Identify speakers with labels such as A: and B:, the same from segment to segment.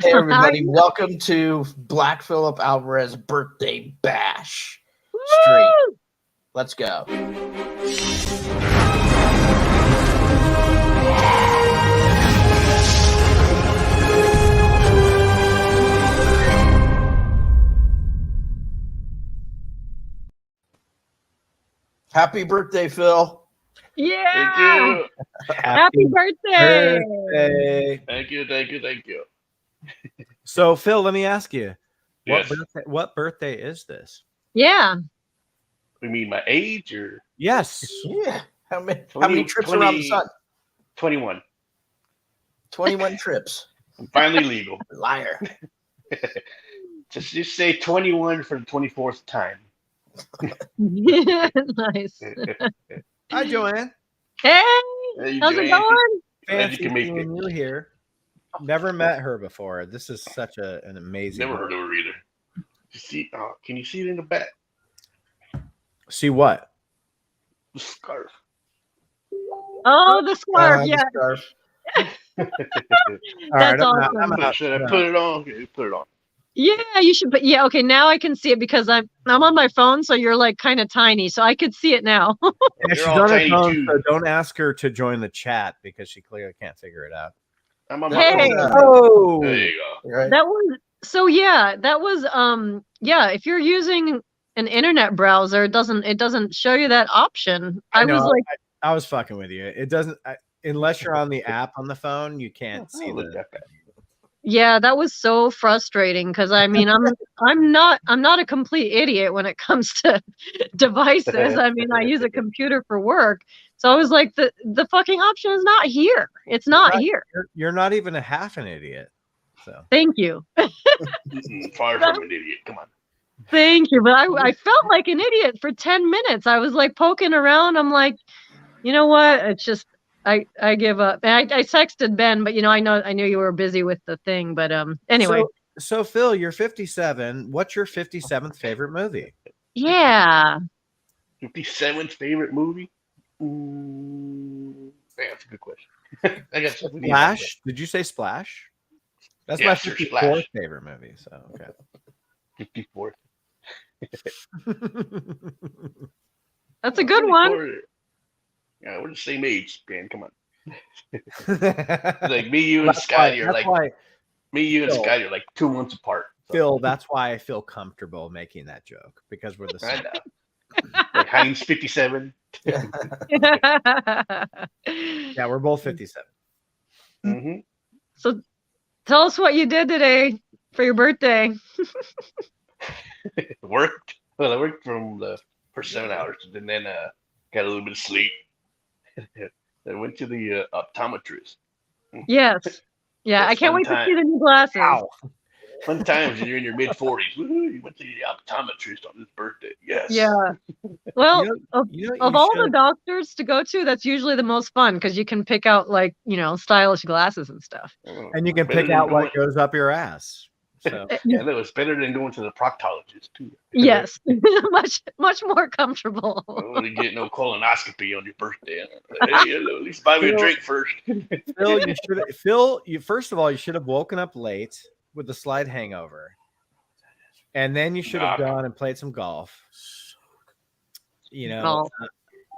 A: Hey everybody, welcome to Black Phillip Alvarez birthday bash stream. Let's go. Happy birthday, Phil.
B: Yeah.
C: Thank you.
B: Happy birthday.
C: Thank you.
D: So, Phil, let me ask you,
C: Yes.
D: what birthday is this?
B: Yeah.
C: You mean my age or
D: Yes.
A: Yeah. How many trips around the sun?
C: 21?
A: 21 trips.
C: I'm finally legal.
A: Liar.
C: Just say 21 for the 24th time.
B: Nice.
D: Hi, Joanne.
B: Hey,
C: Hey,
B: how's it
C: Joanne.
B: going?
C: Glad you
D: Fancy
C: can make
D: seeing
C: it.
D: you here. Never met her before. This is such an amazing.
C: Never heard of her either. You see? Can you see it in the back?
D: See what?
C: The scarf.
B: Oh, the scarf. Yeah.
A: The scarf.
D: All
B: That's
D: I'm
B: awesome.
D: out. I'm out.
C: Should I put it on? Okay, put it on.
B: Yeah, you should. But yeah, okay. Now I can see it because I'm on my phone, so you're like kind of tiny, so I could see it now.
D: And
C: You're
D: she's
C: all
D: on her
C: tiny,
D: phone,
C: too.
D: so don't ask her to join the chat because she clearly can't figure it out.
C: I'm on my
B: Hey.
C: phone.
D: Oh,
C: There you go.
A: Right?
B: That was so. Yeah, that was yeah. If you're using an internet browser, it doesn't show you that option. I was
D: know,
B: like,
D: I was fucking with you. It doesn't unless you're on the app on the phone, you can't see
C: Look
D: the.
C: at that.
B: yeah, that was so frustrating because I mean I'm not a complete idiot when it comes to devices. I mean I use a computer for work. So I was like the fucking option is not here. It's not here.
D: You're not even a half an idiot. So
B: Thank you.
C: Far from an idiot. Come on.
B: Thank you. But I felt like an idiot for 10 minutes. I was like poking around. I'm like, you know what? It's just I give up. And I texted Ben, but I knew you were busy with the thing. But anyway.
D: So Phil, you're 57. What's your 57th favorite movie?
B: Yeah.
C: 57th favorite movie? Ooh, that's a good question. I got something.
D: Splash? Did you say Splash? That's my
C: Yes, sir,
D: 54th
C: Splash.
D: favorite movie. So okay.
C: 54th.
B: That's a good one.
C: 54. Yeah, we're the same age, man. Come on. Like me, you, and Scotty are like me, you, and
D: Phil.
C: Scotty are like 2 months apart. So.
D: Phil, that's why I feel comfortable making that joke because we're the
C: I
D: same.
C: know. Like Heinz 57.
D: Yeah, we're both 57.
C: Mm-hmm.
B: So tell us what you did today for your birthday.
C: Worked. Well, I worked for 7 hours, and then got a little bit of sleep. I went to the optometrist.
B: Yes. Yeah,
C: That's
B: I can't
C: fun
B: wait
C: time.
B: to see the new glasses.
D: Ow.
C: Fun times when you're in your mid 40s. You went to the optometrist on his birthday. Yes.
B: Yeah. Well,
D: You know what
B: of
D: you
B: all the
D: should-
B: doctors to go to, that's usually the most fun because you can pick out like, stylish glasses and stuff.
D: and you can
C: Better
D: pick
C: than
D: out what
C: going-
D: goes up your ass. So
C: Yeah, that was better than going to the proctologist too.
B: Yes. much more comfortable.
C: I don't want to get no colonoscopy on your birthday. Hey, hello, at least buy me a drink first.
D: Phil, first of all, you should have woken up late with the slight hangover. And then you should have gone and played some golf.
B: Golf.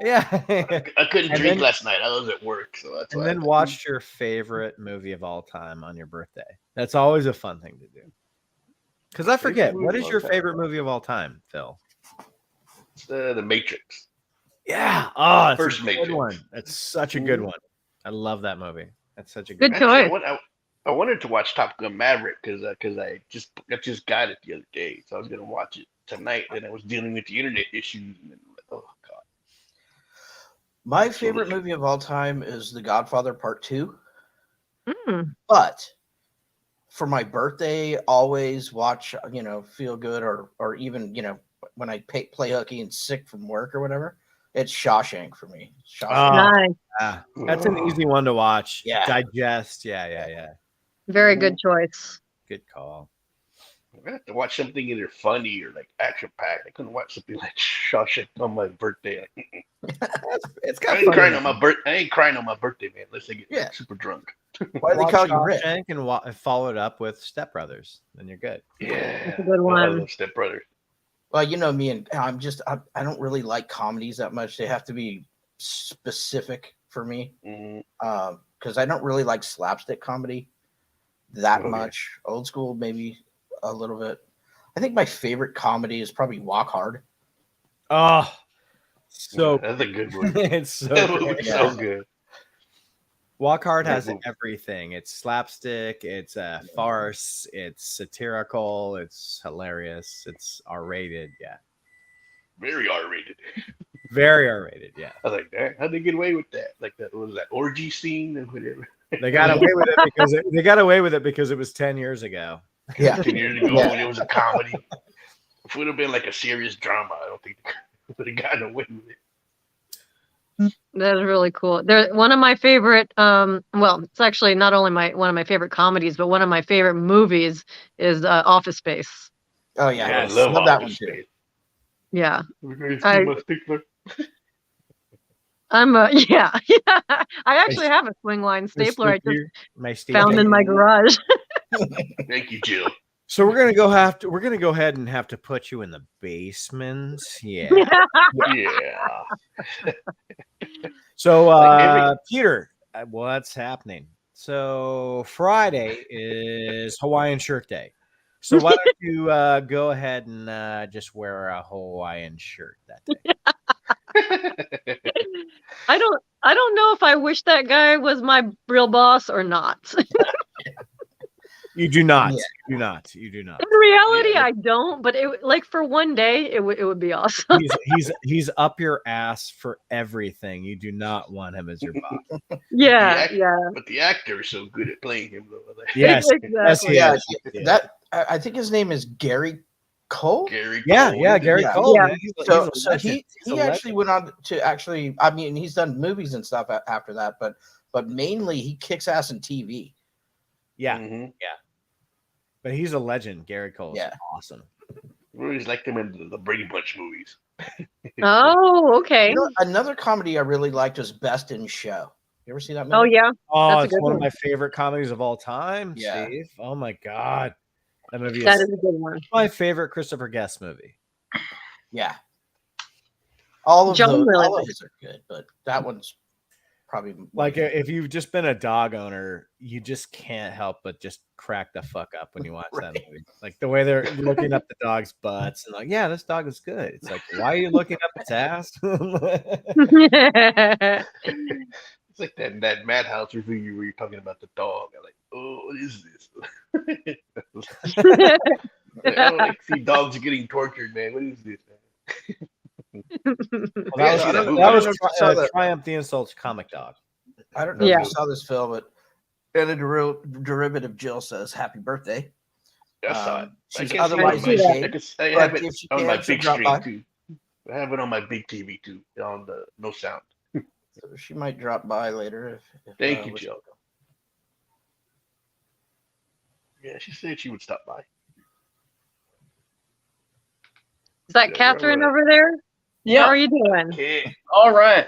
D: Yeah.
C: I couldn't
D: And
C: drink
D: then-
C: last night. I was at work, so that's
D: And
C: why.
D: then watched your favorite movie of all time on your birthday. That's always a fun thing to do. Because I forget,
C: Favorite
D: what
C: movie
D: is
C: of
D: your
C: all time?
D: favorite movie of all time, Phil?
C: It's the Matrix.
D: Yeah. Oh, it's
C: First
D: a good
C: Matrix.
D: one. It's such a good one. I love that movie. That's such a good
B: Good
D: one.
C: Actually,
B: choice.
C: I wanted to watch Top Gun Maverick because I just got it the other day, so I was gonna watch it tonight. And I was dealing with the internet issues, and then, oh god.
A: My favorite movie of all time is The Godfather Part 2.
B: Mm.
A: But for my birthday, always watch, Feel Good or even, when I play hooky and sick from work or whatever, it's Shawshank for me. Shawshank.
D: Oh,
B: Nice.
D: yeah. That's an easy one to watch.
A: Yeah.
D: Digest. Yeah.
B: Very good choice.
D: Good call.
C: I have to watch something either funny or like action packed. I couldn't watch something like Shawshank on my birthday.
D: It's
C: I
D: got
C: ain't
D: funny
C: crying on
D: moments.
C: my birthday. I ain't crying on my birthday, man. Unless I get
A: Yeah.
C: super drunk.
A: Why do they
D: Watch
A: call you Rick?
D: Shawshank and follow it up with Step Brothers, then you're good.
C: Yeah,
B: That's a good
C: I
B: one.
C: love Step Brothers.
A: Well, you know me, and I don't really like comedies that much. They have to be specific for me,
C: Mhm.
A: because I don't really like slapstick comedy that
C: Okay.
A: much. Old school, maybe a little bit. I think my favorite comedy is probably Walk Hard.
D: Oh, so
C: That's a good one.
D: it's so
C: That
D: good.
C: movie's
A: Yeah.
C: so good.
D: Walk Hard has
C: Great movie.
D: everything. It's slapstick, it's a farce, it's satirical, it's hilarious, it's R-rated. Yeah,
C: Very R-rated.
D: very R-rated. Yeah,
C: I was like, that. How'd they get away with that? Like that what was that orgy scene or whatever.
D: they got away with it because it was 10 years ago.
A: Yeah,
C: 10 years ago
A: Yeah.
C: when it was a comedy. If it would have been like a serious drama, I don't think they would have gotten away with it.
B: That's really cool. One of my favorite, well, it's actually not only one of my favorite comedies, but one of my favorite movies is Office Space.
A: oh yeah,
C: I
D: Yes.
C: love
A: that one
C: Office
A: too.
C: Space.
B: Yeah,
C: We're
B: I-
C: gonna see my stickler.
B: I'm yeah. I actually have a swing line stapler I just
D: My
B: found in my garage.
C: Thank you, Jill.
D: So we're gonna go ahead and have to put you in the basement. Yeah.
C: Yeah.
D: So
C: Like
D: Peter, what's happening? So Friday is Hawaiian Shirt Day. So why don't you go ahead and just wear a Hawaiian shirt that day?
B: I don't know if I wish that guy was my real boss or not.
D: You do not.
A: Yeah.
D: You do not. You do not.
B: In reality,
C: Yeah.
B: I don't. But it like for one day, it would be awesome.
D: He's up your ass for everything. You do not want him as your boss.
B: Yeah, yeah.
C: But the actor is so good at playing him though. Like,
D: Yes.
B: Exactly.
D: Yes, he
A: Yeah,
D: is. Yeah.
A: that I think his name is Gary Cole.
C: Gary
D: Yeah,
C: Cole,
D: yeah, Gary
A: Yeah.
D: Cole.
B: Yeah.
D: Man. He's a
A: So
D: legend.
A: he
D: He's a
A: actually went on to I mean, he's done movies and stuff after that, but mainly he kicks ass in TV.
D: yeah,
C: Mhm.
D: but he's a legend. Gary Cole is
A: Yeah.
D: awesome.
C: I always liked him in the Brady Bunch movies.
B: Oh, okay.
A: You know, another comedy I really liked was Best in Show. You ever see that movie?
B: Oh yeah.
D: Oh,
B: That's a
D: it's
B: good
D: one of
B: one.
D: my favorite comedies of all time,
A: Yeah.
D: Steve. Oh my god, that movie
B: That
D: is
B: is a good one.
D: my favorite Christopher Guest movie.
A: Yeah. All of
B: John
A: those,
B: really
A: all of
B: likes
A: his are good, but that one's probably
D: Like if you've just been a dog owner, you just can't help but just crack the fuck up when you watch that
A: Right.
D: movie. Like the way they're looking up the dog's butts and like, yeah, this dog is good. It's like, why are you looking up its ass?
C: It's like that Madhouse review where you're talking about the dog. I'm like, oh, what is this? I don't like see dogs getting tortured, man. What is this? Man?
D: Well,
C: I don't know
D: that
C: if
D: was
A: you saw that.
D: Triumph the Insults comic dog.
A: I don't know
B: Yeah.
A: if you saw this film, but in a derivative, Jill says happy birthday.
C: I saw it.
A: She's
C: I can't see
A: otherwise
B: it.
A: engaged.
C: I
A: but
C: have
A: if
C: it
A: she
C: on
A: can,
C: my
A: she'll
C: big
A: drop
C: screen
A: by.
C: too. I have it on my big TV too, on the no sound.
A: So she might drop by later. If
C: Thank you,
A: we're-
C: Jill. Yeah, she said she would stop by.
B: Is that Catherine over there? How
E: Yeah.
B: are you doing?
C: Okay.
E: All right.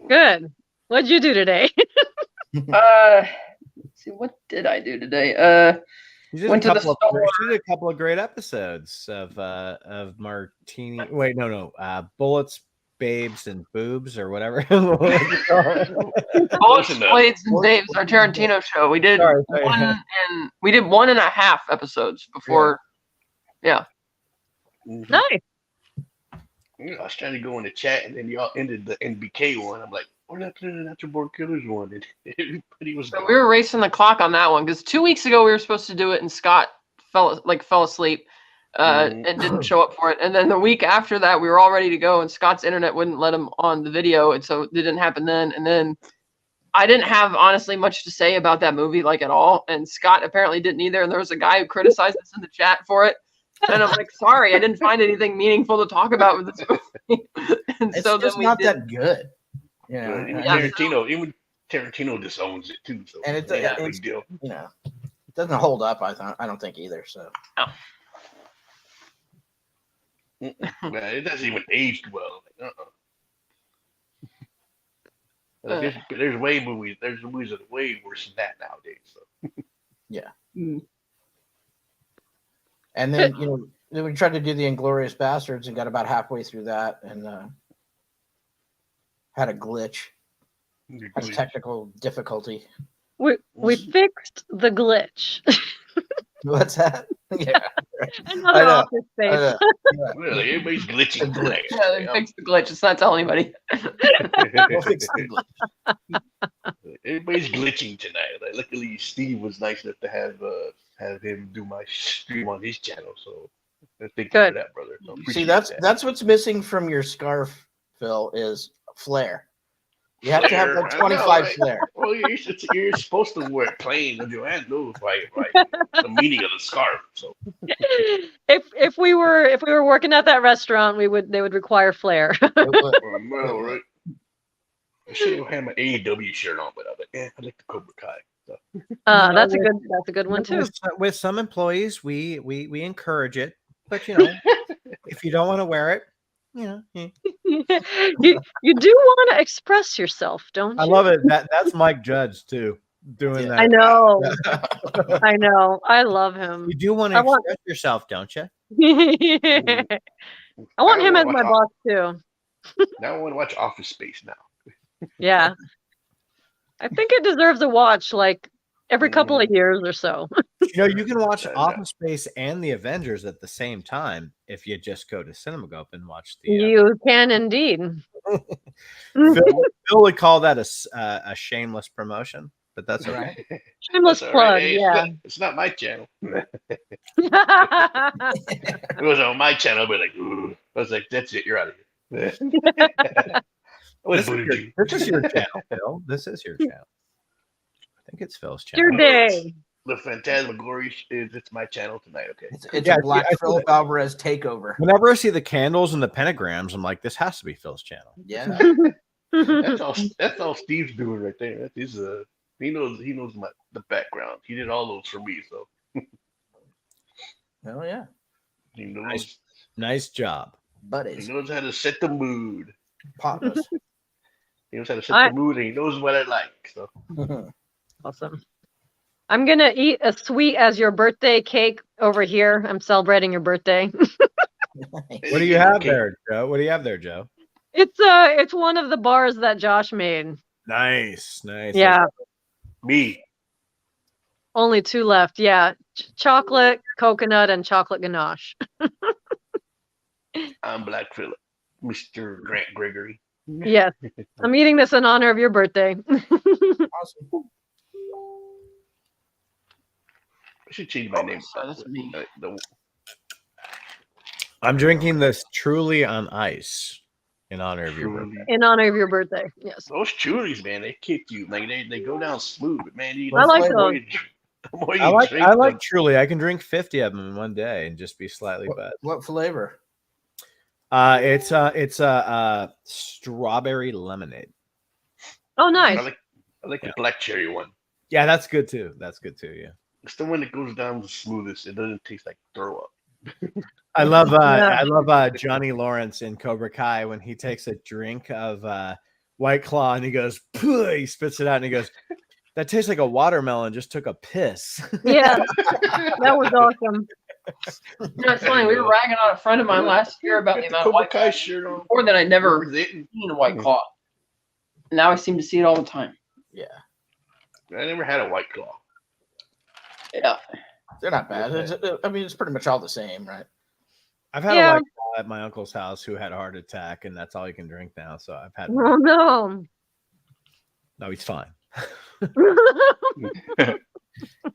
B: Good. What'd you do today?
E: Let's see, what did I do today?
D: You did,
E: Went
D: a
E: to the
D: couple of,
E: store.
D: you did a couple of great episodes of Martini. Wait, no. Bullets, Babes, and Boobs, or whatever.
E: Bullets,
C: Listen to-
E: Blades, and Babes, our Tarantino show. We did
D: Sorry.
E: we did 1.5 episodes before.
C: Mhm.
B: Nice.
C: Yeah, I was trying to go in the chat, and then y'all ended the NBK one. I'm like, we're not doing the Natural Born Killers one. And everybody was
E: So
C: gone.
E: we were racing the clock on that one because 2 weeks ago we were supposed to do it, and Scott fell asleep
C: Mhm.
E: and didn't show up for it. And then the week after that, we were all ready to go, and Scott's internet wouldn't let him on the video, and so it didn't happen then. And then I didn't have honestly much to say about that movie, like at all. And Scott apparently didn't either. And there was a guy who criticized us in the chat for it. And I'm like, sorry, I didn't find anything meaningful to talk about with this movie. And
A: It's
E: so then
A: just
E: we
A: not
E: did.
A: that good. Yeah,
C: But even
E: Yeah.
C: Tarantino, even Tarantino disowns it too. So
A: And it's
C: it ain't a
A: it's-
C: big deal.
A: you know, doesn't hold up. I don't think either. So
C: Man, it doesn't even age well. Like, there's way movies. There's movies that are way worse than that nowadays. So
A: and then then we tried to do the Inglorious Bastards and got about halfway through that and had a glitch, had a technical difficulty.
B: We fixed the glitch.
A: What's that? Yeah,
B: Another
A: know,
B: Office Space.
C: Really, everybody's glitching. Tonight.
E: Yeah, they fixed the glitch. Let's not tell anybody.
A: We'll fix the glitch.
C: Everybody's glitching tonight. Like, luckily, Steve was nice enough to have him do my stream on his channel. So thank you
B: Good.
C: for that, brother. So
A: See,
C: appreciate that.
A: that's what's missing from your scarf, Phil, is flair. You have to have
C: Flair,
A: that
C: I know,
A: 25
C: right?
A: flair.
C: Well, you're supposed to wear it plain, and Joanne knows right the meaning of the scarf. So
B: If we were working at that restaurant, they would require flair.
C: well, right. I should have had my AEW shirt on, but I was like, I like the Cobra Kai. So.
B: That's a good one too.
D: With some employees, we encourage it, but if you don't want to wear it,
B: you do want to express yourself, don't you?
D: I love it. That's Mike Judge too, doing that.
B: I know. I know. I love him.
D: You do want to express yourself, don't you?
B: I want him as my boss too.
C: Now I want to watch Office Space now.
B: Yeah. I think it deserves a watch like every couple of years or so.
D: You can watch Office Space and the Avengers at the same time if you just go to CinemaGope and watch the.
B: You can indeed.
D: Phil would call that a shameless promotion, but that's okay.
C: Right.
B: Shameless
C: That's all
B: plug,
C: right. Hey,
B: yeah.
C: It's not my channel. If it was on my channel, I'd be like, ooh. I was like, that's it, you're out of here.
D: This is your channel, Phil. This is your channel. I think it's Phil's channel.
B: Your day.
C: The Phantasmagoria it's my channel tonight, okay?
A: It's a Black Philip Alvarez takeover.
D: Whenever I see the candles and the pentagrams, I'm like, this has to be Phil's channel.
A: Yeah.
C: That's all Steve's doing right there. That is he knows the background. He did all those for me, so
A: Oh yeah.
C: he knows
D: Nice job.
A: Buddies.
C: he knows how to set the mood.
A: Partners.
C: He knows how to set the mood, and he knows what I like. So
B: Awesome. I'm going to eat a sweet as your birthday cake over here. I'm celebrating your birthday.
D: What do you have there, Joe? What do you have there, Joe?
B: It's one of the bars that Josh made.
D: Nice.
B: Yeah.
C: Me.
B: Only 2 left. Yeah. Chocolate, coconut, and chocolate ganache.
C: I'm Black Phillip, Mr. Grant Gregory.
B: Yes. I'm eating this in honor of your birthday.
A: Awesome.
C: I should change my name.
E: So that's me.
D: I'm drinking this Truly on ice in honor of your birthday.
B: In honor of your birthday. Yes.
C: Those Trulies, man, they kick you. Like they go down smooth, man.
B: I like those.
D: I like Truly. I can drink 50 of them in one day and just be slightly buzzed.
A: What flavor?
D: It's a strawberry lemonade.
B: Oh, nice.
C: I like the black cherry one.
D: Yeah, that's good too. Yeah.
C: It's the one that goes down the smoothest. It doesn't taste like throw up.
D: I love Johnny Lawrence in Cobra Kai when he takes a drink of White Claw and he goes, "Pooh," he spits it out and he goes, "That tastes like a watermelon just took a piss."
B: Yeah, that was awesome.
E: That's funny. We were ragging on a friend of mine last year about the amount of White Claw
C: shirt on.
E: More than I never seen a White Claw. Now I seem to see it all the time.
A: Yeah.
C: I never had a White Claw.
E: Yeah.
A: They're not bad. It's pretty much all the same, right?
D: I've had a White Claw at my uncle's house who had a heart attack, and that's all he can drink now. So I've had.
B: Oh no.
D: No, he's fine.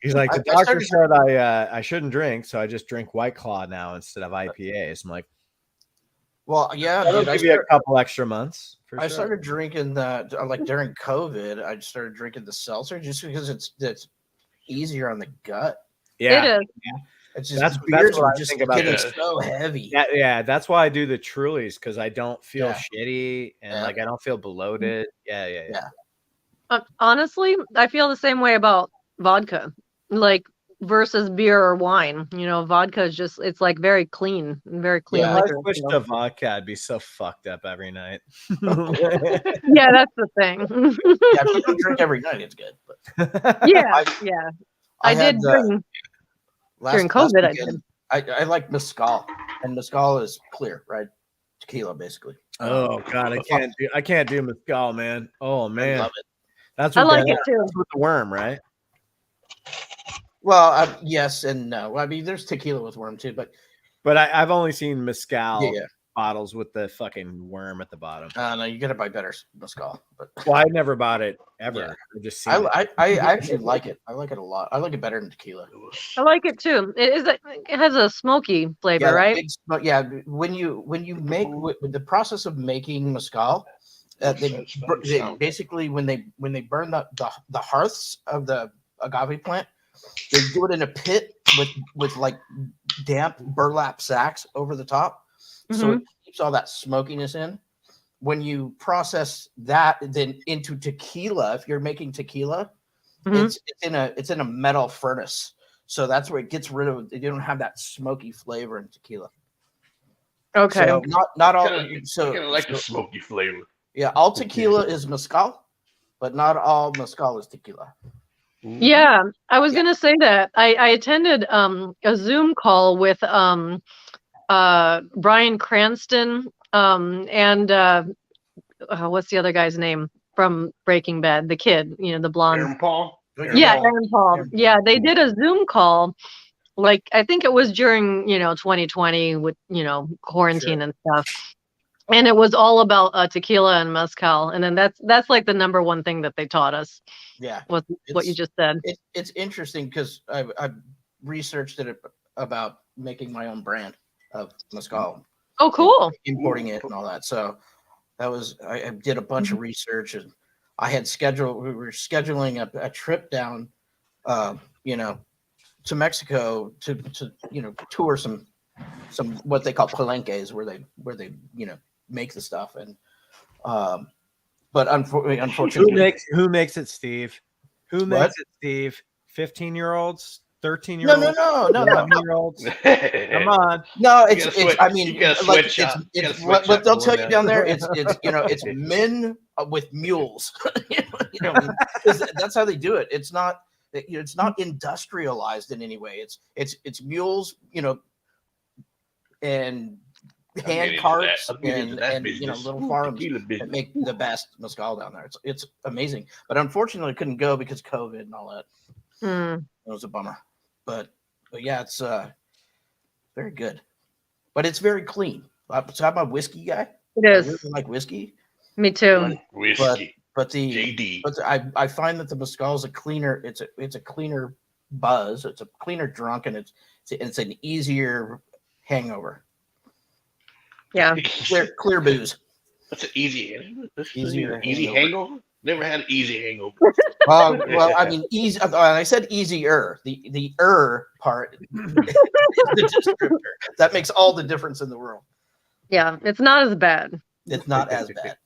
D: He's like, the doctor said I shouldn't drink, so I just drink White Claw now instead of IPAs. I'm like,
A: well, yeah,
D: that'll give you a couple extra months.
A: I started drinking that like during COVID. I started drinking the seltzer just because it's easier on the gut.
D: Yeah,
B: it is.
A: Yeah. It's just
D: that's what I think about
A: getting so heavy.
D: Yeah, that's why I do the Trulies, because I don't feel shitty and like I don't feel bloated. Yeah.
B: Honestly, I feel the same way about vodka. Like versus beer or wine. You know, vodka is just it's like very clean, very clean
A: Yeah,
D: I
B: liquor.
D: switched
B: so.
D: to vodka. I'd be so fucked up every night.
B: Yeah, that's the thing.
A: Yeah, if you don't drink every night, it's good. But
B: yeah, yeah. I did
A: had,
B: drink during COVID. I did.
A: I like mezcal, and mezcal is clear, right? Tequila, basically.
D: Oh God, I can't do mezcal, man. Oh
A: I
D: man,
A: love it.
D: that's
B: I
D: what
B: like
D: that-
B: it too.
D: that's with the worm, right?
A: Well, yes and no. I mean, there's tequila with worm too, but
D: But I've only seen mezcal
A: yeah.
D: bottles with the fucking worm at the bottom.
A: No, you gotta buy better mezcal. But
D: Well, I never bought it ever.
A: Yeah.
D: I just seen it.
A: I actually like it. I like it a lot. I like it better than tequila.
B: I like it too. It has a smoky flavor,
A: Yeah, that
B: right?
A: big smoke- yeah. When you make with the process of making mezcal, they basically when they burn the hearths of the agave plant, they do it in a pit with like damp burlap sacks over the top, so it keeps all that smokiness in. When you process that then into tequila, if you're making tequila, it's in a metal furnace, so that's where it gets rid of. You don't have that smoky flavor in tequila.
B: Okay.
A: So not all.
C: I kind of like the smoky flavor.
A: Yeah, all tequila is mezcal, but not all mezcal is tequila.
B: Yeah, I was gonna say that. I attended a Zoom call with Bryan Cranston and what's the other guy's name from Breaking Bad? The kid, you know, the blonde.
C: Aaron Paul.
B: Yeah, Aaron Paul. Yeah, they did a Zoom call. Like I think it was during 2020 with quarantine and stuff. And it was all about tequila and mezcal, and then that's like the number one thing that they taught us.
A: Yeah,
B: Was what you just said.
A: It's interesting because I've researched it about making my own brand of mezcal,
B: Oh, cool.
A: importing it and all that. So that was I did a bunch of research, and we were scheduling a trip down, to Mexico to tour some what they call palenques where they make the stuff, and but unfortunately
D: Who makes it, Steve? Who
A: What?
D: makes it, Steve? 15-year-olds, 13-year-olds,
A: no
D: 11-year-olds. Come on.
A: No,
C: You
A: it's
C: gotta sweat-
A: I mean,
C: you gotta
A: like
C: sweatshop. You
A: it's
C: gotta
A: what
C: sweatshop
A: they'll
C: the
A: tell
C: one
A: you down there.
C: down.
A: It's men with mules. you know, 'cause that's how they do it. It's not industrialized in any way. It's mules, and hand carts and little farms
C: Tequila
A: that
C: business.
A: make the best mezcal down there. It's amazing, but unfortunately, I couldn't go because of COVID and all that.
B: Hmm.
A: It was a bummer, but yeah, it's very good, but it's very clean. So I'm a whiskey guy.
B: It
A: I
B: is.
A: really like whiskey,
B: Me too.
C: Whiskey.
A: but
C: JD.
A: I find that the mezcal is a cleaner. It's a cleaner buzz. It's a cleaner drunk, and it's an easier hangover.
B: Yeah.
A: Clear booze.
C: That's an easy.
A: Easier
C: Easy
A: hangover.
C: hangover. Never had an easy hangover.
A: Well, I mean, easy. I said easier. The part is the descriptor. That makes all the difference in the world.
B: Yeah. It's not as bad.
A: It's not as bad.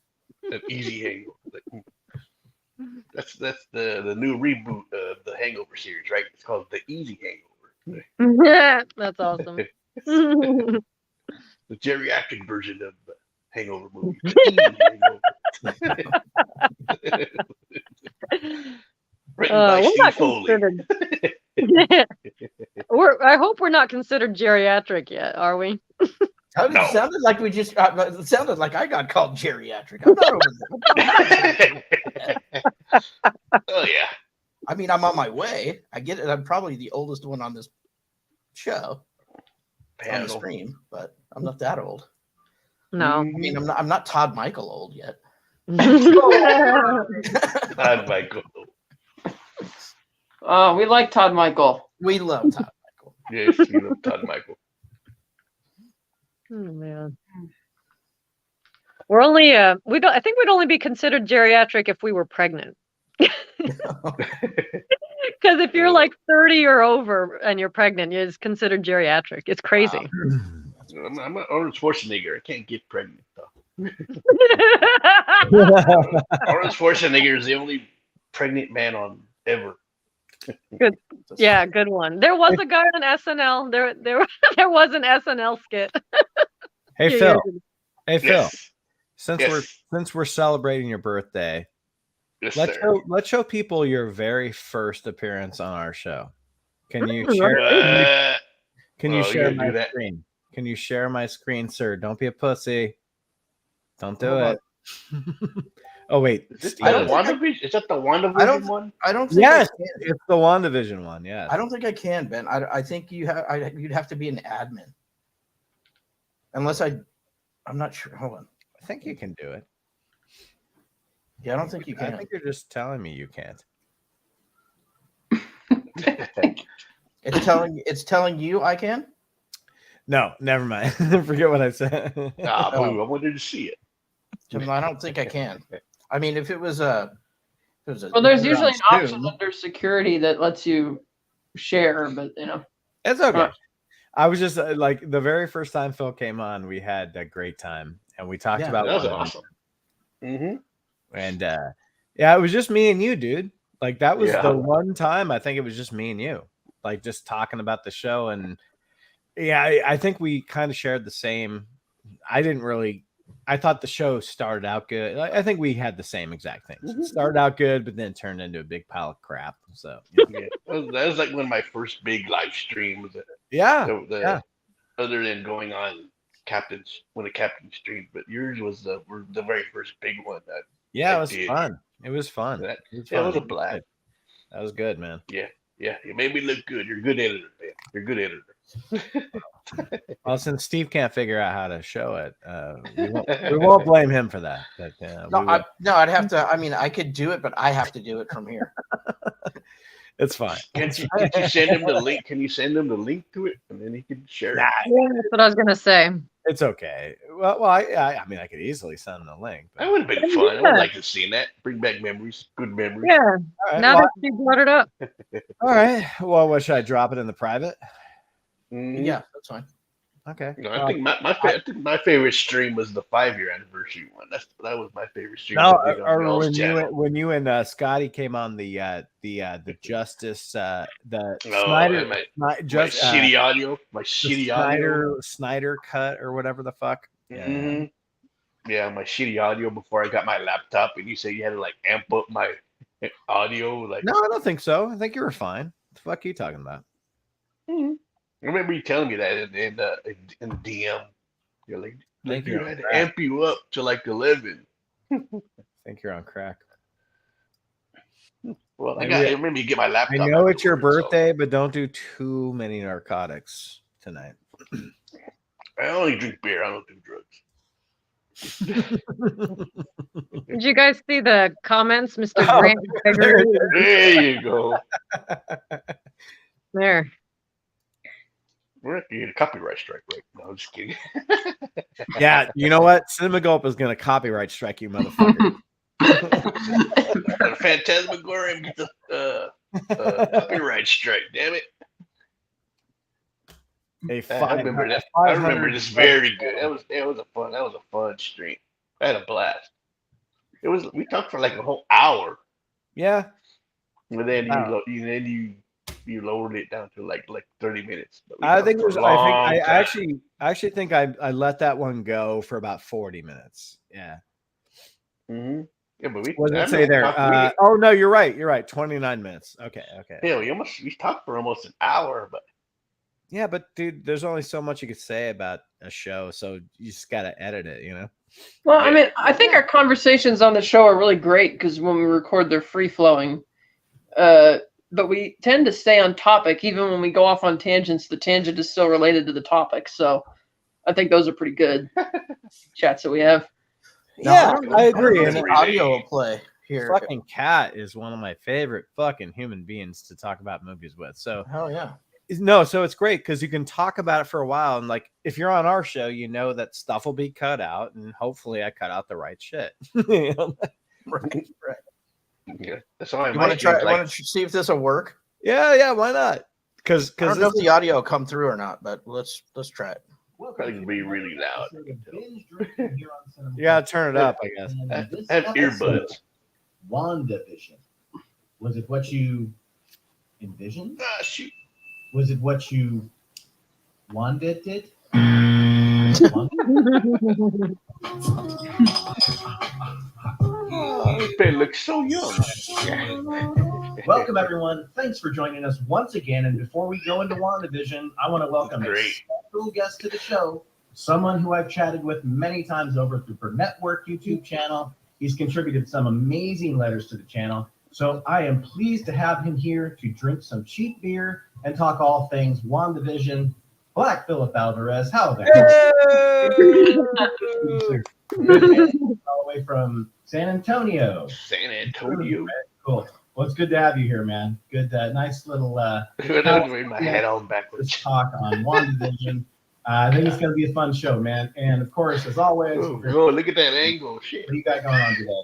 C: An easy hangover. That's the new reboot of the Hangover series, right? It's called The Easy Hangover.
B: That's awesome.
C: The geriatric version of the Hangover movie. The Easy Hangover. Written by
B: We're
C: Steve
B: not
C: Foley.
B: considered. I hope we're not considered geriatric yet, are we?
A: It sounded like we just. It sounded like I got called geriatric. I'm not over there.
C: Oh yeah.
A: I mean, I'm on my way. I get it. I'm probably the oldest one on this show on the
C: Panel.
A: stream, but I'm not that old.
B: No.
A: I mean, I'm not Todd Michael old yet.
C: Todd Michael.
E: We like Todd Michael.
A: We love Todd Michael.
C: Yes, we love Todd Michael.
B: Oh man. We're only I think we'd only be considered geriatric if we were pregnant. Because if you're like 30 or over and you're pregnant, it's considered geriatric. It's crazy.
C: I'm not Arnold Schwarzenegger. I can't get pregnant though. Arnold Schwarzenegger is the only pregnant man on ever.
B: Yeah, good one. There was a guy on SNL. There was an SNL skit.
D: Hey
B: few
D: Phil.
B: years ago.
D: Hey Phil.
C: Yes.
D: Since we're celebrating your birthday,
C: Yes,
D: let's
C: sir.
D: show people your very first appearance on our show. Can you
B: Mm,
D: share?
C: What?
D: Can you
C: Oh,
D: share
C: you gotta do
D: my
C: that.
D: screen? Can you share my screen, sir? Don't be a pussy. Don't do
A: Hold
D: it. Oh wait,
C: Is this
D: Steve
A: I don't
C: the
D: is-
A: think
C: WandaVision? Is that the WandaVision
A: I don't-
C: one?
A: I don't think
D: Yes,
A: I can.
D: it's the WandaVision one. Yes.
A: I don't think I can, Ben. I think you'd have to be an admin. Unless I'm not sure. Hold on.
D: I think you can do it.
A: Yeah, I don't think you
D: I
A: can.
D: think you're just telling me you can't.
A: It's telling you I can.
D: No, never mind. Forget what I said.
C: Ah, boo! I wanted to see it.
A: I don't think I can. I mean, if it was a
E: Well, there's
A: if it was
E: usually
A: on
E: an option
A: Zoom-
E: under security that lets you share, but you know.
D: It's okay.
E: Alright.
D: I was just like the very first time Phil came on, we had a great time and we talked
A: Yeah,
D: about
C: That was
D: WandaVision.
C: awesome. Mm-hmm.
D: And yeah, it was just me and you, dude. Like that was
C: Yeah.
D: the one time I think it was just me and you, like just talking about the show. And yeah, I think we kind of shared the same. I thought the show started out good. I think we had the same exact things. It started out good, but then turned into a big pile of crap. So
C: Yeah, that was like one of my first big live streams.
D: yeah,
C: The other than going on when the captain streamed, but yours was the very first big one.
D: yeah,
C: I
D: it was
C: did.
D: fun. It was fun.
C: That,
D: It was
C: yeah, it was a
D: fun.
C: blast.
D: That was good, man.
C: Yeah, you made me look good. You're a good editor, man. You're a good editor.
D: Well, since Steve can't figure out how to show it, we won't blame him for that. But
A: I'd have to. I mean, I could do it, but I have to do it from here.
D: it's fine.
C: Can't you send him the link? Can you send him the link to it, and then he can share it?
D: Nah,
B: Yeah, that's what I was gonna say.
D: it's okay. Well, I mean, I could easily send him the link. But,
C: That would have been fun. I would like to see that. Bring back memories, good memories.
B: Yeah.
D: all right,
B: Now
D: well,
B: that you brought it up.
D: all right. Well, what should I drop it in the private?
C: Mhm.
A: Yeah, that's fine.
D: Okay.
C: No, I think I think my favorite stream was the 5-year anniversary one. That was my favorite stream.
D: No,
C: I did on
D: or
C: y'all's channel.
D: when you and Scotty came on the Justice the
C: Oh,
D: Snyder
C: and my
D: just
C: shitty audio,
D: the Snyder cut or whatever the fuck. Yeah.
C: Mhm. Yeah, my shitty audio before I got my laptop, and you said you had to like amp up my audio. Like,
D: No, I don't think so. I think you were fine. What the fuck are you talking about?
C: Mhm. I remember you telling me that in the DM. You're like
D: Thank
C: you
D: you.
C: had to amp you up to like 11.
D: I think you're on crack.
C: Well,
D: Maybe
C: I remember you get my laptop.
D: I know it's your
C: afterwards, so-
D: birthday, but don't do too many narcotics tonight.
C: I only drink beer. I don't do drugs.
B: Did you guys see the comments, Mr.
D: Oh,
B: Grant Gregory?
C: There you go.
B: There.
C: We're not getting a copyright strike, right? No, I'm just kidding.
D: Yeah, you know what? Cinema Gulp is going to copyright strike you, motherfucker.
C: Phantasmagorium gets a copyright strike. Damn it! I remember that. I remember this very good. That was a fun stream. I had a blast. We talked for like a whole hour,
D: Yeah,
C: and then
D: Wow.
C: you lowered it down to like 30 minutes. But we
D: I
C: talked
D: think it
C: for a
D: was. I
C: long
D: think I
C: time.
D: actually think I let that one go for about 40 minutes. Yeah.
C: Mhm. Yeah, but we
D: What does
C: I
D: it say there?
C: remember
D: Oh no, you're right. You're right. 29 minutes. Okay.
C: yeah, we talked for almost an hour, but
D: Yeah, but dude, there's only so much you could say about a show, so you just gotta edit it, you know.
E: Well, I
C: Yeah.
E: mean, I think our conversations on the show are really great because when we record, they're free flowing. But we tend to stay on topic, even when we go off on tangents. The tangent is still related to the topic, so I think those are pretty good chats that we have.
D: Yeah, I agree.
A: don't
D: And
A: think the audio will play here.
D: fucking Cat is one of my favorite fucking human beings to talk about movies with. So
A: Hell yeah.
D: no, so it's great because you can talk about it for a while, and like if you're on our show, you know that stuff will be cut out, and hopefully I cut out the right shit. You know?
A: Right.
C: yeah, that's why
A: You want to try? Want to see if this will work?
D: Yeah, why not? Because
A: I don't know if the audio will come through or not, but let's try it.
C: probably be really loud.
D: you gotta turn it up, I guess.
C: I have earbuds.
F: WandaVision. Was it what you envisioned?
C: Ah, shoot.
F: Was it what you wanted it?
C: Oh, Ben looks so young. Yeah.
F: Welcome, everyone. Thanks for joining us once again. And before we go into WandaVision, I want to welcome a
C: Great.
F: special guest to the show, someone who I've chatted with many times over through her network YouTube channel. He's contributed some amazing letters to the channel. So I am pleased to have him here to drink some cheap beer and talk all things WandaVision. Black Philip Alvarez, how the hell? Good man, all the way from San Antonio.
C: San Antonio.
F: Cool. Well, it's good to have you here, man. Good, nice little
C: I was wearing my hat on
F: this
C: backwards.
F: talk on WandaVision. I think it's going to be a fun show, man. And of course, as always,
C: Oh,
F: what
C: God, look at that angle. Shit.
F: do you got going on today?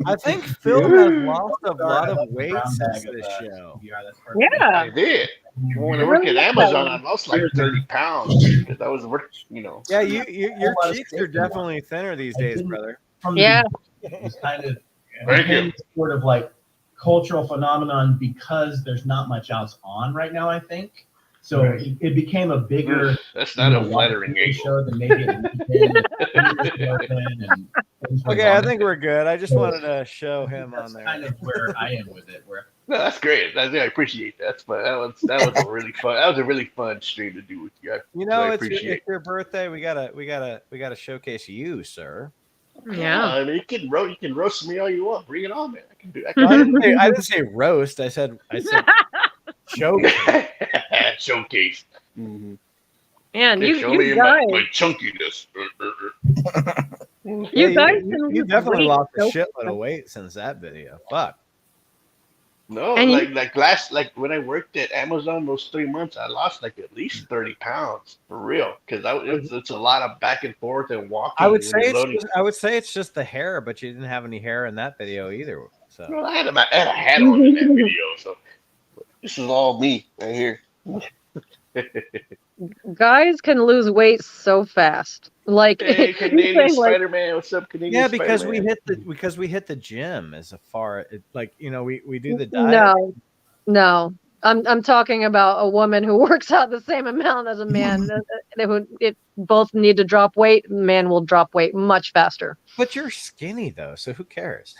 D: I think Phil has lost a lot of
F: I love the
D: weight
F: brown
D: since
F: bag of,
D: this show.
F: PBR. That's perfect.
B: Yeah.
C: I did. When I worked at Amazon, I lost like 30 pounds because I was working,
D: Yeah, your
F: lot of
D: cheeks
F: steak
D: are
F: in one.
D: definitely thinner these
F: I
D: days,
F: didn't-
D: brother.
F: From the
B: Yeah.
F: beginning, it was kind of
C: Thank you.
F: sort of like cultural phenomenon because there's not much else on right now, I think. So it became a bigger
C: That's not
F: you
C: a
F: know,
C: flattering
F: WandaVision
C: angle.
F: show than maybe it would have been if it was open and things were
D: Okay, I
F: on.
D: think we're good. I just wanted to show him on
F: That's
D: there.
F: kind of where I am with it. Where
C: No, that's great. I appreciate that. But that was a really fun. That was a really fun stream to do with you. I appreciate.
D: It's your birthday. We gotta showcase you, sir.
B: Yeah.
C: I mean, you can roast me all you want. Bring it on, man. I can do.
D: No, I didn't say roast. I said showcase.
C: Showcase. Mm-hmm.
B: Man,
C: Show
B: you
C: me
B: guys,
C: my chunkiness.
B: you guys can
D: you
B: lose
D: definitely
B: weight
D: lost a
B: so
D: shitload of weight since that video. Fuck.
C: No,
B: And
C: like when I worked at Amazon those 3 months, I lost like at least 30 pounds for real because it's a lot of back and forth and walking.
D: I would
C: when
D: say
C: you're
D: it's
C: loading.
D: it's just the hair, but you didn't have any hair in that video either. So
C: Well, I had a hat on in that video, so this is all me right here.
B: guys can lose weight so fast. Like
C: Hey,
B: you're
C: Canadian
B: saying, like,
C: Spider-Man, what's up, Canadian
D: yeah, because
C: Spider-Man?
D: we hit the gym as far like we do the diet.
B: no. I'm talking about a woman who works out the same amount as a man. It both need to drop weight. Man will drop weight much faster.
D: But you're skinny though, so who cares?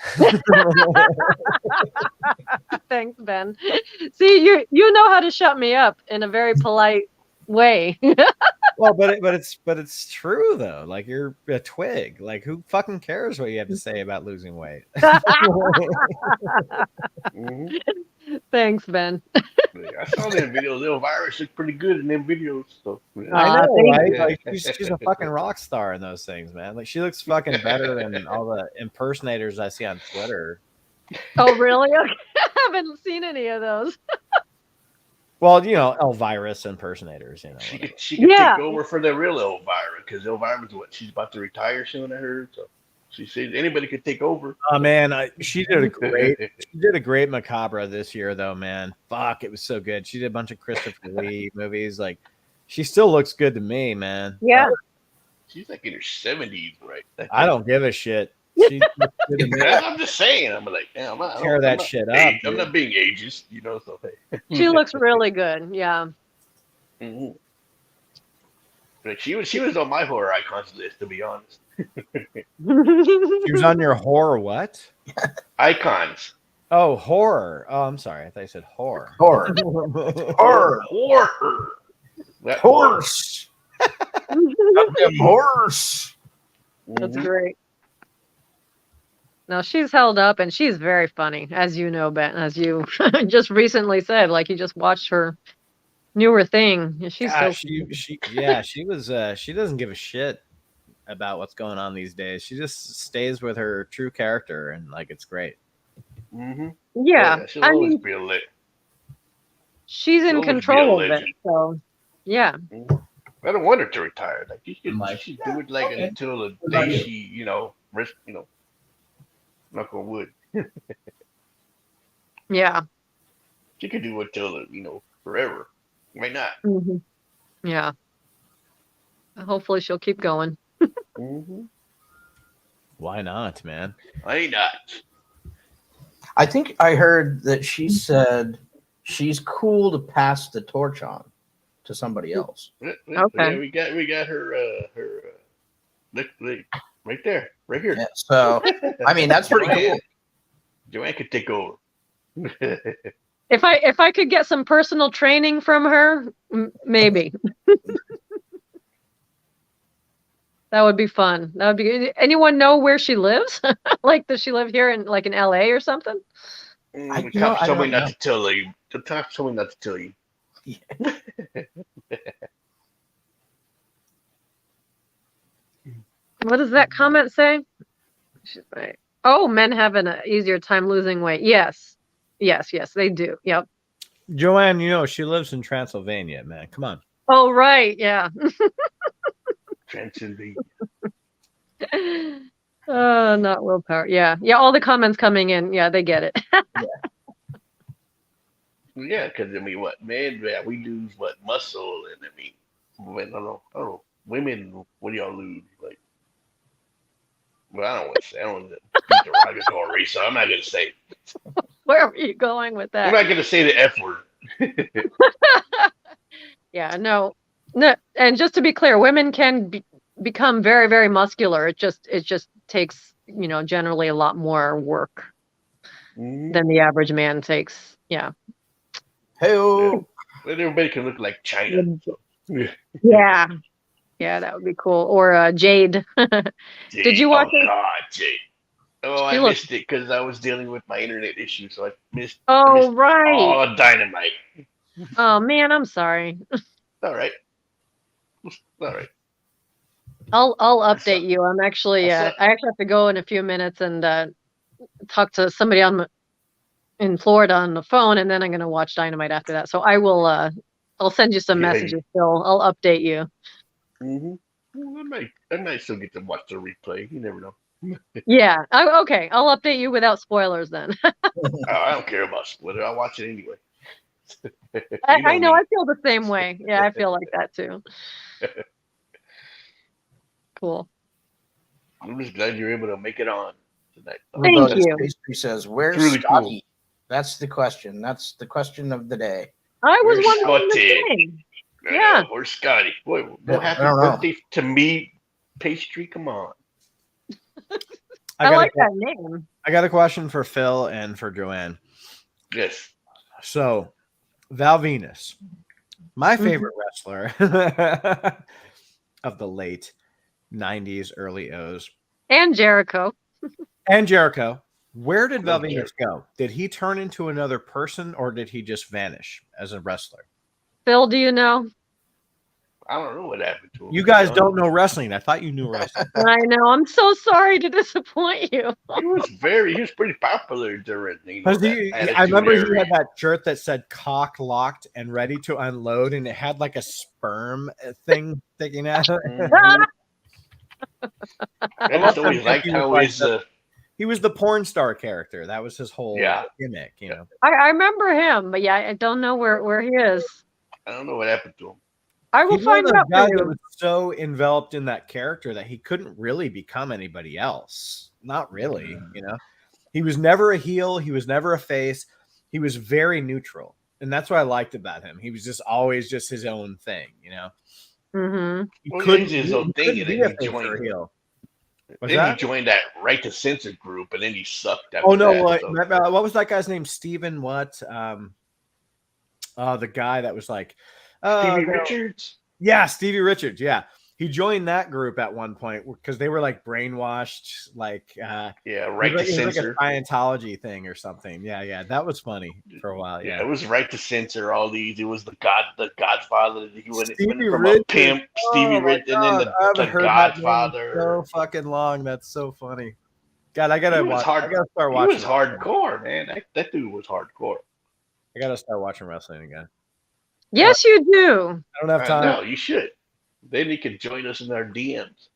B: Thanks, Ben. See, you know how to shut me up in a very polite way.
D: Well, but it's true though. Like you're a twig. Like who fucking cares what you have to say about losing weight?
C: Mhm.
B: Thanks, Ben.
C: I saw them videos. Little virus looked pretty good in them videos. So
D: I know,
B: thank
D: right?
C: you.
D: Like she's a fucking rock star in those things, man. Like she looks fucking better than all the impersonators I see on Twitter.
B: Oh, really? Okay. I haven't seen any of those.
D: Well, Elvira's impersonators,
C: she
D: whatever.
C: could
B: Yeah.
C: take over for the real Elvira because Elvira's she's about to retire soon. I heard. So she said anybody could take over.
D: Oh man, she did a great Macabre this year though, man. Fuck, it was so good. She did a bunch of Christopher Lee movies. Like, she still looks good to me, man.
B: Yeah.
C: She's like in her 70s, right?
D: I don't give a shit. She looks good to me.
C: I'm just saying. I'm like, damn,
D: Tear that shit up,
C: I'm
D: dude.
C: not being ageist, So hey.
B: She looks really good. Yeah.
C: Mhm. Like she was on my horror icons list, to be honest.
D: She was on your horror what?
C: Icons.
D: Oh, horror. Oh, I'm sorry. I thought you said horror.
A: Horror. Horror.
C: Horror. That
A: Horse. Goddamn horse.
B: That's
C: Mhm.
B: great. No, she's held up and she's very funny, as you know, Ben, as you just recently said. Like you just watched her newer thing. And she's
D: Gosh,
B: so
D: she was she doesn't give a shit about what's going on these days. She just stays with her true character and like it's great.
C: Mhm.
B: yeah.
C: She'll
B: I
C: always
B: mean,
C: be lit.
B: she's in
C: she'll always be a
B: control of it.
C: legend.
B: So yeah.
C: I don't want her to retire. Like she
F: Like,
C: should do it like
F: okay.
C: until the
F: What about
C: day
F: you?
C: she, risk, knock on wood.
B: Yeah.
C: She could do it till forever. Might not.
B: Mhm. Yeah. Hopefully she'll keep going.
C: Mm-hmm.
D: Why not, man?
C: Why not?
A: I think I heard that she said she's cool to pass the torch on to somebody else.
E: Okay.
C: Yeah, we got her look, right there, right here.
A: Yeah, so I mean that's pretty cool.
C: Joanne could take over.
B: If I could get some personal training from her, maybe. That would be fun. That would be. Anyone know where she lives? Like, does she live here in LA or something?
A: I
C: Told me
A: don't
C: not
A: know.
C: to tell you. The top told me not to tell you.
B: What does that comment say? She's right. Oh, men have an easier time losing weight. Yes, they do. Yep.
D: Joanne, you know, she lives in Transylvania, man. Come on.
B: Oh, right. Yeah.
C: Transcendent.
B: Not willpower. Yeah. All the comments coming in. Yeah, they get it.
C: Yeah, because I mean, what man? Yeah, we lose what muscle, and I mean, I don't know. Women, what do y'all lose? Like, well, I don't want to say. I don't want to be derogatory, so I'm not gonna say.
B: Where are you going with
C: I'm
B: that?
C: not gonna say the F word.
B: Yeah. No. And just to be clear, women can become very, very muscular. It just takes, generally a lot more work than the average man takes. Yeah.
A: Hey,
C: But everybody can look like China. So.
B: Yeah. Yeah, that would be cool. Or Jade. Did you watch it?
C: Oh God, Jade. Oh,
B: She
C: I
B: looks-
C: missed it because I was dealing with my internet issue, so I missed.
B: Oh, right.
C: Oh, Dynamite.
B: Oh man, I'm sorry.
C: All right. All right.
B: I'll update you. I'm actually I actually have to go in a few minutes and talk to somebody in Florida on the phone, and then I'm gonna watch Dynamite after that. So I will I'll send you some
C: Yeah.
B: messages, Phil. I'll update you.
C: Well, I might still get to watch the replay. You never know.
B: Yeah. Okay. I'll update you without spoilers then.
C: I don't care about spoiler. I'll watch it anyway.
B: I know.
C: me.
B: I feel the same way. Yeah, I feel like that too. Cool.
C: I'm just glad you're able to make it on tonight.
B: Thank
A: Robotus
B: you.
A: Pastry says, "Where's
C: It's really
A: Scotty?" That's the question. That's the question of the day.
B: I was
C: Where's
B: wondering the
C: Scotty?
B: same. Yeah.
C: Where's Scotty? Boy,
A: Yeah,
C: no
A: I
C: happy
A: don't know.
C: birthday to me, Pastry. Come on.
B: I like that name.
D: I got a question for Phil and for Joanne.
C: Yes.
D: So, Val Venus, my favorite wrestler of the late 90s, early O's,
B: And Jericho.
D: and Jericho. Where did Val
C: Love
D: Venus go? Did he turn into another person or did he just vanish as a wrestler?
B: Phil, do you know?
C: I don't know what happened to him.
D: You guys don't know wrestling. I thought you knew wrestling.
B: I know. I'm so sorry to disappoint you.
C: He was pretty popular during.
D: Because I remember he had that shirt that said "cock locked and ready to unload," and it had like a sperm thing sticking out.
C: I just always liked how his.
D: He was the porn star character. That was his whole gimmick, you know.
B: I remember him, but yeah, I don't know where he is.
C: I don't know what happened to him.
B: I will
D: He's one
B: find
D: of those
B: out
D: guys
B: for
D: that
B: you.
D: was so enveloped in that character that he couldn't really become anybody else. Not really, you know. He was never a heel. He was never a face. He was very neutral, and that's what I liked about him. He was just always just his own thing, you know.
B: Mm-hmm.
D: He
C: Well,
D: couldn't
C: he's his
D: he
C: own thing,
D: couldn't
C: and
D: be
C: then
D: a
C: he
D: face or
C: joined.
D: a heel. What's
C: Then
D: that?
C: he joined that Right to Censor group, and then he sucked. After
D: Oh no!
C: that, so.
D: What was that guy's name? Steven what? The guy that was like
C: Stevie Richards.
D: Yeah, Stevie Richards. Yeah, he joined that group at one point because they were like brainwashed, like
C: Yeah,
D: it
C: Right to
D: was like a
C: Censor.
D: Scientology thing or something. Yeah, that was funny for a while.
C: Yeah,
D: Yeah,
C: it was Right to Censor. All these. It was the Godfather. He went
D: Stevie
C: from
D: Richards.
C: a pimp, Stevie
D: Oh, my
C: Richards, and then
D: God, I haven't
C: the
D: heard that name in
C: Godfather.
D: so fucking long. That's so funny. God, I gotta
C: He was
D: watch.
C: hard-
D: I gotta start
C: He
D: watching.
C: was hardcore, man. That dude was hardcore.
D: I gotta start watching wrestling again.
B: Yes, you do.
D: I don't have time.
C: No, you should. Then he could join us in our DMs.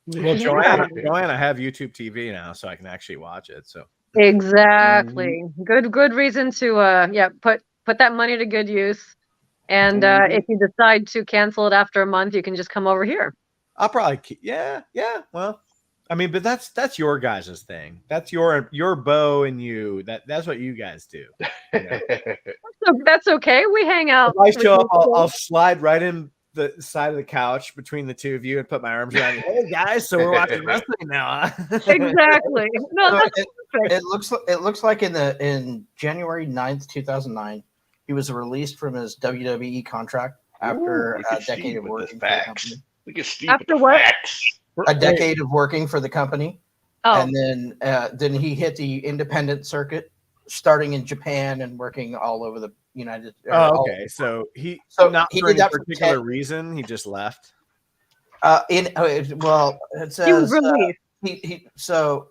D: Well, Joanne, I have YouTube TV now, so I can actually watch it. So
B: Exactly. Good reason to put that money to good use. And if you decide to cancel it after a month, you can just come over here.
D: I'll probably, yeah. Well, I mean, but that's your guys' thing. That's your Bo and you. That's what you guys do. You know?
B: So that's okay. We hang out.
D: If I
B: with
D: show up,
B: you.
D: I'll slide right in the side of the couch between the two of you and put my arms around you. Hey guys, so we're watching wrestling now. Huh?
B: Exactly. No,
A: So
B: that's perfect.
A: it looks like in January 9th, 2009, he was released from his WWE contract after
C: Ooh, look
A: a
C: at Steve
A: decade of
C: with the
A: working for the
C: facts.
A: company.
C: Look at Steve
B: After
C: with the
B: what?
C: facts.
A: A decade of working for the company,
B: Oh,
A: and then he hit the independent circuit, starting in Japan and working all over the United.
D: Oh, okay. So he
A: So
D: not
A: he
D: for
A: did
D: any
A: that for
D: particular
A: 10
D: reason. He just left.
A: Well, it
B: he was
A: says
B: released,
A: he so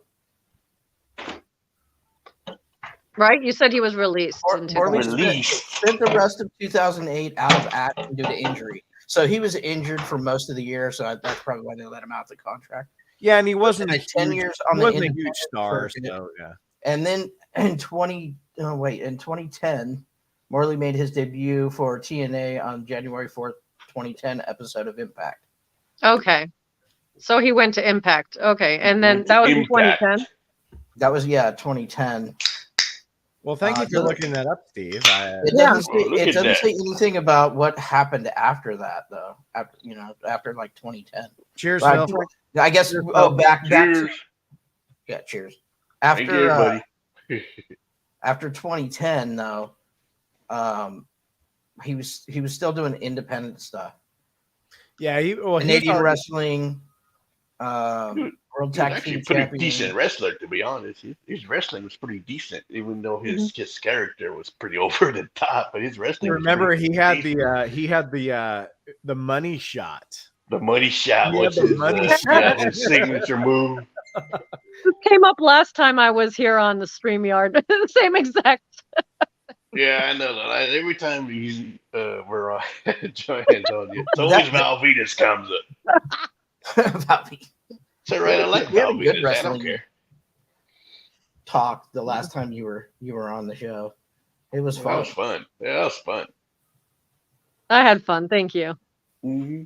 B: right? You said he was released.
A: Morley
C: Released.
A: spent the rest of 2008 out of action due to injury. So he was injured for most of the year. So that's probably why they let him out the contract.
D: Yeah, and he wasn't a
A: At 10
D: huge,
A: years on
D: he
A: the
D: wasn't a huge
A: independent
D: star.
A: circuit.
D: So yeah.
A: And then in 2010, Morley made his debut for TNA on January 4th, 2010 episode of Impact.
B: Okay. So he went to Impact. Okay. And then that was in
C: Impact.
B: 2010.
A: That was 2010.
D: Well, thank you for
A: doesn't-
D: looking that up, Steve.
A: It
B: Yeah.
A: doesn't say,
C: Look
A: it
C: at
A: doesn't
C: that.
A: say anything about what happened after that though. After like 2010.
D: Cheers,
A: Well,
D: Phil.
A: I guess
D: Cheers,
A: back to,
C: Cheers.
A: yeah, cheers.
C: Thank you,
A: After
C: buddy.
A: after 2010 though, he was still doing independent stuff.
D: Yeah, he was
A: Canadian
D: already-
A: wrestling,
C: Dude,
A: World
C: He's
A: Tag
C: actually
A: Team
C: a pretty
A: Champion.
C: decent wrestler, to be honest. His wrestling was pretty decent, even though his
A: Mm-hmm.
C: character was pretty over the top. But his wrestling. was
D: Remember,
C: pretty
D: he had
C: decent.
D: the money shot.
C: The money shot
D: He had
C: was
D: the
C: his,
D: money
C: his signature move.
B: This came up last time I was here on the StreamYard. Same exact.
C: Yeah, I know that. Every time we're on Joanne's on you, it's always Val Venus comes up.
A: About me.
C: So right, I like
A: We had a
C: Val
A: good
C: Venus. I don't
A: wrestling
C: care.
A: talk the last time you were on the show. It was
C: That
A: fun.
C: was fun. Yeah, that was fun.
B: I had fun. Thank you.
C: Mm-hmm.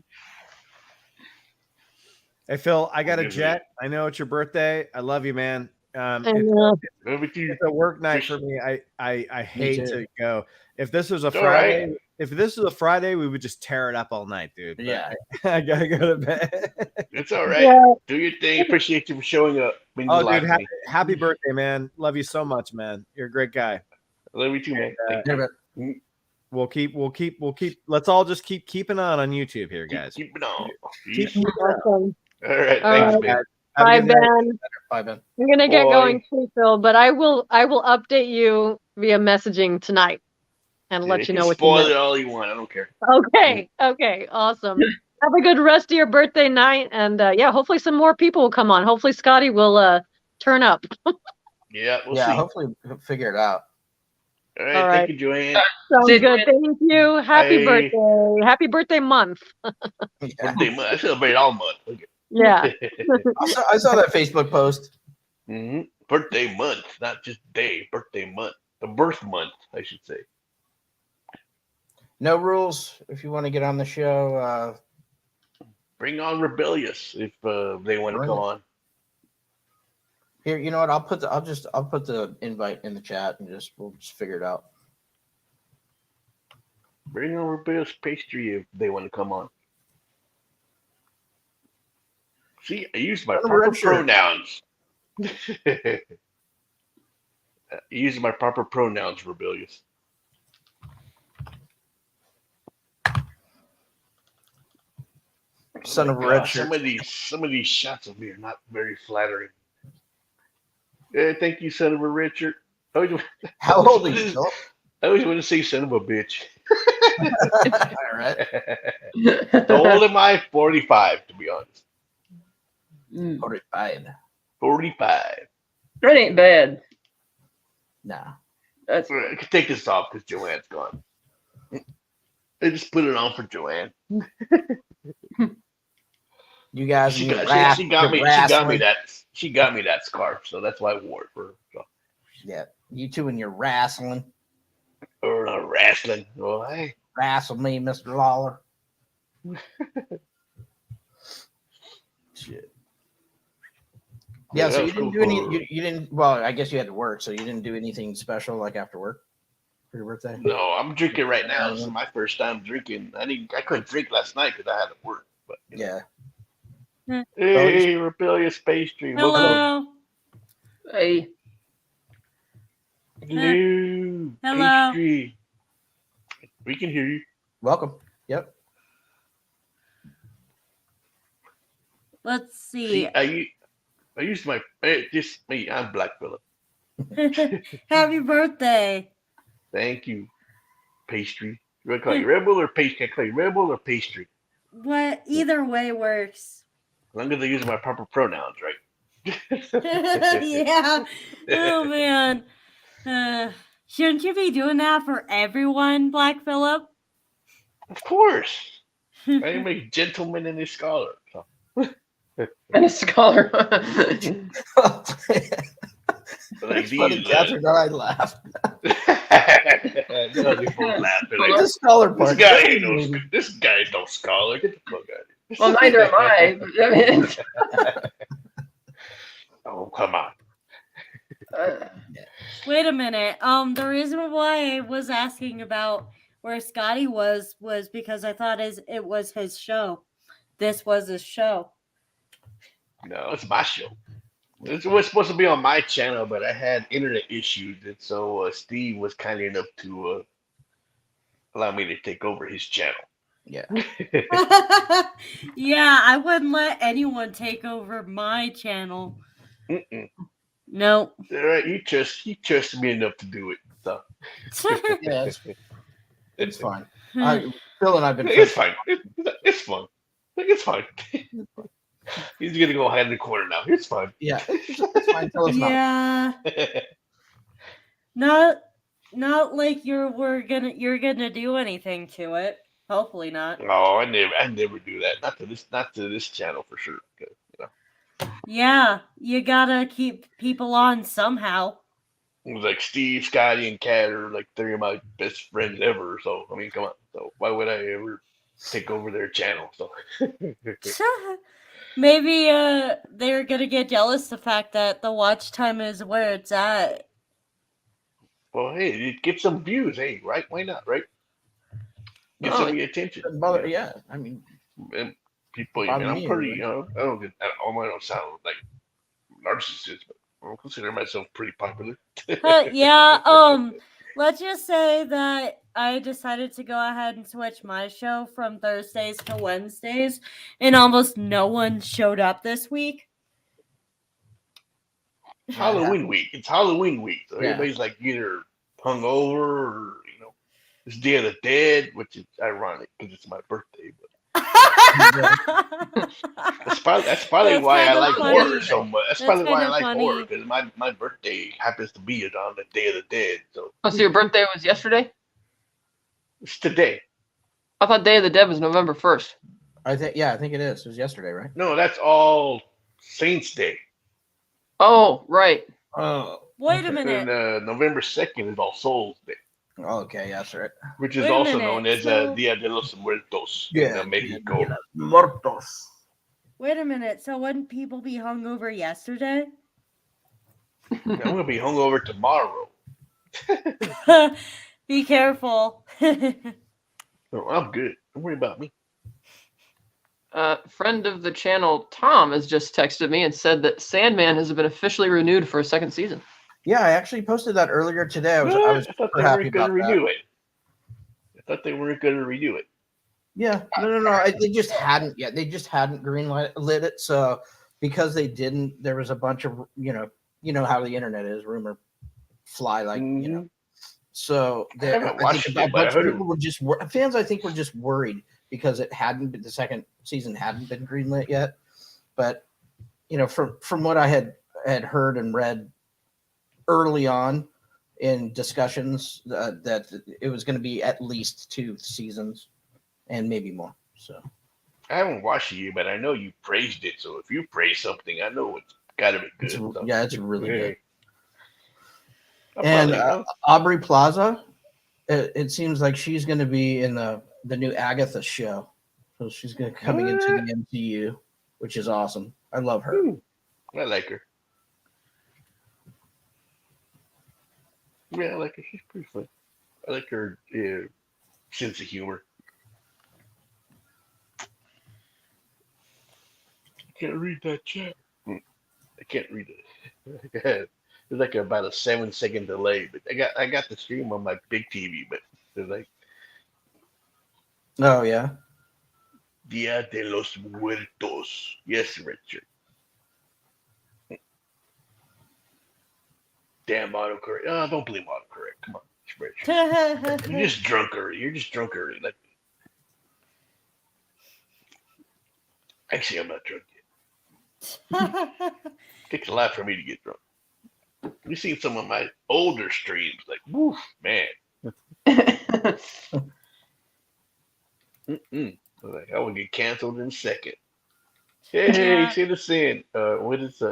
D: Hey, Phil, I got a
C: Good
D: jet. I know it's your birthday. I love you, man.
B: And,
D: It's a work night for me. I hate
A: too.
D: to go. If this was a
C: It's all
D: Friday,
C: right.
D: if this was a Friday, we would just tear it up all night, dude. But
A: Yeah.
D: I gotta go to bed.
C: It's all right.
B: yeah,
C: Do your thing. Appreciate you for showing up. Means a
D: Oh,
C: lot
D: dude,
C: to me.
D: happy birthday, man. Love you so much, man. You're a great guy.
C: I love you too, man.
D: Uh,
A: Yeah, but
D: We'll keep. Let's all just keeping on YouTube here, guys.
C: Keep it on.
D: Keep-
C: Peace.
B: awesome.
C: All right.
B: All
C: Thanks,
B: right.
C: man.
D: Have a
B: Bye,
D: good night.
B: Ben.
A: bye, Ben.
B: I'm gonna get
C: Bye.
B: going too, Phil, but I will update you via messaging tonight and
C: Yeah,
B: let you
C: can
B: know what you
C: spoil
B: know.
C: it all you want. I don't care.
B: Okay, awesome. Have a good rest of your birthday night, and yeah, hopefully some more people will come on. Hopefully Scotty will turn up.
C: Yeah, we'll
A: Yeah,
C: see.
A: hopefully we'll figure it out.
C: All right.
B: All
C: Thank
B: right.
C: you, Joanne.
B: Sounds
E: See you,
B: good. Thank you. Happy
C: Bye.
B: birthday. Happy birthday month.
A: Yeah.
C: Birthday month. I celebrate all month. Okay.
B: Yeah.
A: I saw that Facebook post.
C: hmm Birthday month, not just day. Birthday month. The birth month, I should say.
A: No rules. If you want to get on the show,
C: Bring on Rebellious if they want to
A: Bring
C: come
A: it.
C: on.
A: here, you know what? I'll put the invite in the chat and we'll just figure it out.
C: Bring on Rebellious Pastry if they want to come on. See, I used my
A: What a
C: proper
A: red shirt.
C: pronouns. I used my proper pronouns, Rebellious.
A: Son
C: Oh
A: of
C: my
A: a red
C: God,
A: shirt.
C: some of these shots of me are not very flattering. Yeah, thank you, son of a red shirt. I always,
A: How old are you, Phil?
C: I always want to say son of a bitch.
A: All right.
C: How old am I? 45, to be honest.
A: 45.
C: 45.
E: That ain't bad.
A: Nah.
E: That's
C: I can take this off because Joanne's gone. I just put it on for Joanne.
A: You guys,
C: She
A: and your
C: got, she,
A: rap-
C: got
A: your
C: me.
A: wrestling.
C: She got me that scarf, so that's why I wore it for her. So,
A: Yeah, you two and your wrestling.
C: or not wrestling. Well, hey,
A: Wrestle me, Mr. Lawler. Shit. Yeah, so
C: that
A: you
C: was
A: didn't do any.
C: cool.
A: You didn't. Well, I guess you had to work, so you didn't do anything special like after work for your birthday.
C: No, I'm drinking right now. This is my first time drinking. I couldn't drink last night because I had to work. But you know.
A: Yeah.
C: Hey, rebellious pastry. Welcome.
G: Hello.
E: Hey,
C: Hello,
G: Hello.
C: pastry. We can hear you.
A: Welcome. Yep.
G: Let's
C: See,
G: see.
C: I used my just me. I'm Black Phillip.
G: Happy birthday.
C: Thank you, pastry. You want to call you rebel or pastry? Can I call you rebel or pastry?
G: What? Either way works.
C: As long as I use my proper pronouns, right?
G: Yeah. Oh man. Shouldn't you be doing that for everyone, Black Phillip?
C: Of course. I am a gentleman and a scholar. So.
E: and a scholar.
C: Like
A: It's funny,
C: these,
A: Catherine. I laughed.
C: no, they both laughing.
A: The
C: Like,
A: scholar
C: this
A: part.
C: guy ain't no. This guy's no scholar. Get the fuck out of here.
E: well, neither am I. I mean,
C: Oh, come on.
G: Wait a minute. The reason why I was asking about where Scotty was because I thought it was his show. This was his show.
C: No, it's my show. It was supposed to be on my channel, but I had internet issues, and so Steve was kind enough to allow me to take over his channel.
A: Yeah.
G: Yeah, I wouldn't let anyone take over my channel.
C: Mm-mm.
G: No.
C: All right, he trusted me enough to do it. So
A: Yeah, it's fine. Phil and I've been.
C: it's fine. It's fun. It's fine. He's gonna go hide in the corner now. It's fine.
A: Yeah, it's fine. Tell us not.
G: Yeah. Not like you're gonna do anything to it. Hopefully not.
C: No, I never do that. Not to this channel for sure. 'Cause, you know,
G: Yeah, you gotta keep people on somehow.
C: it was like Steve, Scotty, and Kat are like three of my best friends ever. So I mean, come on. So why would I ever take over their channel? So
G: Maybe they're gonna get jealous the fact that the watch time is where it's at.
C: well, hey, get some views. Hey, right? Why not? Right? Get some of the attention.
A: Yeah, I mean,
C: And people,
A: Bother
C: I'm
A: me,
C: pretty,
A: anyway.
C: I don't sound like narcissist, but I consider myself pretty popular.
G: Yeah, let's just say that I decided to go ahead and switch my show from Thursdays to Wednesdays, and almost no one showed up this week.
C: Halloween week. It's Halloween week, so
A: Yeah.
C: everybody's like either hungover or it's Day of the Dead, which is ironic because it's my birthday. But that's probably
G: That's
C: why I
G: kinda
C: like
G: funny.
C: horror so much. That's probably why I
G: kinda
C: like
G: funny.
C: horror because my birthday happens to be on the Day of the Dead. So
E: oh, so your birthday was yesterday?
C: it's today.
E: I thought Day of the Dead was November 1st.
A: I think it is. It was yesterday, right?
C: No, that's all Saints Day.
E: Oh, right.
A: Oh.
G: Wait a minute.
C: And November 2nd is All Souls Day,
A: Okay, that's right.
C: which is
G: Wait a
C: also
G: minute,
C: known as
G: so-
C: Dia de los Muertos
A: Yeah,
C: in Mexico.
A: Muertos.
G: Wait a minute. So wouldn't people be hungover yesterday?
C: I'm gonna be hungover tomorrow.
G: Be careful.
C: No, I'm good. Don't worry about me.
E: Friend of the channel, Tom, has just texted me and said that Sandman has been officially renewed for a second season.
A: Yeah, I actually posted that earlier today. I was
C: I thought
A: super
C: they
A: happy
C: weren't gonna
A: about that.
C: renew it. I thought they weren't gonna renew it.
A: Yeah, no. They just hadn't yet. They just hadn't lit it. So because they didn't, there was a bunch of you know how the internet is, rumor fly like So
C: I haven't watched
A: think
C: it,
A: a
C: but I
A: bunch of
C: heard
A: people were just fans. I think were just worried because it hadn't been the second season hadn't been greenlit yet. But from what I had heard and read early on in discussions, that it was going to be at least 2 seasons and maybe more. So
C: I haven't watched it yet, but I know you praised it. So if you praise something, I know it's gotta be good.
A: it's really good.
C: I'll
A: And
C: probably-
A: Aubrey Plaza, it seems like she's going to be in the new Agatha show. So she's going to coming into the MCU, which is awesome. I love her.
C: I like her. Yeah, I like her. She's pretty funny. I like her sense of humor. I can't read that chat. I can't read it. There's like about a 7-second delay, but I got the stream on my big TV, but they're like
A: Oh yeah.
C: Dia de los Muertos. Yes, Richard. Damn autocorrect. Oh, don't blame autocorrect. Come on, Richard. You're just drunk already. You're just drunk already. Like, actually, I'm not drunk yet. Takes a lot for me to get drunk. You've seen some of my older streams, like, woof, man. Like, I would get canceled in a second. Hey,
G: Yeah.
C: citizen. What is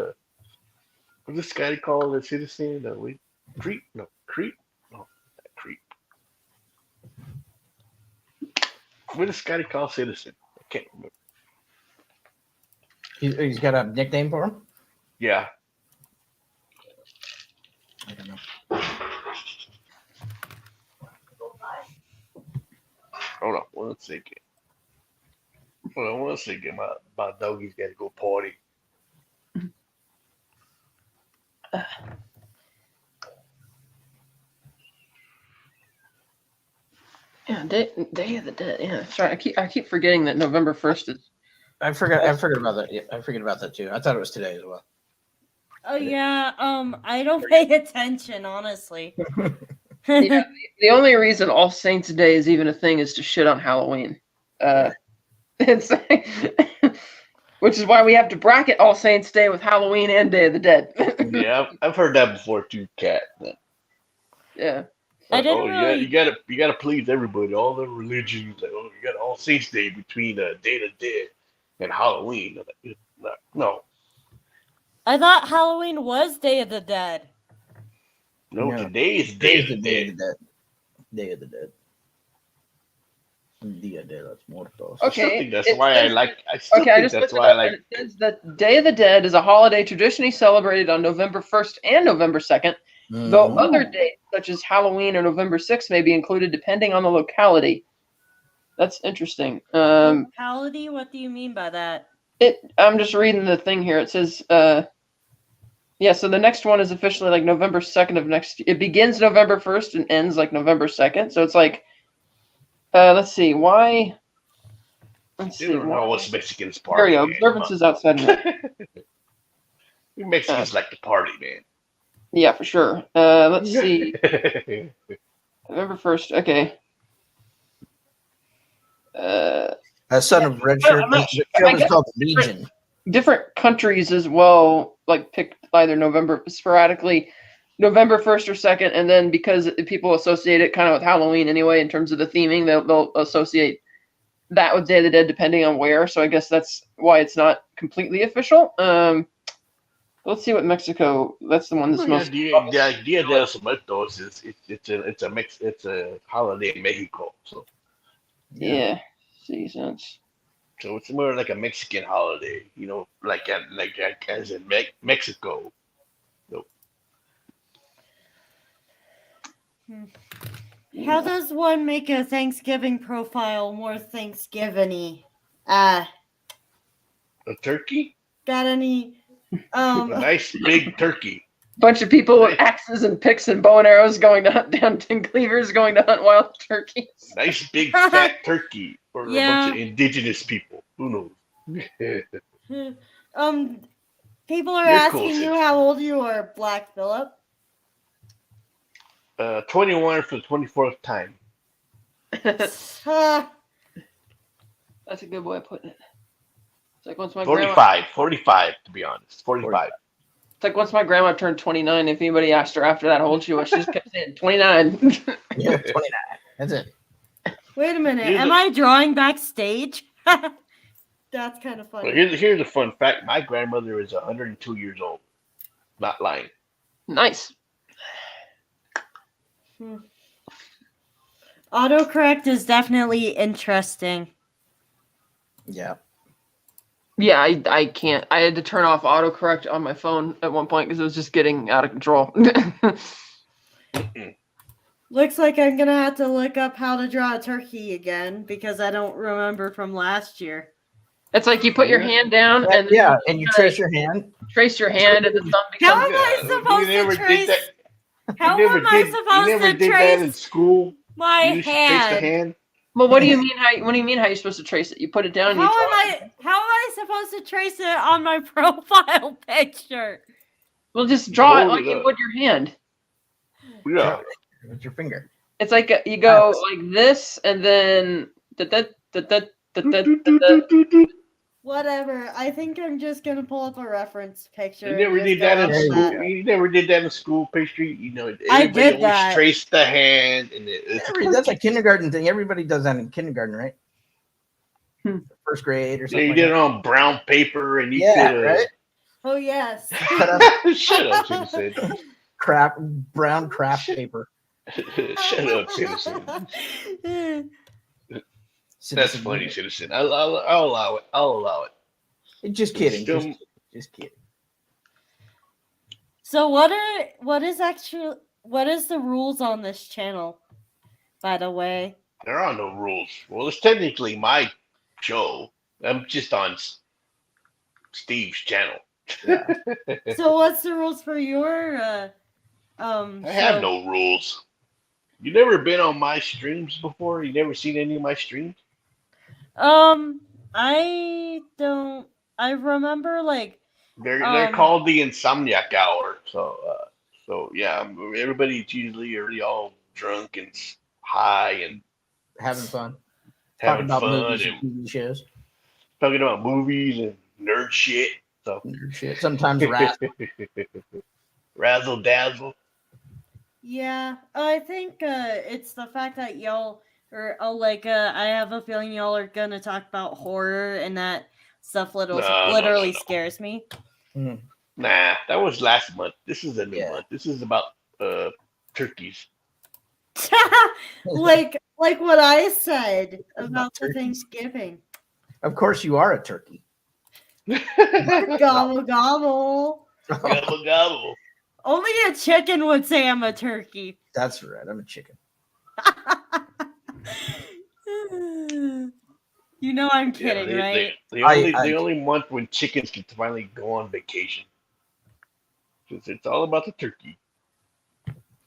C: this guy called a citizen? Creep? No, creep? No, not creep. What does Scotty call citizen? I can't remember.
A: He's got a nickname for him.
C: Yeah.
A: I don't know.
C: Hold on one second. Hold on one second. My doggy's got to go party.
E: Yeah, Day of the Dead. Yeah, sorry, I keep forgetting that November 1st is.
A: I forgot about that. Yeah, I forget about that too. I thought it was today as well.
G: Oh yeah, I don't pay attention, honestly.
E: Yeah, the only reason All Saints Day is even a thing is to shit on Halloween. It's which is why we have to bracket All Saints Day with Halloween and Day of the Dead.
C: Yeah, I've heard that before too, Kat.
E: Yeah.
G: I didn't
C: Oh,
G: really-
C: you gotta please everybody, all the religions. Like, oh, you got All Saints Day between Day of the Dead and Halloween. Like, no,
G: I thought Halloween was Day of the Dead.
C: no,
A: No.
C: today is Day of the
A: Day
C: Dead.
A: of the Dead. Day of the Dead. Dia de los Muertos.
C: I
E: Okay,
C: still think that's
E: it
C: why I
E: says-
C: like. I still
E: Okay, I
C: think
E: just
C: that's
E: looked
C: why
E: it
C: I
E: up,
C: like.
E: and it says that Day of the Dead is a holiday traditionally celebrated on November 1st and November 2nd, though
A: Mhm.
E: other dates such as Halloween or November 6th may be included depending on the locality. That's interesting.
G: Locality? What do you mean by that?
E: I'm just reading the thing here. It says, yeah, so the next one is officially like November 2nd of next. It begins November 1st and ends like November 2nd. So it's like, let's see, why? Let's
C: You
E: see.
C: don't know
E: why-
C: what's Mexicans
E: There we
C: party.
E: go.
C: man.
E: Observances outside of it.
C: We Mexicans like to party, man.
E: Yeah, for sure. Let's see. November 1st. Okay.
A: A son of Red Shirt.
E: I'm not
A: The
E: I
A: show is
E: guess-
A: called Legion.
E: Different countries as well, like picked either November sporadically, November 1st or 2nd, and then because people associate it kind of with Halloween anyway in terms of the theming, they'll associate that with Day of the Dead depending on where. So I guess that's why it's not completely official. Let's see what Mexico. That's the one that's most.
C: Dia de los Muertos is it's a holiday in Mexico, so
E: Yeah. Seasons.
C: it's more like a Mexican holiday, you know, like as in Mexico.
G: How does one make a Thanksgiving profile more Thanksgiving-y?
C: A turkey,
G: Got any?
C: a nice big turkey.
E: Bunch of people with axes and picks and bow and arrows going to hunt down tin cleavers, going to hunt wild turkeys.
C: Nice big fat turkey for a
G: Yeah.
C: bunch of indigenous people. Who knows?
G: People are
C: You're
G: asking
C: cool,
G: you
C: sis.
G: how old you are, Black Phillip.
C: 21 for the 24th time.
E: That's a good way of putting it. It's like once my grandma.
C: 45 to be honest. 45.
E: It's like once my grandma turned 29. If anybody asked her after that how old she was, she just kept saying 29.
A: Yeah, 29. That's it.
G: Wait a minute.
C: Here's
G: Am
C: a-
G: I drawing backstage? That's kind of
C: Well,
G: funny.
C: here's a fun fact. My grandmother is 102 years old. Not lying.
E: Nice.
G: Autocorrect is definitely interesting.
A: Yeah.
E: Yeah, I can't. I had to turn off autocorrect on my phone at one point because it was just getting out of control.
G: Looks like I'm gonna have to look up how to draw a turkey again because I don't remember from last year.
E: It's like you put your hand down and
A: Yeah, and you trace your hand.
E: trace your hand, and the thumb
G: How
E: becomes.
G: am I
C: You
G: supposed
C: never
G: to
C: did
G: trace?
C: that.
G: How
C: You never
G: am I
C: did. You
G: supposed
C: never
G: to
C: did that in
G: trace
C: school.
G: my
C: You used to trace the
G: hand?
C: hand.
E: Well, what do you mean? What do you mean? How you supposed to trace it? You put it down. And
G: How
E: you
G: am I supposed to trace it on my profile picture?
E: Well, just draw it
C: Hold
E: like
C: it
E: you
C: up.
E: would your hand.
C: Yeah.
A: With your finger.
E: It's like you go like this, and then
G: Whatever. I think I'm just gonna pull up a reference picture.
C: You never
G: and
C: did
G: just
C: that
G: go
C: in
G: off of
C: school.
G: that.
C: You never did that in school, pastry. You know,
G: I
C: everybody
G: did
C: always
G: that.
C: traced the hand, and it's
A: That's a kindergarten thing. Everybody does that in kindergarten, right? First grade or
C: yeah,
A: something.
C: you
A: like
C: did it
A: that.
C: on brown paper, and you
A: Yeah,
C: could.
A: right.
G: Oh yes.
A: Cut up
C: Shut up, citizen.
A: brown craft paper.
C: Shut up, citizen. That's
A: Citizen.
C: funny, citizen. I'll allow it. I'll allow it.
A: Just kidding.
C: Still-
A: Just kidding.
G: So what is the rules on this channel? By the way.
C: There are no rules. Well, it's technically my show. I'm just on Steve's channel.
G: So what's the rules for your
C: I have
G: show?
C: no rules. You never been on my streams before? You never seen any of my streams?
G: I remember like
C: They're called the Insomniac Hour. So yeah, everybody's usually already all drunk and high and
A: Having fun.
C: having
A: Talking about
C: fun
A: movies
C: and
A: and TV shows.
C: talking about movies and nerd shit. So
A: Nerd shit. Sometimes rap.
C: razzle dazzle.
G: yeah, I think it's the fact that y'all I have a feeling y'all are gonna talk about horror and that stuff literally
C: No.
G: scares me.
C: Nah, that was last month. This is a new
A: Yeah.
C: month. This is about turkeys.
G: like what I said about the
A: turkeys.
G: Thanksgiving.
A: Of course, you are a turkey.
G: Gobble gobble.
C: Gobble gobble.
G: Only a chicken would say I'm a turkey.
A: That's right. I'm a chicken.
G: You know I'm kidding, right?
C: The only month when chickens can finally go on vacation. 'Cause it's all about the turkey.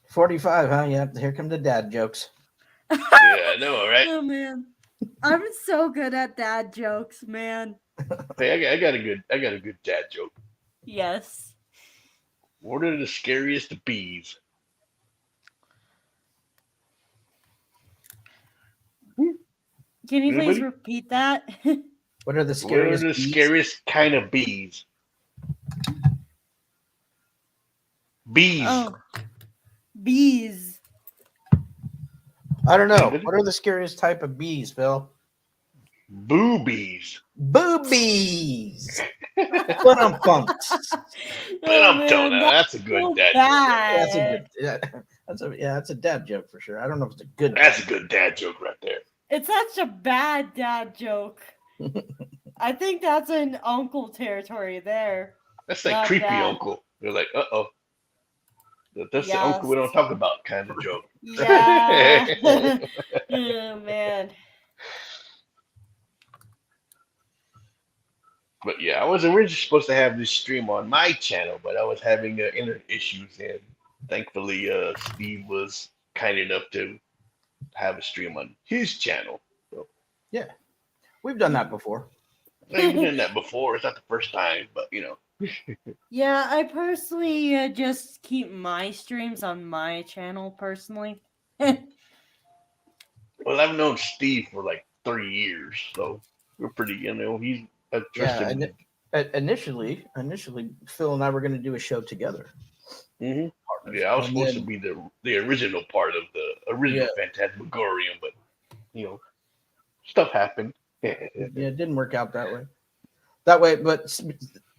A: 45, huh? Yeah. Here come the dad jokes.
C: Yeah, I know, right?
G: Oh man, I'm so good at dad jokes, man.
C: Hey, I got a good dad joke.
G: Yes.
C: What are the scariest bees?
G: Can you please
C: Anybody?
G: repeat that?
A: What are the
C: What are
A: scariest?
C: the
A: bees?
C: scariest kind of bees? Bees.
G: Oh, bees.
A: I don't know.
C: Anybody?
A: What are the scariest type of bees, Phil?
C: Boobies.
A: Boobies. What I'm pumped.
C: But I'm telling you,
G: that's
C: that's a good
G: so
C: dad joke.
G: bad.
A: That's a good. That's a dad joke for sure. I don't know if it's a good.
C: That's a good dad joke right there.
G: It's such a bad dad joke. I think that's an uncle territory there.
C: That's like
G: Not
C: creepy
G: bad.
C: uncle. They're like, uh-oh. That's the
G: Yes.
C: uncle we don't talk about kind of joke.
G: Yeah. Oh man.
C: But yeah, I was originally supposed to have this stream on my channel, but I was having internet issues, and thankfully, Steve was kind enough to have a stream on his channel.
A: We've done that before.
C: I've done that before. It's not the first time, but you know.
G: Yeah, I personally just keep my streams on my channel personally.
C: Well, I've known Steve for like 3 years, so we're pretty. I trust him.
A: Initially, Phil and I were going to do a show together.
C: hmm
A: Partners.
C: Yeah, I was
A: And
C: supposed
A: then-
C: to be the original part of the original
A: Yeah.
C: Phantasmagorium, but stuff happened.
A: Yeah, it didn't work out that way. But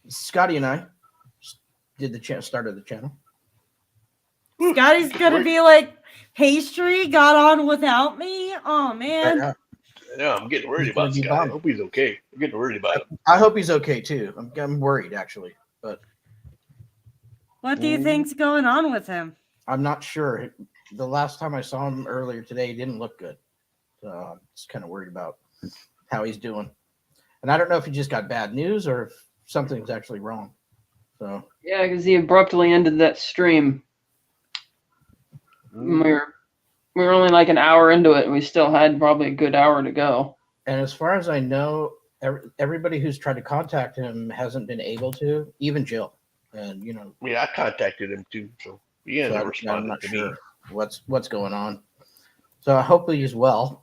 A: Scotty and I did the started the channel.
G: Scotty's gonna be like, Pastry got on without me? Oh man.
A: Right now.
C: Yeah, I'm getting worried
A: He's gonna
C: about
A: be
C: Scott. I
A: bummed.
C: hope he's okay. I'm getting worried about him.
A: I hope he's okay too. I'm worried actually, but
G: What do you think's going on with him?
A: I'm not sure. The last time I saw him earlier today, he didn't look good. So I'm just kind of worried about how he's doing. And I don't know if he just got bad news or if something's actually wrong. So
E: Yeah, because he abruptly ended that stream.
C: Mm.
E: We were only like an hour into it, and we still had probably a good hour to go.
A: and as far as I know, everybody who's tried to contact him hasn't been able to, even Jill. And
C: I contacted him too, so he hasn't
A: I'm
C: responded
A: not
C: to
A: sure
C: me.
A: what's going on. So hopefully he's well.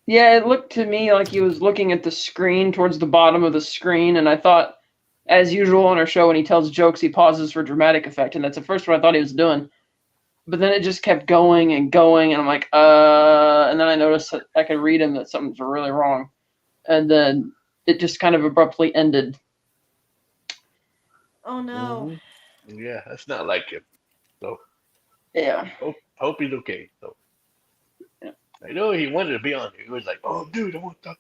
E: Yeah, it looked to me like he was looking at the screen towards the bottom of the screen, and I thought, as usual on our show, when he tells jokes, he pauses for dramatic effect, and that's the first what I thought he was doing. But then it just kept going and going, and I'm like, and then I noticed that I could read him that something's really wrong, and then it just kind of abruptly ended.
G: Oh no.
C: Mhm. Yeah, that's not like him. So
E: Yeah.
C: hope he's okay. So
E: Yeah.
C: I know he wanted to be on here. He was like, "Oh, dude, I want to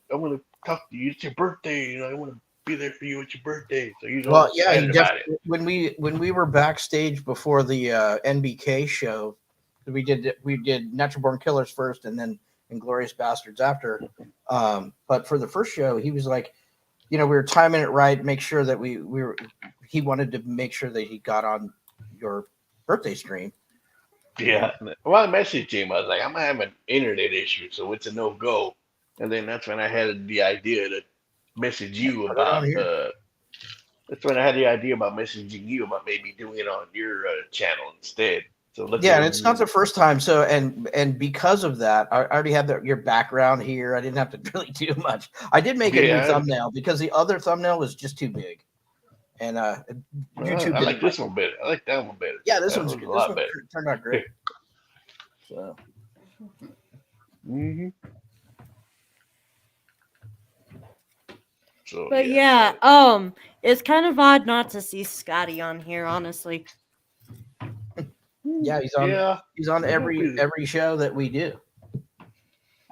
C: talk to you. It's your birthday. I want to be there for you. It's your birthday." So he's all
A: Well, yeah, he
C: excited about it.
A: definitely. When we were backstage before the NBK show, we did Natural Born Killers first, and then Inglorious Bastards after. But for the first show, he was like, we were timing it right, make sure that we were. He wanted to make sure that he got on your birthday stream.
C: Yeah. Well, I messaged him. I was like, "I'm having internet issue, so it's a no go." And then that's when I had the idea to message you
A: Put it on
C: about.
A: here.
C: That's when I had the idea about messaging you about maybe doing it on your channel instead. So let's.
A: Yeah, and it's not the first time. So and because of that, I already have your background here. I didn't have to really do much. I did make a new thumbnail because the other thumbnail was just too big, and YouTube.
C: I like this one better. I like that one better.
A: Yeah, this
C: That
A: one's
C: was
A: good.
C: a
A: This
C: lot
A: one
C: better.
A: turned out great. So
C: Mm-hmm. So,
G: But yeah, it's kind of odd not to see Scotty on here, honestly.
A: yeah, he's on.
C: Yeah,
A: He's on every show that we do.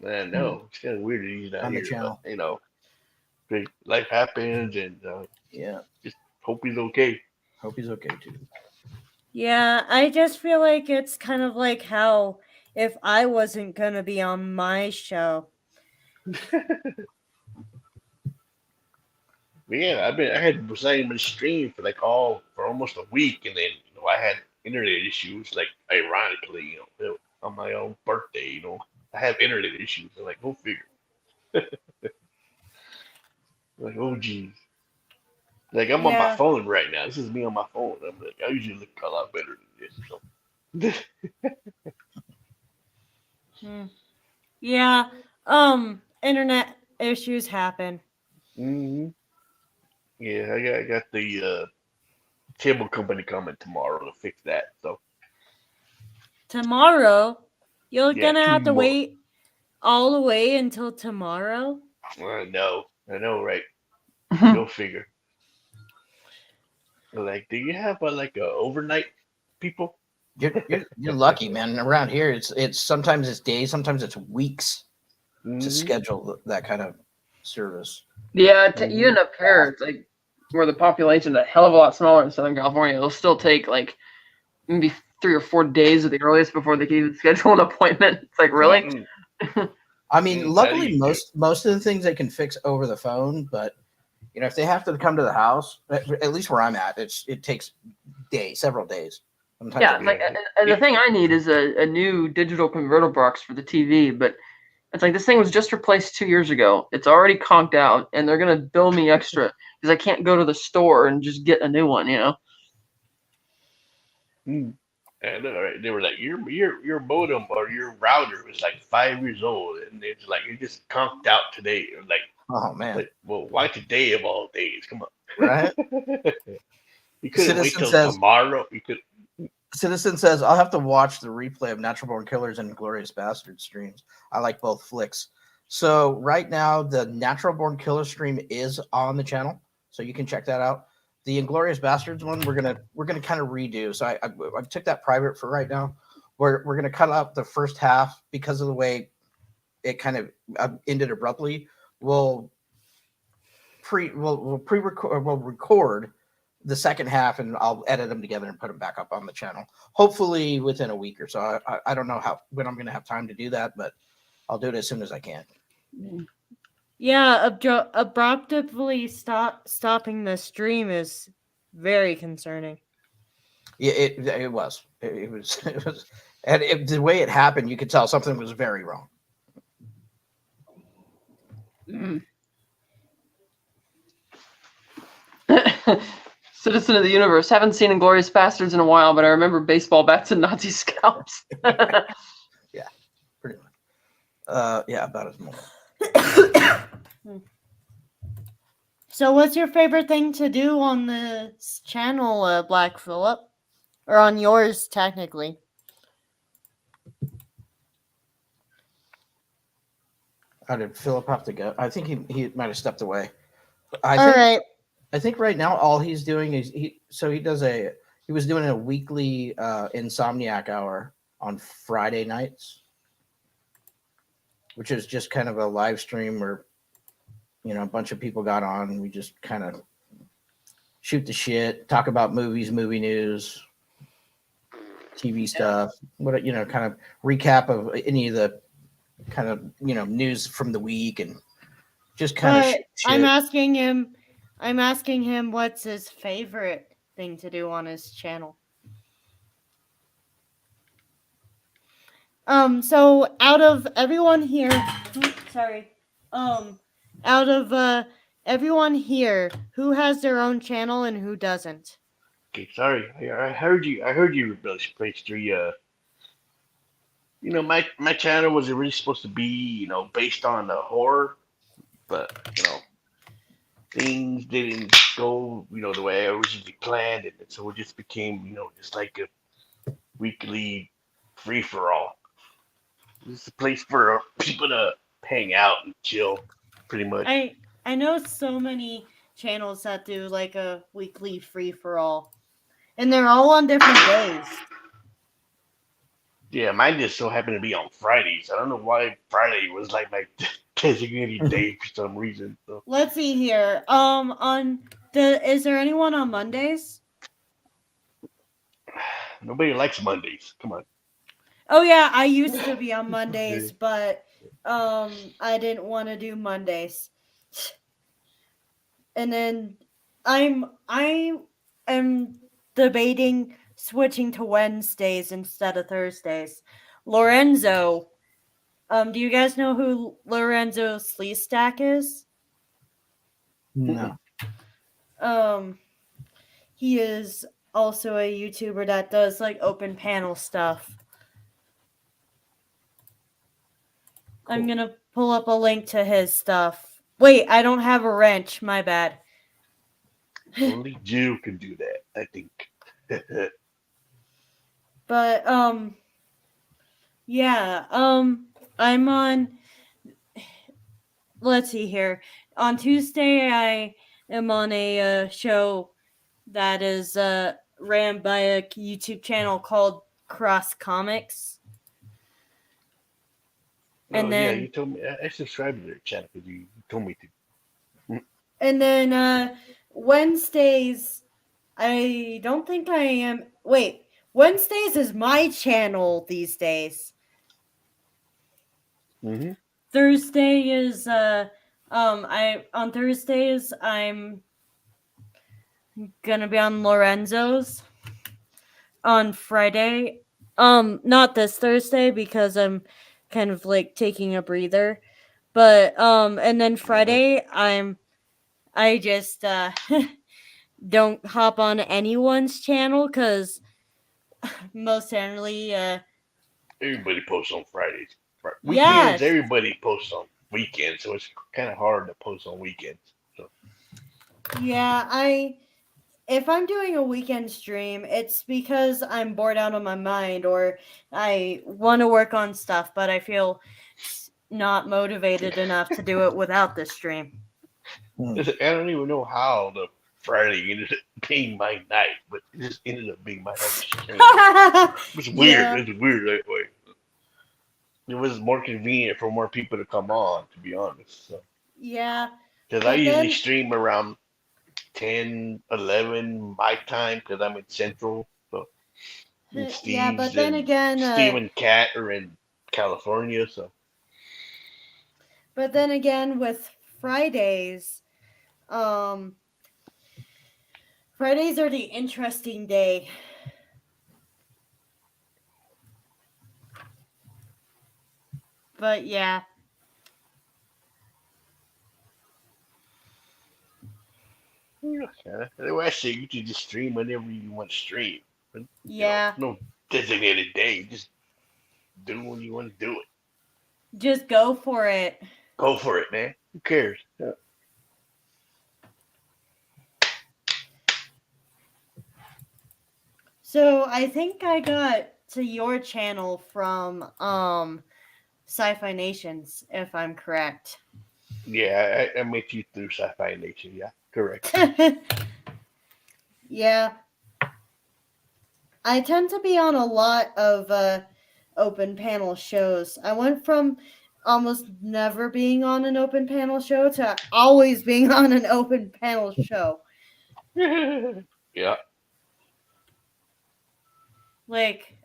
C: I know. It's kind of weird that he's not
A: On the
C: here,
A: channel.
C: but life happens, and
A: Yeah,
C: hope he's okay.
A: hope he's okay too.
G: Yeah, I just feel like it's kind of like how if I wasn't gonna be on my show.
C: But yeah, I had was not even stream for almost a week, and then I had internet issues. Like ironically, on my own birthday, I have internet issues. I'm like, go figure. Like, oh geez. Like I'm on my
G: Yeah.
C: phone right now. This is me on my phone. I'm like, I usually look a lot better than this. So.
G: Yeah, internet issues happen.
C: Hmm. Yeah, I got the cable company coming tomorrow to fix that. So
G: Tomorrow, you're
C: yeah,
G: gonna have to
C: tomorrow.
G: wait all the way until tomorrow.
C: I know, right? Go figure. Like, do you have a overnight people?
A: You're lucky, man. Around here, it's sometimes it's days, sometimes it's weeks to schedule that kind of service.
E: Yeah, even up here, it's like where the population is a hell of a lot smaller in Southern California. It'll still take like maybe 3 or 4 days at the earliest before they can even schedule an appointment. It's like, really?
A: I mean,
C: Mm,
A: luckily,
C: how do
A: most of the things they can fix over the phone, but if they have to come to the house, at least where I'm at, it takes several days. Sometimes
E: Yeah, it's like, and the thing I need is a new digital converter box for the TV, but it's like this thing was just replaced 2 years ago. It's already conked out, and they're gonna bill me extra because I can't go to the store and just get a new one.
C: And they were like, your modem or your router was like 5 years old, and it's like it just conked out today. It was like,
A: oh man,
C: like, well, why today of all days? Come on,
A: right?
C: You couldn't wait
A: Citizen
C: till
A: says-
C: tomorrow. You could.
A: Citizen says, I'll have to watch the replay of Natural Born Killers and Glorious Bastards streams. I like both flicks. So right now, the Natural Born Killer stream is on the channel, so you can check that out. The Inglorious Bastards one, we're gonna kind of redo. So I took that private for right now. We're gonna cut out the first half because of the way it kind of ended abruptly. We'll record the second half, and I'll edit them together and put them back up on the channel. Hopefully within a week or so. I don't know when I'm going to have time to do that, but I'll do it as soon as I can.
G: Yeah, abruptly stopping the stream is very concerning.
A: Yeah, it was. It was. It was. And the way it happened, you could tell something was very wrong.
E: Citizen of the Universe. Haven't seen Inglourious Bastards in a while, but I remember baseball bats and Nazi scalps.
A: Pretty much. Yeah, about as much.
G: So, what's your favorite thing to do on this channel, Black Phillip? Or on yours, technically?
A: How did Philip have to go? I think he might have stepped away.
G: All right.
A: I think right now all he's doing is he was doing a weekly Insomniac hour on Friday nights, which is just kind of a live stream where a bunch of people got on and we just kind of shoot the shit, talk about movies, movie news, TV stuff, kind of recap of any of the kind of news from the week and just kind of shit.
G: I'm asking him what's his favorite thing to do on his channel. So out of everyone here, out of everyone here, who has their own channel and who doesn't?
C: Okay, sorry. I heard you. I heard you, Page 3. My channel was originally supposed to be, based on horror, but things didn't go, the way I originally planned it, and so it just became, just like a weekly free for all. It's a place for people to hang out and chill, pretty much.
G: I know so many channels that do like a weekly free for all, and they're all on different days.
C: Yeah, mine just so happened to be on Fridays. I don't know why Friday was like my designated day for some reason. So.
G: Let's see here. Is there anyone on Mondays?
C: Nobody likes Mondays. Come on.
G: Oh yeah, I used to be on Mondays, but I didn't want to do Mondays. And then I am debating switching to Wednesdays instead of Thursdays. Lorenzo, do you guys know who Lorenzo Sleestack is?
A: No.
G: He is also a YouTuber that does like open panel stuff. Cool. I'm gonna pull up a link to his stuff. Wait, I don't have a wrench. My bad.
C: Only Jew can do that, I think.
G: But yeah, I'm on. Let's see here. On Tuesday, I am on a show that is ran by a YouTube channel called Cross Comics. And then
C: yeah, you told me I subscribed to their channel because you told me to.
G: And then Wednesdays, I don't think I am. Wait, Wednesdays is my channel these days.
C: Mm-hmm.
G: Thursday is on Thursdays I'm gonna be on Lorenzo's. On Friday, not this Thursday because I'm kind of like taking a breather, but and then Friday I just don't hop on anyone's channel because most generally
C: everybody posts on Fridays. Weekends,
G: yes.
C: Everybody posts on weekends, so it's kind of hard to post on weekends. So.
G: Yeah, if I'm doing a weekend stream, it's because I'm bored out of my mind or I want to work on stuff, but I feel not motivated enough to do it without the stream.
C: I don't even know how the Friday ended up being my night, but it just ended up being my night. It was weird. Yeah. It was weird that way. It was more convenient for more people to come on, to be honest. So.
G: Yeah.
C: Because I usually stream around 10, 11 my time because I'm in Central. So and
G: Yeah, but then again,
C: Steve and Kat are in California. So
G: but then again, with Fridays, Fridays are the interesting day. But yeah.
C: well, I say you can just stream whenever you want to stream. But,
G: Yeah.
C: no designated day. Just do when you want to do it.
G: Just go for it.
C: Go for it, man. Who cares? Yeah.
G: So I think I got to your channel from Sci-Fi Nations, if I'm correct.
C: Yeah, I met you through Sci-Fi Nation. Yeah, correct.
G: Yeah. I tend to be on a lot of open panel shows. I went from almost never being on an open panel show to always being on an open panel show.
C: Yeah.
G: Like,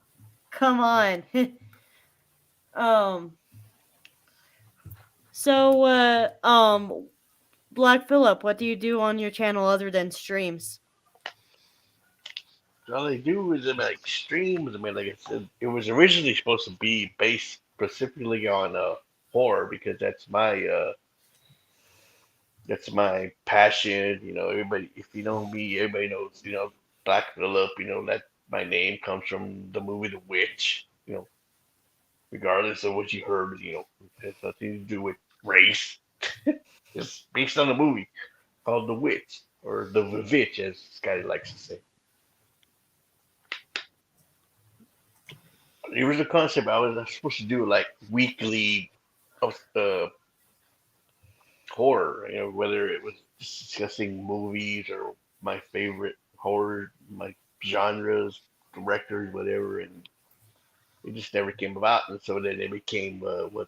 G: come on. So Black Phillip, what do you do on your channel other than streams?
C: All they do is like streams. I mean, like I said, it was originally supposed to be based specifically on horror because that's my passion. You know, everybody. If you know me, everybody knows. You know, Black Phillip. You know that my name comes from the movie The Witch. You know, regardless of what you heard. You know, it has nothing to do with race. It's based on a movie called The Witch or The Vivitch, as Scotty likes to say. It was a concept I was supposed to do like weekly horror, you know, whether it was discussing movies or my favorite horror, my genres, directors, whatever, and it just never came about. And so then it became what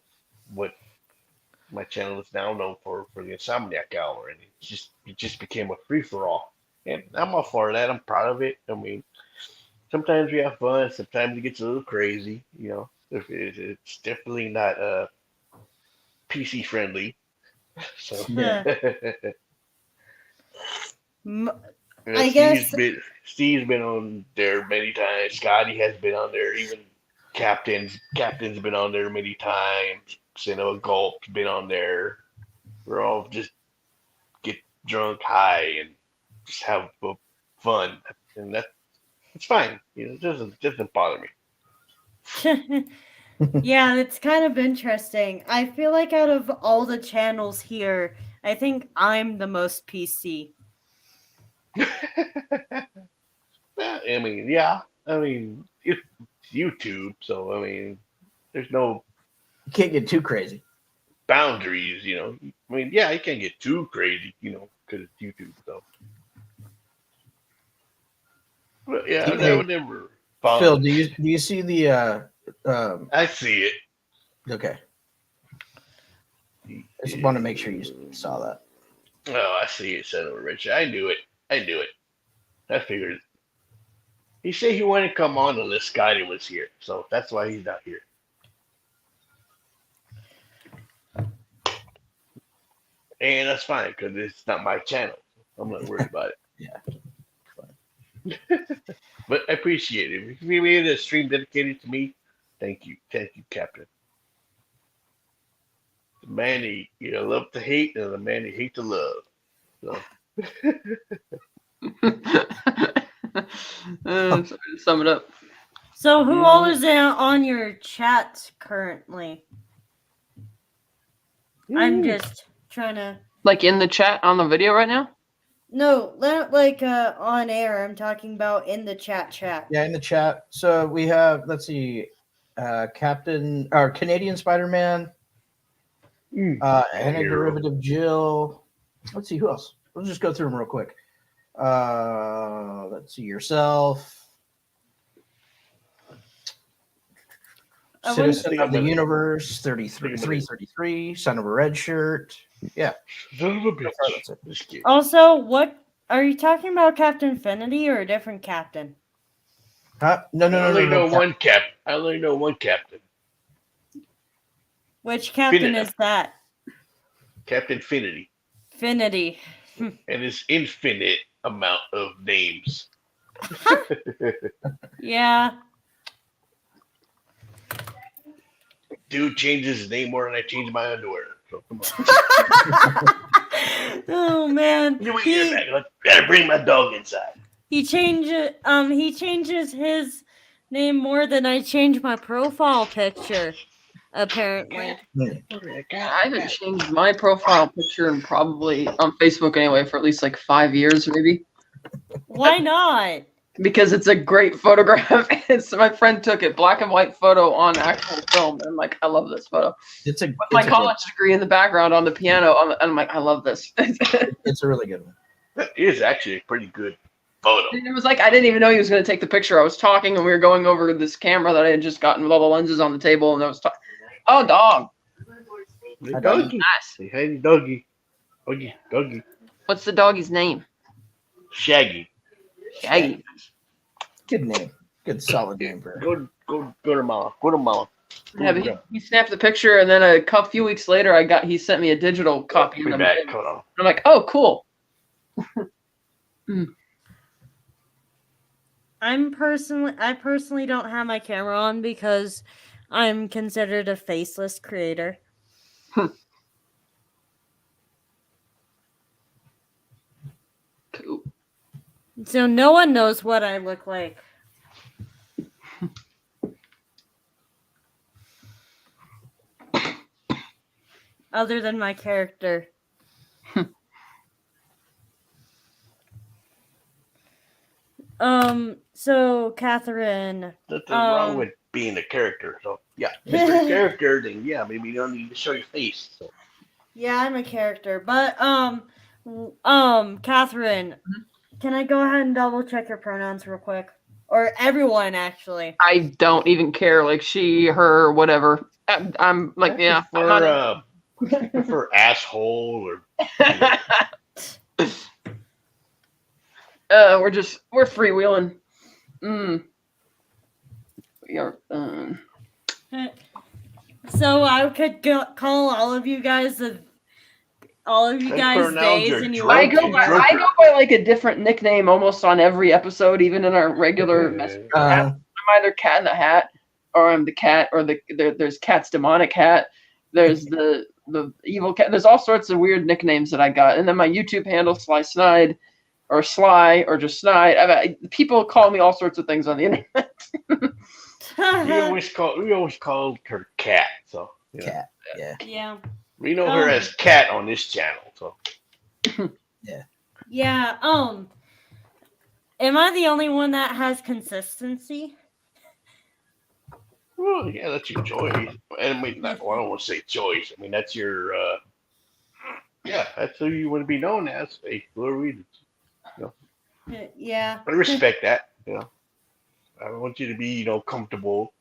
C: my channel is now known for the Insomniac Hour, and it just became a free for all. And I'm all for that. I'm proud of it. I mean, sometimes we have fun. Sometimes it gets a little crazy. You know, it's definitely not PC friendly. So
G: Yeah.
C: You know,
G: I guess-
C: Steve's been on there many times. Scotty has been on there. Even Captain's been on there many times. Cinema Gulp's been on there. We're all just get drunk, high, and just have fun, and it's fine. You know, it doesn't bother me.
G: Yeah, it's kind of interesting. I feel like out of all the channels here, I think I'm the most PC.
C: I mean, yeah. I mean, it's YouTube, so I mean, there's no
A: You can't get too crazy.
C: boundaries. You know, I mean, yeah, you can't get too crazy. You know, because it's YouTube, so. But yeah,
A: Hey,
C: I would never. Follow.
A: Phil, do you see the
C: I see it.
A: okay. I just want to make sure you saw that.
C: Oh, I see it, son of a Richard. I knew it. I figured it. He said he wanted to come on unless Scotty was here, so that's why he's not here. And that's fine because it's not my channel. I'm not worried about it.
A: Yeah.
C: But I appreciate it. If you made a stream dedicated to me, thank you, Captain. The man you love to hate, and the man you hate to love. So.
E: Sorry to sum it up.
G: So who all is on your chat currently? I'm just trying to
E: Like in the chat on the video right now?
G: no, not like on air. I'm talking about in the chat.
A: Yeah, in the chat. So we have, let's see, Captain or Canadian Spider-Man, Anna
C: Hero.
A: Derivative Jill. Let's see who else. We'll just go through them real quick. Let's see, yourself. Citizen of the Universe, 333, Son of a Red Shirt. Yeah.
C: Son of a bitch.
A: That's it.
C: Just kidding.
G: Also, what Are you talking about Captain Finity or a different captain?
A: Huh? No, no,
C: I
A: no,
C: only
A: no,
C: know
A: no.
C: one cap. I only know one captain.
G: Which captain
C: Finity.
G: is that?
C: Captain Finity.
G: Finity.
C: And his infinite amount of names.
G: Yeah.
C: Dude changes his name more than I change my underwear. So come on.
G: Oh man.
C: You wait here, man. Gotta bring my dog inside.
G: He changes his name more than I change my profile picture, apparently.
E: I haven't changed my profile picture in probably on Facebook anyway for at least like 5 years, maybe.
G: Why not?
E: Because it's a great photograph. My friend took it, black and white photo on actual film. And I'm like, I love this photo.
A: It's a
E: With my
A: it's a
E: college degree in the background on the piano, and I'm like, I love this.
A: it's a really good one.
C: That is actually a pretty good photo.
E: And it was like I didn't even know he was going to take the picture. I was talking, and we were going over this camera that I had just gotten with all the lenses on the table, and I was talking. Oh, dog!
C: Hey,
A: Hi,
C: doggy.
E: Nice.
C: Say hi, doggy. Doggy.
E: What's the doggy's name?
C: Shaggy.
E: Shaggy.
A: Good name. Good solid name for her.
C: Go to mama. Go to mama.
E: Yeah, but he snapped the picture, and then a few weeks later, he sent me a digital copy.
C: Be
E: And
C: back. Hold on.
E: I'm like, oh, cool.
G: I personally don't have my camera on because I'm considered a faceless creator.
E: Cool.
G: So no one knows what I look like. Other than my character. So Catherine.
C: Nothing wrong with being a character. So yeah, if you're a character, then yeah, maybe you don't need to show your face. So
G: Yeah, I'm a character, but Catherine, can I go ahead and double check your pronouns real quick? Or everyone, actually.
E: I don't even care, like she, her, whatever. I'm like, yeah. I'm not
C: I prefer asshole or
E: we're freewheeling. We are.
G: So I could call all of you guys
C: Those
G: days,
C: pronouns are
G: and you.
C: drunk.
E: I go by like a different nickname almost on every episode, even in our regular message. I'm either Cat in the Hat, or I'm the cat, or there's Cat's demonic hat. There's the evil cat. There's all sorts of weird nicknames that I got, and then my YouTube handle Sly Snide, or Sly, or just Snide. People call me all sorts of things on the internet.
C: we always called her Cat. So
A: Cat. Yeah.
G: Yeah.
C: we know her as Cat on this channel. So
G: Yeah. Am I the only one that has consistency?
C: well, yeah, that's your choice. And I mean, I don't want to say choice. I mean, that's your yeah, that's who you want to be known as. Hey, who are we?
G: Yeah.
C: I respect that. I want you to be, comfortable.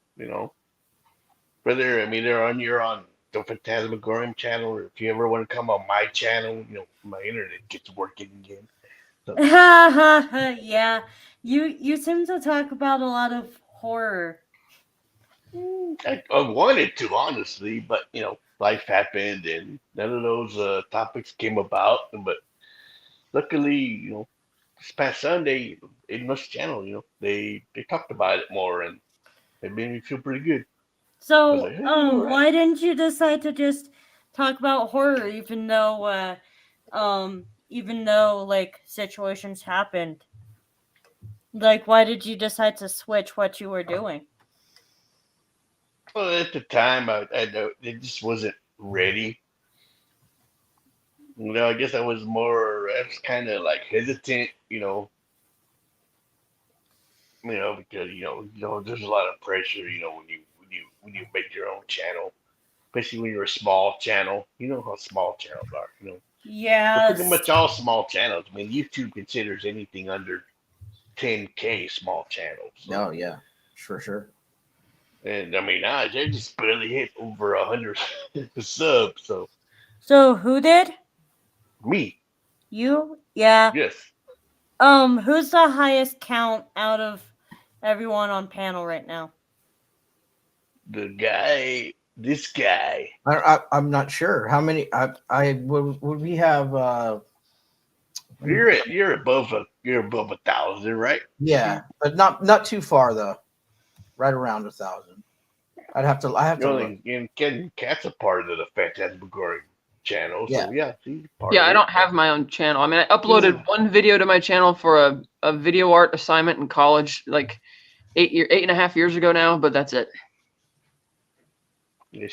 C: Whether you're on the Phantasmagorium channel, or if you ever want to come on my channel, my internet gets working again. So,
G: Yeah. You seem to talk about a lot of horror.
C: I wanted to, honestly, but life happened and none of those topics came about. But luckily, this past Sunday in this channel, they talked about it more and it made me feel pretty good.
G: So,
C: I was like, hey, all right.
G: why didn't you decide to just talk about horror, even though like situations happened? Like, why did you decide to switch what you were doing?
C: Well, at the time, it just wasn't ready. I guess I was kind of like hesitant, because there's a lot of pressure, when you make your own channel, especially when you're a small channel. You know how small channels are.
G: Yeah.
C: Pretty much all small channels. I mean, YouTube considers anything under 10K small channels.
A: Oh yeah, for sure.
C: And I mean, they just barely hit over 100 subs. So
G: So who did?
C: me,
G: You? Yeah.
C: yes.
G: Who's the highest count out of everyone on panel right now?
C: This guy.
A: I'm not sure how many. Would we have?
C: You're above 1,000, right?
A: Yeah, but not too far though. Right around 1,000. I have to look.
C: And Ken Cat's a part of the Phantasmagoria channel, so yeah, she's part
E: Yeah,
C: of
E: I
C: it.
E: don't have my own channel. I mean, I uploaded one video to my channel for a video art assignment in college, like 8.5 years ago now, but that's it.
C: Yeah,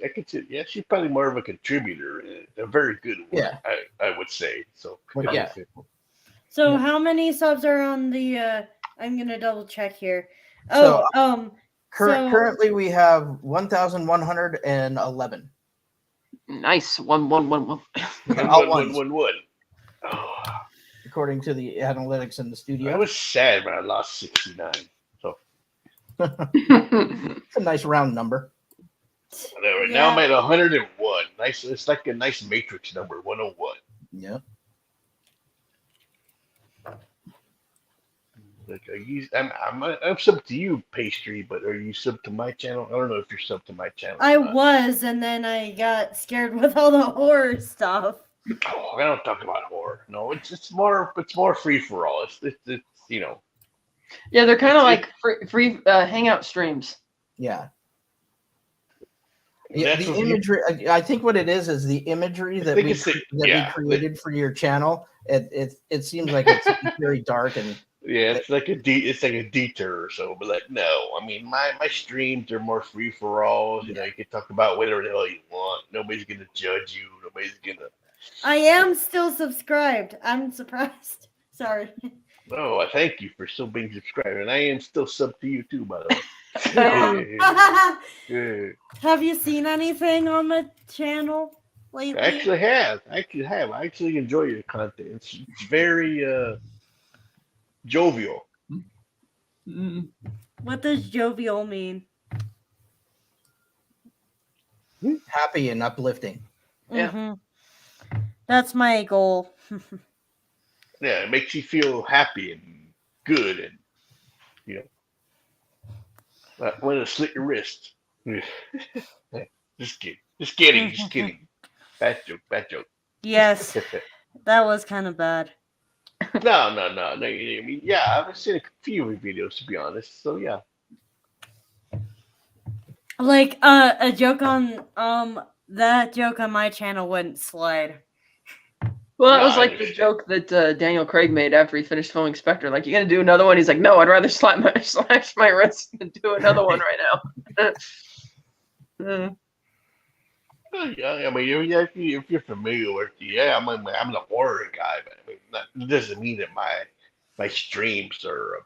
C: I consider, she's probably more of a contributor, a very good one.
A: Yeah.
C: I would say so.
A: Well, yeah.
G: So
A: Yeah.
G: how many subs are on the? I'm gonna double check here.
A: So,
G: Oh,
A: Currently, we have 1,111.
E: Nice. One.
C: One. Oh,
A: According to the analytics in the
C: I
A: studio.
C: was sad when I lost 69. So
A: It's a nice round number.
C: whatever. Now I'm at 101. Nice. It's like a nice matrix number, 101.
A: Yeah.
C: Like I'm sub to you, Pastry, but are you sub to my channel? I don't know if you're sub to my channel.
G: I was, and then I got scared with all the horror stuff.
C: Oh, I don't talk about horror. No, it's more free for all. It's you know.
E: Yeah, they're kind of like free hangout streams.
A: Yeah. Yeah,
C: That's
A: the
C: what you-
A: imagery. I think what it is the imagery that
C: think
A: we
C: it's the-
A: we created for your channel. It seems like it's very dark and
C: Yeah, it's like a detour or so, but like no, I mean my streams are more free for all. You know, you can talk about whatever the hell you want. Nobody's gonna judge you. Nobody's gonna.
G: I am still subscribed. I'm surprised. Sorry.
C: Oh, I thank you for still being subscribed, and I am still sub to you too, by the way. Yeah.
G: Have you seen anything on the channel lately?
C: I actually have. I actually enjoy your content. It's very jovial.
G: What does jovial mean?
A: happy and uplifting.
E: Yeah.
G: Mhm. That's my goal.
C: Yeah, it makes you feel happy and good, and you know, want to slit your wrist. Just kidding. Bad joke.
G: Yes, that was kind of bad.
C: No. I mean, yeah, I've seen a few of your videos, to be honest. So yeah.
G: Like a joke on that joke on my channel wouldn't slide.
E: Well, that
C: No,
E: was
C: I
E: like the
C: understand.
E: joke that Daniel Craig made after he finished filming Spectre. Like, you gonna do another one? He's like, no, I'd rather slash my wrist than do another one right now.
C: Yeah, I mean, if you're familiar with I'm the horror guy, but I mean, that doesn't mean that my streams are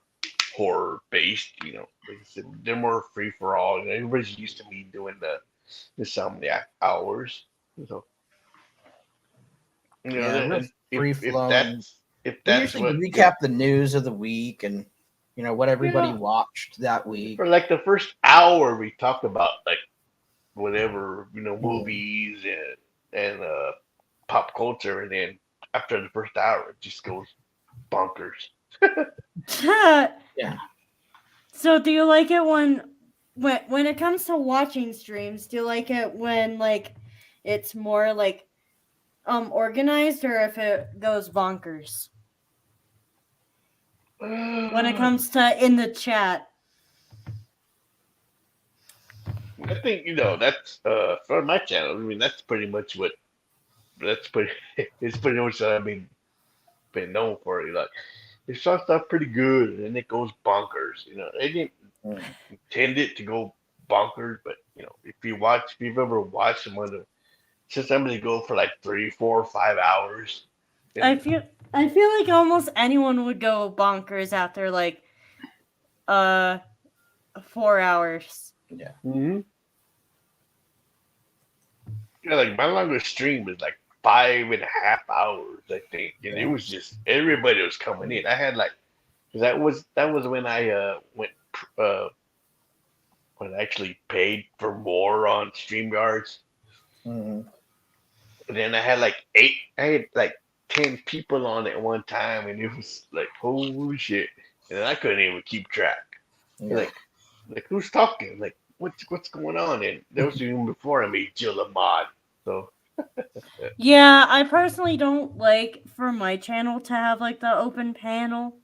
C: horror based. You know, like I said, they're more free for all. You know, everybody's used to me doing the Insomniac hours. So, you know,
A: Yeah,
C: and
A: we're free flowing.
C: if
A: We
C: that's
A: usually
C: what
A: recap the news of the week and what everybody
C: Yeah.
A: watched that week.
C: for like the first hour we talked about like whatever movies and pop culture, and then after the first hour it just goes bonkers.
A: Yeah.
G: So do you like it when it comes to watching streams, do you like it when like it's more like organized, or if it goes bonkers? When it comes to in the chat.
C: I think that's for my channel. I mean, that's pretty much it's pretty much what I've been known for. Like, it starts off pretty good and then it goes bonkers. It didn't intend it to go bonkers, but if you've ever watched someone, since somebody go for like 3, 4, 5 hours.
G: I feel like almost anyone would go bonkers after like 4 hours.
C: Mm-hmm. Yeah, like my longest stream was like 5.5 hours, I think, and it was just everybody was coming in. I had like, cause that was when I went when I actually paid for more on StreamYards,
A: Mhm.
C: and then I had like 10 people on at one time, and it was like, holy shit. And I couldn't even keep track.
A: Yeah.
C: Like who's talking? Like, what's going on? And that was even before I made Jill a mod. So,
G: Yeah, I personally don't like for my channel to have like the open panel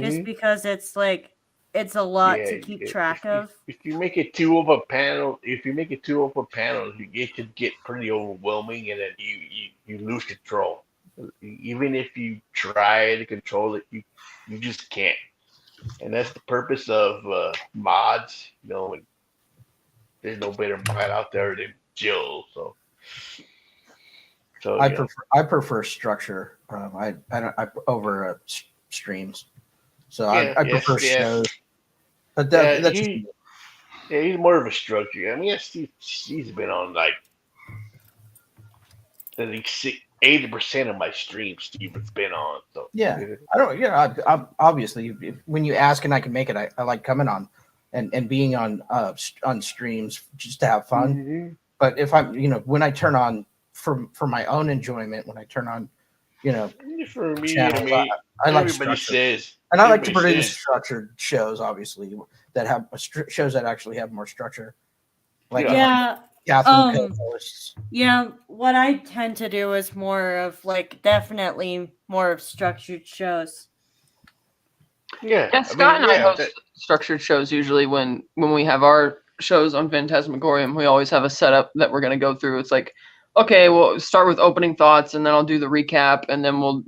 G: just
C: mhm.
G: because it's like it's a lot to keep track of.
C: If you make it two of a panel, it could get pretty overwhelming, and then you lose control. Even if you try to control it, you just can't. And that's the purpose of mods. And there's no better mod out there than Jill. So
A: I prefer structure. I don't over streams. So
C: Yeah,
A: I
C: yes,
A: prefer
C: yeah.
A: shows. But
C: Yeah,
A: that's
C: he's more of a structure. I mean, yes, he's been on like I think 80% of my streams. Steven's been on. So
A: yeah. I don't. Yeah, I obviously, when you ask and I can make it, I like coming on and being on streams just to have fun.
C: Mhm.
A: But if I'm, when I turn on for my own enjoyment, when I turn on,
C: For me,
A: channels,
C: I mean,
A: I like
C: everybody
A: structure.
C: says,
A: And I like to
C: everybody
A: produce
C: says-
A: structured shows, obviously, that have shows that actually have more structure. Like
G: Yeah,
A: Catherine
G: um,
A: co-hosts.
G: yeah. What I tend to do is more of like definitely more of structured shows.
C: Yeah,
E: Yeah, Scott and I host structured shows usually when we have our shows on Phantasmagorium. We always have a setup that we're going to go through. It's like, okay, we'll start with opening thoughts, and then I'll do the recap, and then we'll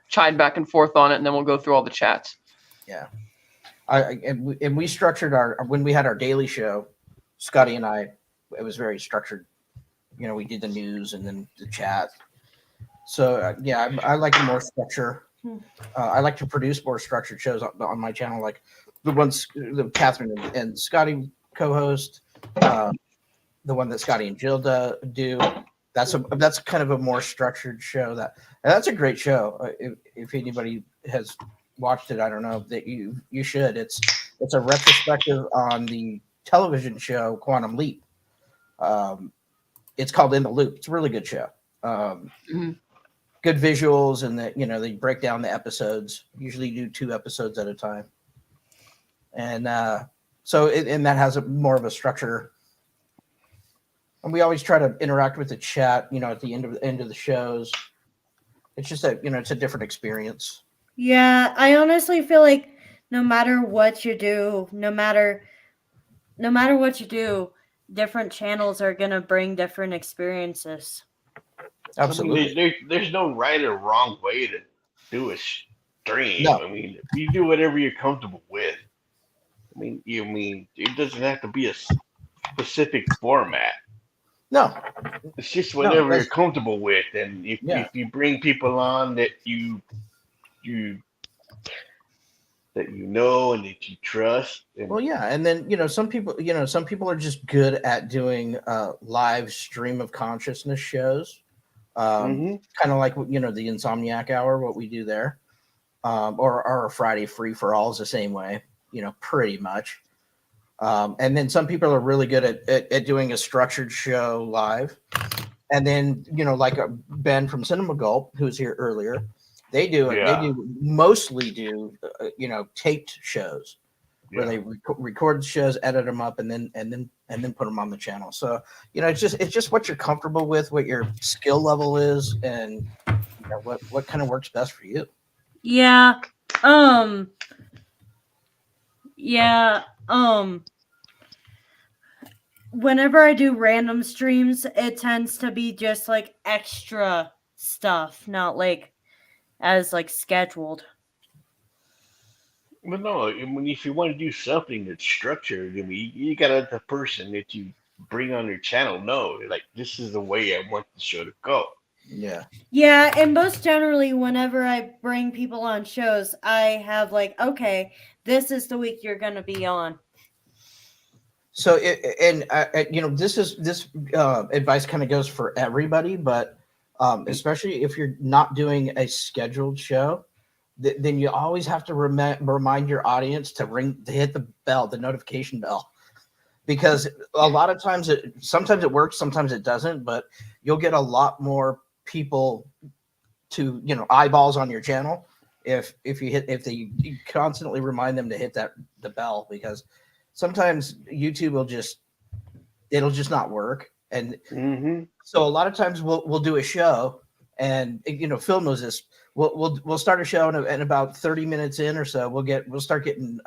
E: chide back and forth on it, and then we'll go through all the chats.
A: Yeah, and we structured when we had our daily show, Scotty and I. It was very structured. We did the news and then the chat. So yeah, I like more structure. I like to produce more structured shows on my channel, like the ones that Catherine and Scotty co-host, the one that Scotty and Jill do. That's kind of a more structured show. And that's a great show. If anybody has watched it, I don't know that you should. It's a retrospective on the television show Quantum Leap. It's called In the Loop. It's a really good show. Good visuals, and they break down the episodes. Usually do 2 episodes at a time, and so that has more of a structure. And we always try to interact with the chat. At the end of the shows, it's just it's a different experience.
G: Yeah, I honestly feel like no matter what you do, different channels are gonna bring different experiences.
A: Absolutely.
C: I mean, there's no right or wrong way to do a stream.
A: No.
C: I mean, you do whatever you're comfortable with. I mean, it doesn't have to be a specific format.
A: No.
C: It's just whatever you're
A: that's-
C: comfortable with, and if you bring people on that you and that you trust.
A: Well, yeah, and then some people are just good at doing live stream of consciousness shows, kind of like the Insomniac Hour, what we do there, or our Friday Free for All is the same way, pretty much. And then some people are really good at doing a structured show live, and then like Ben from Cinema Gulp, who was here earlier. They mostly do taped shows where they record shows, edit them up, and then put them on the channel. So it's just what you're comfortable with, what your skill level is, and what kind of works best for you.
G: Yeah. Whenever I do random streams, it tends to be just like extra stuff, not like as like scheduled.
C: But no, I mean, if you want to do something that's structured, I mean, you gotta let the person that you bring on your channel know, like, this is the way I want the show to go.
A: Yeah.
G: Yeah, and most generally, whenever I bring people on shows, I have like, okay, this is the week you're gonna be on.
A: So this advice kind of goes for everybody, but especially if you're not doing a scheduled show, then you always have to remind your audience to hit the bell, the notification bell, because a lot of times sometimes it works, sometimes it doesn't, but you'll get a lot more people to eyeballs on your channel if you constantly remind them to hit the bell, because sometimes YouTube it'll just not work. And so a lot of times we'll do a show, and Phil knows this. We'll start a show, and about 30 minutes in or so, we'll start getting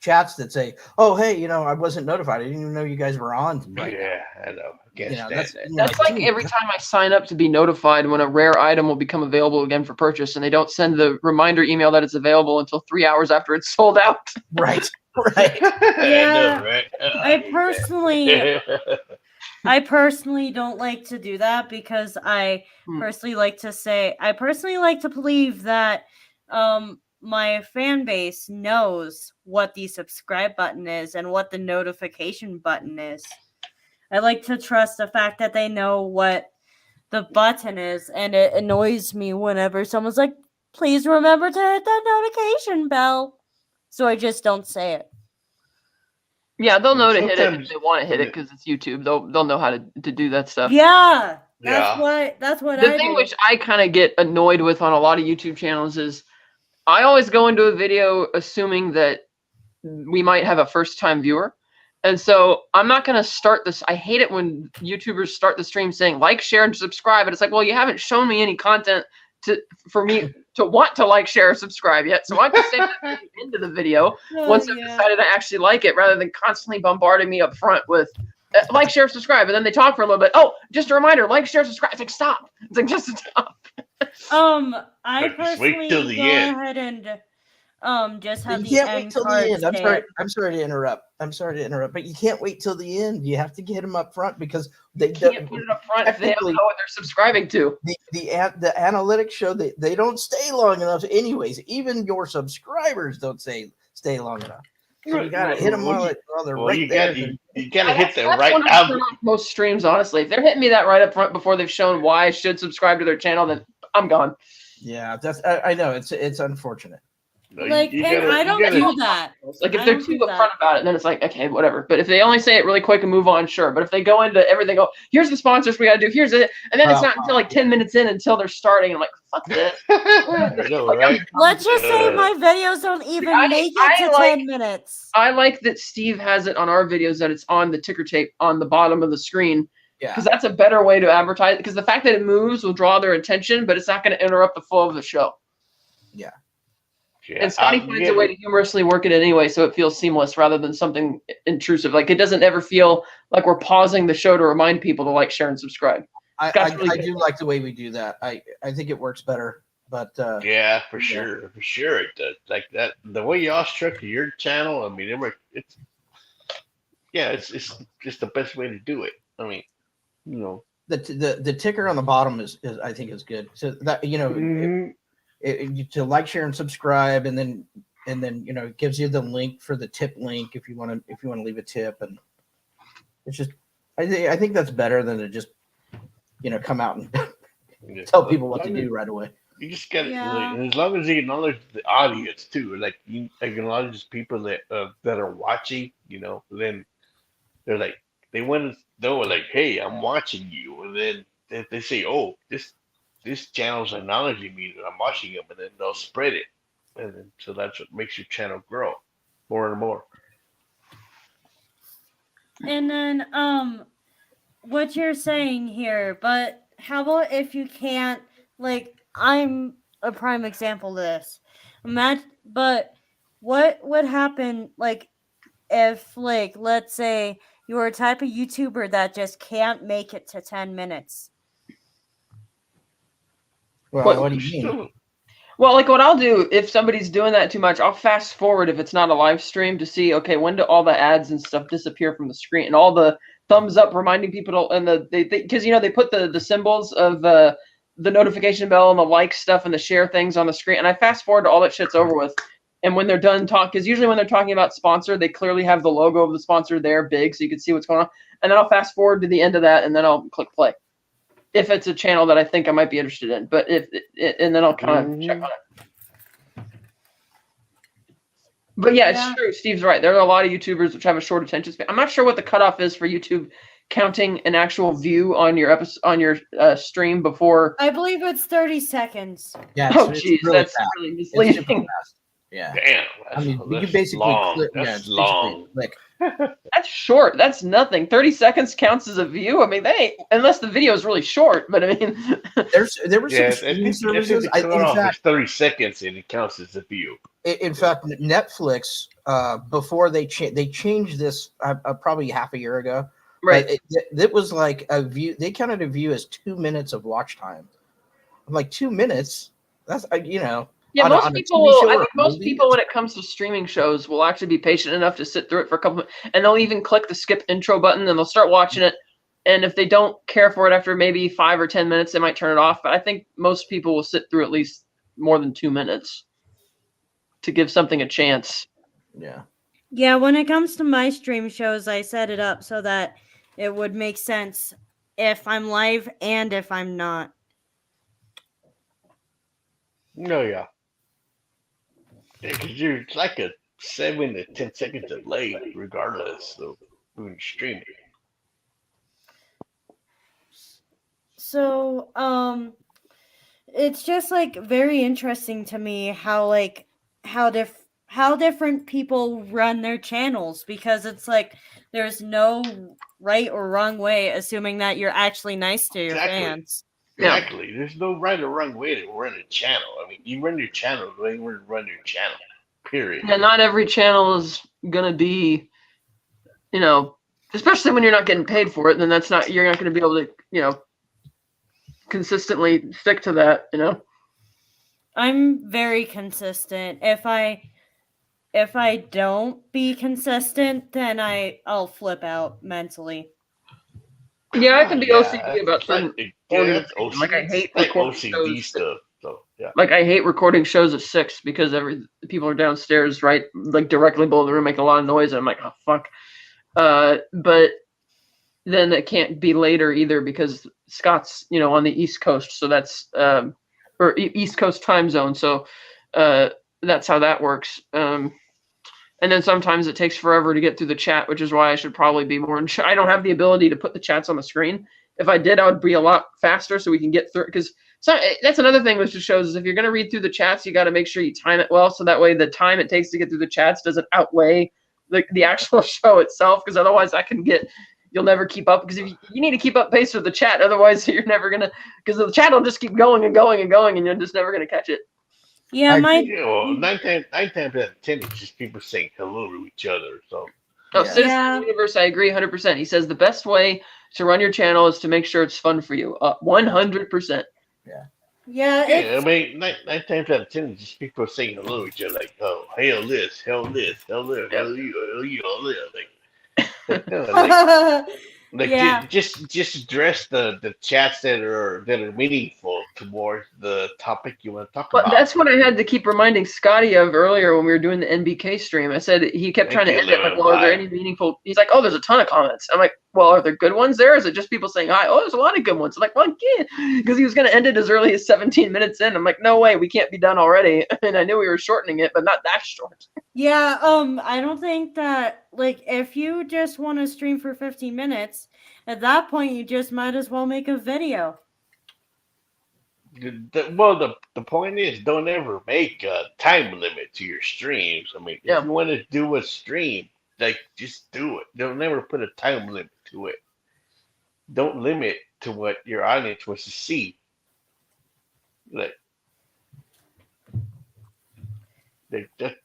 A: chats that say, "Oh, hey, I wasn't notified. I didn't even know you guys were on." Right
C: Yeah, I know.
E: That's like every time I sign up to be notified when a rare item will become available again for purchase, and they don't send the reminder email that it's available until 3 hours after it's sold out.
A: Right.
G: Yeah.
C: I know, right?
G: I personally don't like to do that, because I personally like to believe that my fan base knows what the subscribe button is and what the notification button is. I like to trust the fact that they know what the button is, and it annoys me whenever someone's like, "Please remember to hit that notification bell." So I just don't say it.
E: Yeah, they'll know to hit it if they want to hit it, because it's YouTube. They'll know how to do that stuff.
G: Yeah, that's what
E: The
G: I
E: thing
G: do.
E: which I kind of get annoyed with on a lot of YouTube channels is I always go into a video assuming that we might have a first-time viewer. And so I'm not going to start this. I hate it when YouTubers start the stream saying like, share, and subscribe. And it's like, well, you haven't shown me any content for me to want to like, share, or subscribe yet. So I can save that at the end of the video once I've decided I actually like it, rather than constantly bombarding me up front with like, share, subscribe. And then they talk for a little bit. Oh, just a reminder, like, share, subscribe. It's like, stop. It's like, just stop.
G: I personally
C: till the
G: go
C: end.
G: ahead and just have
A: You
G: the
A: can't wait
G: end
A: till the
G: card
A: end. I'm
G: say
A: sorry.
G: it.
A: I'm sorry to interrupt, but you can't wait till the end. You have to get them up front, because
E: They can't put it up front if they don't know what they're subscribing to.
A: the analytics show that they don't stay long enough. Anyways, even your subscribers don't stay long enough. So you gotta hit them while they're right there.
C: You gotta hit the
E: That's
C: right
E: when I turn off most streams, honestly. If they're hitting me that right up front before they've shown why I should subscribe to their channel, then I'm gone.
A: Yeah, I know it's unfortunate.
G: Like, and I don't do that.
E: Like, if
G: I
E: they're
G: don't
E: too
G: do
E: upfront
G: that.
E: about it, then it's like, okay, whatever. But if they only say it really quick and move on, sure. But if they go into everything, go, here's the sponsors we got to do, here's it. And then it's not until like 10 minutes in until they're starting. I'm like, fuck this.
C: I know, right?
G: Let's just say my videos don't even make it to 10 minutes.
E: I like that Steve has it on our videos that it's on the ticker tape on the bottom of the screen.
A: Yeah,
E: Because that's a better way to advertise. Because the fact that it moves will draw their attention, but it's not going to interrupt the flow of the show.
A: yeah.
E: And Scotty finds a way to humorously work it anyway, so it feels seamless rather than something intrusive. Like, it doesn't ever feel like we're pausing the show to remind people to like, share, and subscribe.
A: I
E: really good.
A: do like the way we do that. I think it works better. But
C: Yeah, for sure it does. Like that, the way y'all structure your channel. I mean, it's just the best way to do it. I mean,
A: the ticker on the bottom is I think is good. So that to like, share, and subscribe, and then it gives you the link for the tip link if you want to leave a tip, and it's just I think that's better than to just come out and tell people what to do right away.
C: You just gotta,
G: Yeah.
C: as long as you acknowledge the audience too, like you acknowledge people that are watching, then they're like, they want to know, like, hey, I'm watching you, and then they say, oh, this channel's acknowledging me that I'm watching them, and then they'll spread it, and then so that's what makes your channel grow more and more.
G: And then, what you're saying here, but how about if you can't, like, I'm a prime example of this. But what would happen, like, if, like, let's say you're a type of YouTuber that just can't make it to 10 minutes?
A: Well, what do you mean?
E: Well, like, what I'll do if somebody's doing that too much, I'll fast forward if it's not a live stream to see, okay, when do all the ads and stuff disappear from the screen, and all the thumbs up reminding people to, and because they put the symbols of the notification bell and the like stuff and the share things on the screen, and I fast forward to all that shit's over with. And when they're done because usually when they're talking about sponsor, they clearly have the logo of the sponsor there big so you can see what's going on. And then I'll fast forward to the end of that, and then I'll click play if it's a channel that I think I might be interested in. But and then I'll kind of check on it. But yeah, it's true. Steve's right. There are a lot of YouTubers which have a short attention span. I'm not sure what the cutoff is for YouTube counting an actual view on your stream before?
G: I believe it's 30 seconds.
A: Yeah,
E: Oh,
A: it's
E: geez,
A: really
E: that's
A: fast.
E: really
A: It's super
E: misleading.
A: fast. Yeah.
C: Damn.
A: I mean, you
C: that's
A: basically
C: long.
A: click. Yeah,
C: That's
A: it's basically
C: long.
A: click.
E: That's short. That's nothing. 30 seconds counts as a view. I mean, they ain't, unless the video is really short. But I mean,
A: There were some
C: Yeah, I
A: streaming
C: think
A: services.
C: the
A: In
C: cutoff
A: fact,
C: is 30 seconds and it counts as a view.
A: in fact, Netflix before they changed this probably half a year ago.
E: right?
A: But it was like a view. They counted a view as 2 minutes of watch time. I'm like 2 minutes. That's
E: Yeah,
A: on
E: most
A: a
E: people.
A: TV show
E: I
A: or
E: think
A: a
E: most
A: movie,
E: people, when it comes to streaming shows, will actually be patient enough to sit through it for a couple, and they'll even click the skip intro button, and they'll start watching it. And if they don't care for it after maybe 5 or 10 minutes, they might turn it off. But I think most people will sit through at least more than 2 minutes to give something a chance.
A: Yeah.
G: Yeah, when it comes to my stream shows, I set it up so that it would make sense if I'm live and if I'm not.
C: No, yeah. Because you're like a 7 to 10 seconds delay, regardless of when you're streaming.
G: So, it's just like very interesting to me how different people run their channels, because it's like there's no right or wrong way, assuming that you're actually nice to your
C: Exactly.
G: fans.
E: Yeah.
C: Exactly. There's no right or wrong way to run a channel. I mean, you run your channel the way you want to run your channel. Period.
E: And not every channel is gonna be, especially when you're not getting paid for it. Then you're not gonna be able to, consistently stick to that.
G: I'm very consistent. If I don't be consistent, then I'll flip out mentally.
E: Yeah, I can be
C: Yeah,
E: OCD about certain.
C: that's OCD.
E: Like, I hate
C: like
E: recording
C: OCD
E: shows.
C: stuff. So yeah.
E: Like, I hate recording shows at 6 because people are downstairs, right, like directly below the room, making a lot of noise, and I'm like, oh fuck. But then it can't be later either because Scott's, on the East Coast, so that's or East Coast time zone, so that's how that works. And then sometimes it takes forever to get through the chat, which is why I should probably be more. I don't have the ability to put the chats on the screen. If I did, I would be a lot faster so we can get through. Because that's another thing which just shows is if you're going to read through the chats, you got to make sure you time it well, so that way the time it takes to get through the chats doesn't outweigh the actual show itself. Because otherwise, you'll never keep up. Because if you need to keep up pace with the chat, otherwise you're never gonna. Because the chat will just keep going and going and going, and you're just never gonna catch it.
G: Yeah,
C: Well, 9 times out of 10, it's just people saying hello to each other. So
E: Oh,
A: Yeah.
E: Citizen
G: Yeah.
E: Universe, I agree 100%. He says the best way to run your channel is to make sure it's fun for you. 100%.
G: yeah,
C: I mean, 9 times out of 10, it's just people saying hello to each other, like, oh, hell this, hell this, hell this, hell you, all this. Like,
G: Yeah.
C: just address the chats that are meaningful towards the topic you want to talk
E: But
C: about.
E: that's what I had to keep reminding Scotty of earlier when we were doing the NBK stream. I said he kept trying to
C: Thank
E: end
C: you,
E: it like, well, are there
C: Bye.
E: any meaningful? He's like, oh, there's a ton of comments. I'm like, well, are there good ones there? Is it just people saying hi? Oh, there's a lot of good ones. I'm like, well, yeah, because he was going to end it as early as 17 minutes in. I'm like, no way, we can't be done already. And I knew we were shortening it, but not that short.
G: Yeah, I don't think that, like, if you just want to stream for 15 minutes, at that point you just might as well make a video.
C: Well, the point is, don't ever make a time limit to your streams. I mean,
E: Yeah.
C: if you want to do a stream, like, just do it. Don't never put a time limit to it. Don't limit to what your audience wants to see. Like that's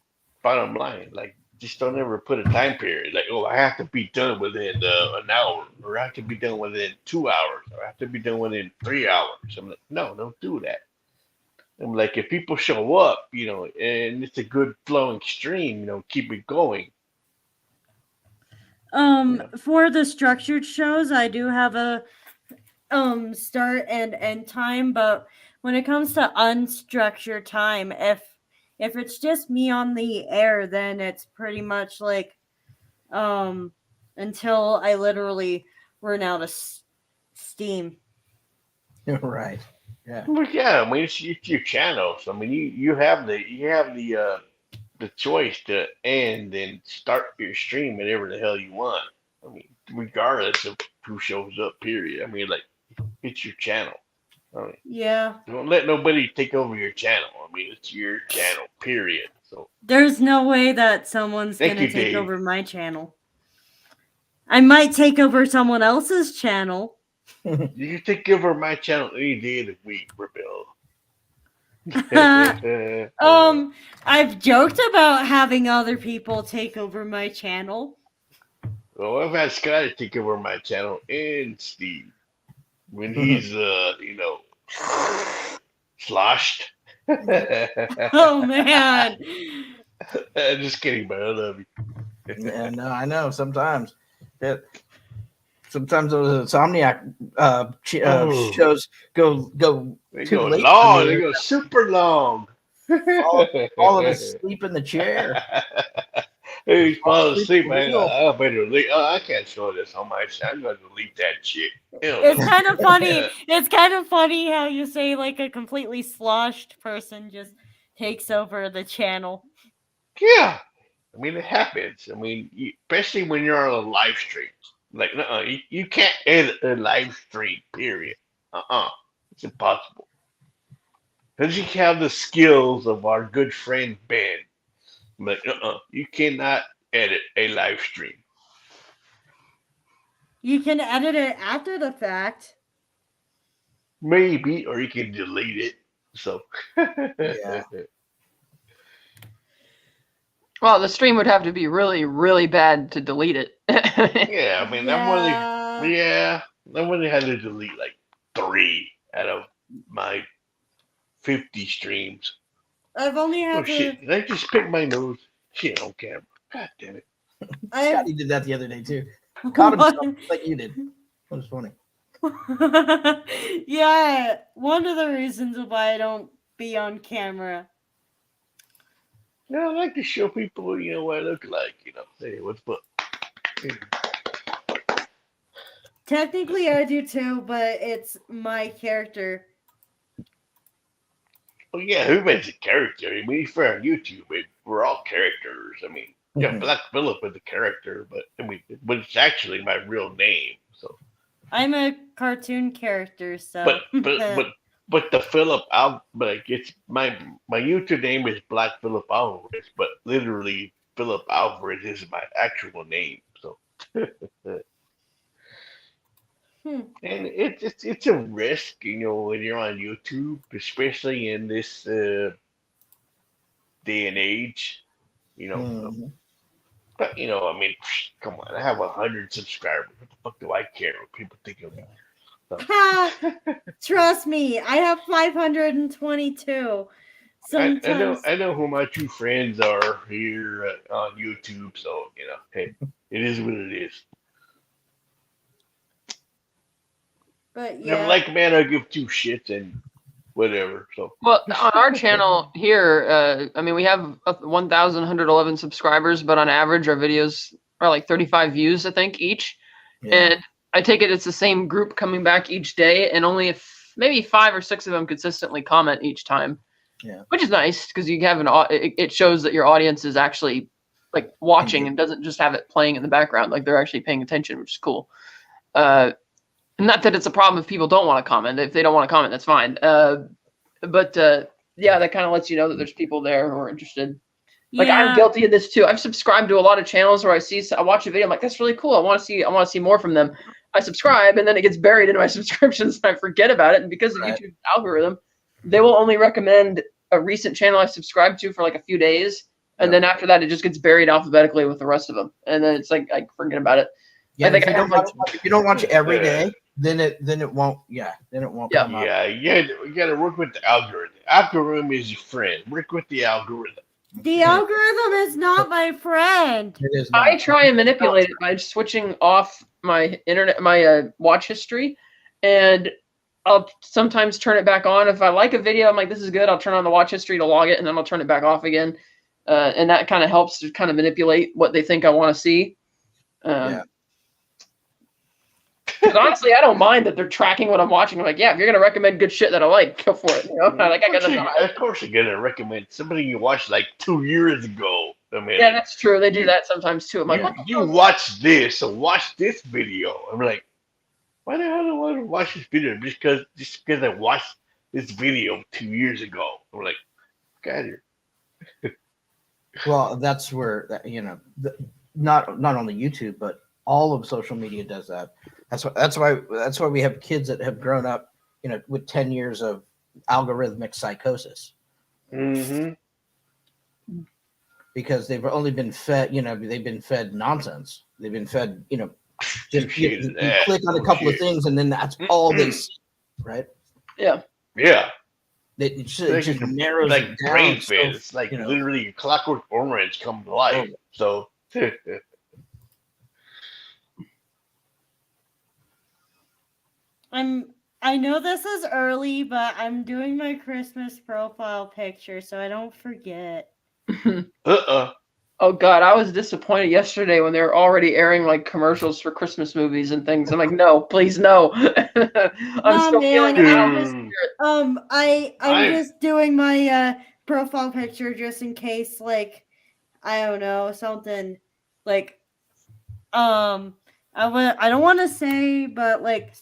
C: bottom line. Like, just don't ever put a time period. Like, oh, I have to be done within an hour, or I have to be done within 2 hours, or I have to be done within 3 hours. I'm like, no, don't do that. I'm like, if people show up, and it's a good flowing stream, keep it going.
G: For the structured shows, I do have a start and end time, but when it comes to unstructured time, if it's just me on the air, then it's pretty much like until I literally run out of steam.
A: Right. Yeah.
C: Well, yeah, I mean, it's your channel. So, I mean, you have the choice to end and start your stream whenever the hell you want. I mean, regardless of who shows up. Period. I mean, like, it's your channel. I mean,
G: Yeah.
C: don't let nobody take over your channel. I mean, it's your channel. Period. So
G: There's no way that someone's
C: Thank
G: gonna
C: you,
G: take
C: Dave.
G: over my channel. I might take over someone else's channel.
C: you can take over my channel any day of the week, Rebel.
G: I've joked about having other people take over my channel.
C: Well, I've had Scott take over my channel and Steve when he's sloshed.
G: Oh man.
C: Just kidding, but I love you.
A: Yeah, no, I know. Sometimes those Insomniac shows go
C: They
A: too
C: go
A: late.
C: long.
A: for me.
C: They go super long.
A: all of us sleep in the chair.
C: Hey, fall asleep,
A: for
C: man.
A: real.
C: I better leave. Oh, I can't show this on my channel. I'm going to delete that shit. Hell
G: It's
C: no.
G: kind of funny. It's kind of funny how you say like a completely sloshed person just takes over the channel.
C: Yeah. I mean, it happens. I mean, especially when you're on a live stream. Like, you can't edit a live stream, period. It's impossible. Because you have the skills of our good friend Ben. But you cannot edit a live stream.
G: You can edit it after the fact.
C: Maybe, or you can delete it. So,
A: Yeah.
E: Well, the stream would have to be really, really bad to delete it.
C: yeah, I mean,
G: Yeah.
C: I've only had to delete like 3 out of my 50 streams.
G: I've only
C: Oh
G: had to.
C: shit! Did I just pick my nose? Shit on camera. God damn it!
A: Scotty did that the other day too. Caught himself like you did. That was funny.
G: Yeah, one of the reasons why I don't be on camera.
C: No, I like to show people, what I look like. Hey, what's up?
G: Technically, I do too, but it's my character.
C: Oh yeah, who makes a character? I mean, for on YouTube, we're all characters. I mean, yeah,
A: Mhm.
C: Black Phillip is a character, but it's actually my real name. So,
G: I'm a cartoon character, so.
C: but the Philip but it's my YouTube name is Black Philip Alvarez, but literally Philip Alvarez is my actual name. So, and it's a risk, when you're on YouTube, especially in this day and age,
A: Mhm.
C: But I mean, come on, I have 100 subscribers. What the fuck do I care what people think of me?
G: Ha! Trust me, I have 522. Sometimes.
C: I know who my 2 friends are here on YouTube, so hey, it is what it is.
G: But
C: If
G: yeah.
C: I'm like, man, I give 2 shits and whatever. So
E: Well, on our channel here, I mean, we have 1,111 subscribers, but on average, our videos are like 35 views, I think, each.
A: Yeah.
E: And I take it it's the same group coming back each day, and only maybe 5 or 6 of them consistently comment each time.
A: Yeah.
E: Which is nice because you have it shows that your audience is actually like watching and doesn't just have it playing in the background, like they're actually paying attention, which is cool. Not that it's a problem if people don't want to comment. If they don't want to comment, that's fine. But yeah, that kind of lets you know that there's people there who are interested. Like
G: Yeah.
E: I'm guilty of this too. I've subscribed to a lot of channels where I watch a video, I'm like, that's really cool. I want to see more from them. I subscribe, and then it gets buried into my subscriptions, and I forget about it. And because of
A: Right.
E: YouTube's algorithm, they will only recommend a recent channel I subscribed to for like a few days, and then after that, it just gets buried alphabetically with the rest of them. And then it's like I forget about it.
A: Yeah,
E: I think
A: if, you
E: I
A: don't
E: have,
A: watch, if you don't watch every day, then it won't. Yeah, then it won't.
E: Yeah.
A: Come up.
C: yeah, you gotta work with the algorithm. Algorithm is your friend. Work with the algorithm.
G: The algorithm is not my friend.
A: It is.
E: I
A: not.
E: try and manipulate it by switching off my internet, my watch history, and I'll sometimes turn it back on. If I like a video, I'm like, this is good. I'll turn on the watch history to log it, and then I'll turn it back off again. And that kind of helps to kind of manipulate what they think I want to see.
A: Yeah.
E: 'Cause honestly, I don't mind that they're tracking what I'm watching. I'm like, yeah, if you're gonna recommend good shit that I like, go for it. I got nothing.
C: Of course, you're gonna recommend somebody you watched like 2 years ago. I mean,
E: Yeah, that's true. They do that sometimes too. I'm like, what the
C: you
E: hell?
C: watch this, so watch this video. I'm like, why the hell do I want to watch this video? Just because I watched this video 2 years ago. I'm like, get here.
A: Well, that's where not only YouTube, but all of social media does that. That's why we have kids that have grown up, with 10 years of algorithmic psychosis.
C: Mm-hmm.
A: Because they've only been fed, they've been fed nonsense. They've been fed, just you click on a couple of things and then that's all they see, right?
E: Yeah.
C: Yeah.
A: It just narrows
C: like
A: it down.
C: brain
A: So,
C: fade. It's like literally Clockwork Orange come to life. So
G: I know this is early, but I'm doing my Christmas profile picture so I don't forget.
E: Oh God, I was disappointed yesterday when they were already airing like commercials for Christmas movies and things. I'm like, no, please no. I'm still feeling it out of the spirit.
G: I'm just doing my profile picture just in case, like, I don't know, something like I don't want to say, but like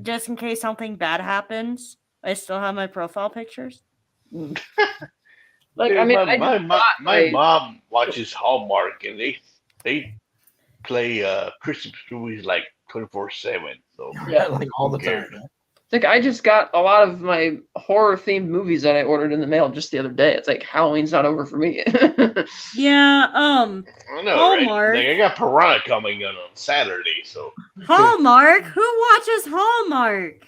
G: just in case something bad happens, I still have my profile pictures.
E: Like,
C: dude,
E: I mean,
C: my mom watches Hallmark and they play Christmas movies like 24/7. So
E: Yeah.
A: like all the
C: Who cares?
A: time.
E: like I just got a lot of my horror themed movies that I ordered in the mail just the other day. It's like Halloween's not over for me.
G: Yeah,
C: I know,
G: Hallmark.
C: right? Like, I got Piranha coming on Saturday, so
G: Hallmark? Who watches Hallmark?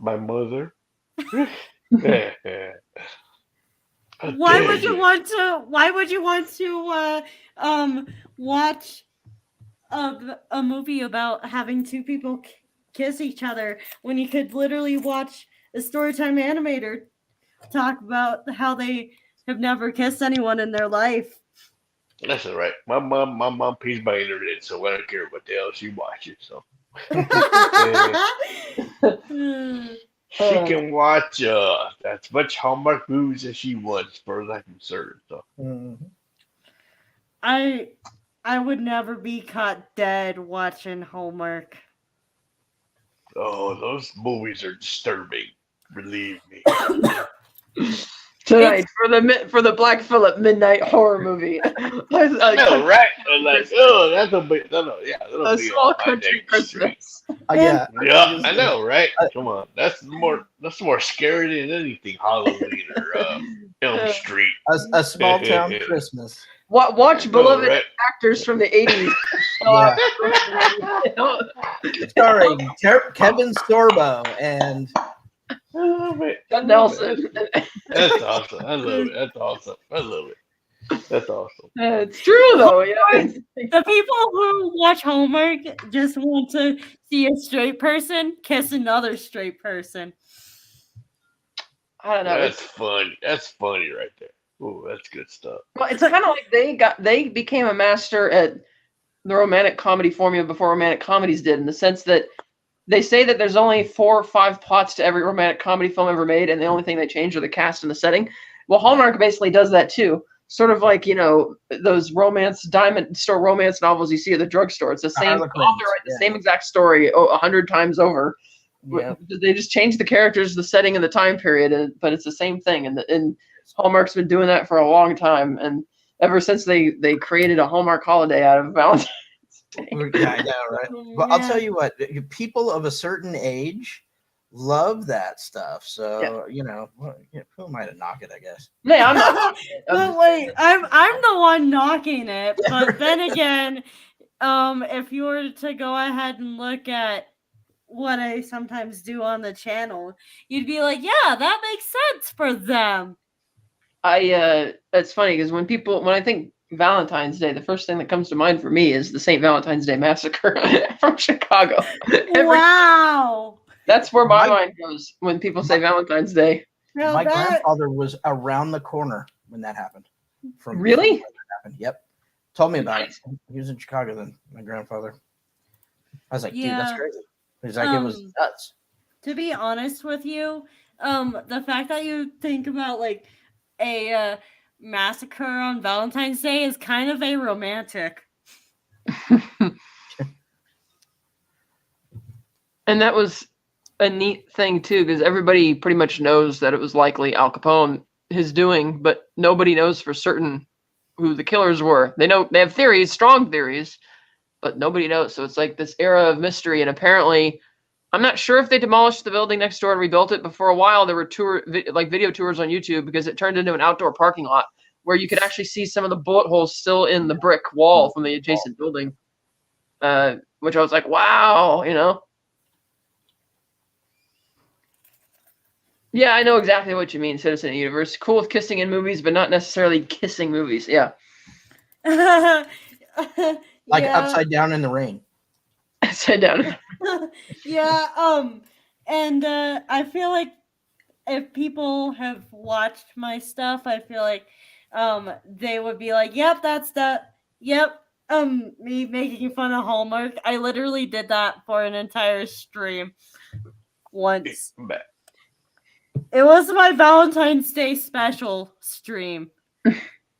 C: my mother.
G: Why would you want to watch a movie about having two people kiss each other when you could literally watch a Storytime animator talk about how they have never kissed anyone in their life?
C: That's all right. My mom pays my internet, so I don't care what the hell she watches. So she can watch as much Hallmark movies as she wants, as far as I'm concerned. So
G: I would never be caught dead watching Hallmark.
C: oh, those movies are disturbing. Believe me.
E: Tonight for the Black Phillip midnight horror movie.
C: I know, right? And like, oh, that'll be that'll
E: A
C: be
E: small
C: on my
E: country
C: next stream.
E: Christmas.
A: Yeah.
C: Yeah, I know, right? Come on, that's more scary than anything Halloween or Elm Street.
A: A small town Christmas.
E: Watch beloved
C: right?
E: actors from the 80s.
A: Starring Kevin Sorbo and
C: I love it.
E: Judd Nelson.
C: That's awesome. I love it. That's awesome. I love it. That's awesome.
E: It's true though. Yeah.
G: The people who watch Hallmark just want to see a straight person kiss another straight person.
E: I don't know.
C: That's funny. That's funny right there. Ooh, that's good stuff.
E: Well, it's kind of like they became a master at the romantic comedy formula before romantic comedies did, in the sense that they say that there's only 4 or 5 plots to every romantic comedy film ever made, and the only thing they change are the cast and the setting. Well, Hallmark basically does that too. Sort of like, those diamond store romance novels you see at the drugstore. It's the same author, the same exact story 100 times over.
A: Yeah.
E: They just change the characters, the setting, and the time period, but it's the same thing. And Hallmark's been doing that for a long time, and ever since they created a Hallmark holiday out of Valentine's Day.
A: Yeah, I know, right? But I'll tell you what, people of a certain age love that stuff. So who am I to knock it? I guess.
E: Yeah, I'm not.
G: But wait, I'm the one knocking it. But then again, if you were to go ahead and look at what I sometimes do on the channel, you'd be like, yeah, that makes sense for them.
E: It's funny because when I think Valentine's Day, the first thing that comes to mind for me is the St. Valentine's Day Massacre from Chicago.
G: Wow.
E: That's where my mind goes when people say Valentine's Day.
A: My grandfather was around the corner when that happened.
E: Really?
A: When that happened. Yep. Told me about it. He was in Chicago then, my grandfather. I was like, dude, that's crazy. He's like, it was nuts.
G: To be honest with you, the fact that you think about like a massacre on Valentine's Day is kind of a romantic.
E: And that was a neat thing too, because everybody pretty much knows that it was likely Al Capone his doing, but nobody knows for certain who the killers were. They know they have theories, strong theories, but nobody knows. So it's like this era of mystery. And apparently, I'm not sure if they demolished the building next door and rebuilt it, but for a while there were video tours on YouTube because it turned into an outdoor parking lot where you could actually see some of the bullet holes still in the brick wall from the adjacent building. Which I was like, wow, you know. Yeah, I know exactly what you mean, Citizen Universe. Cool with kissing in movies, but not necessarily kissing movies. Yeah.
A: Like
G: Yeah.
A: Upside Down in the Rain.
E: Sit down.
G: Yeah, and I feel like if people have watched my stuff, I feel like they would be like, yep, that's that. Yep, me making fun of Hallmark. I literally did that for an entire stream once. It was my Valentine's Day special stream.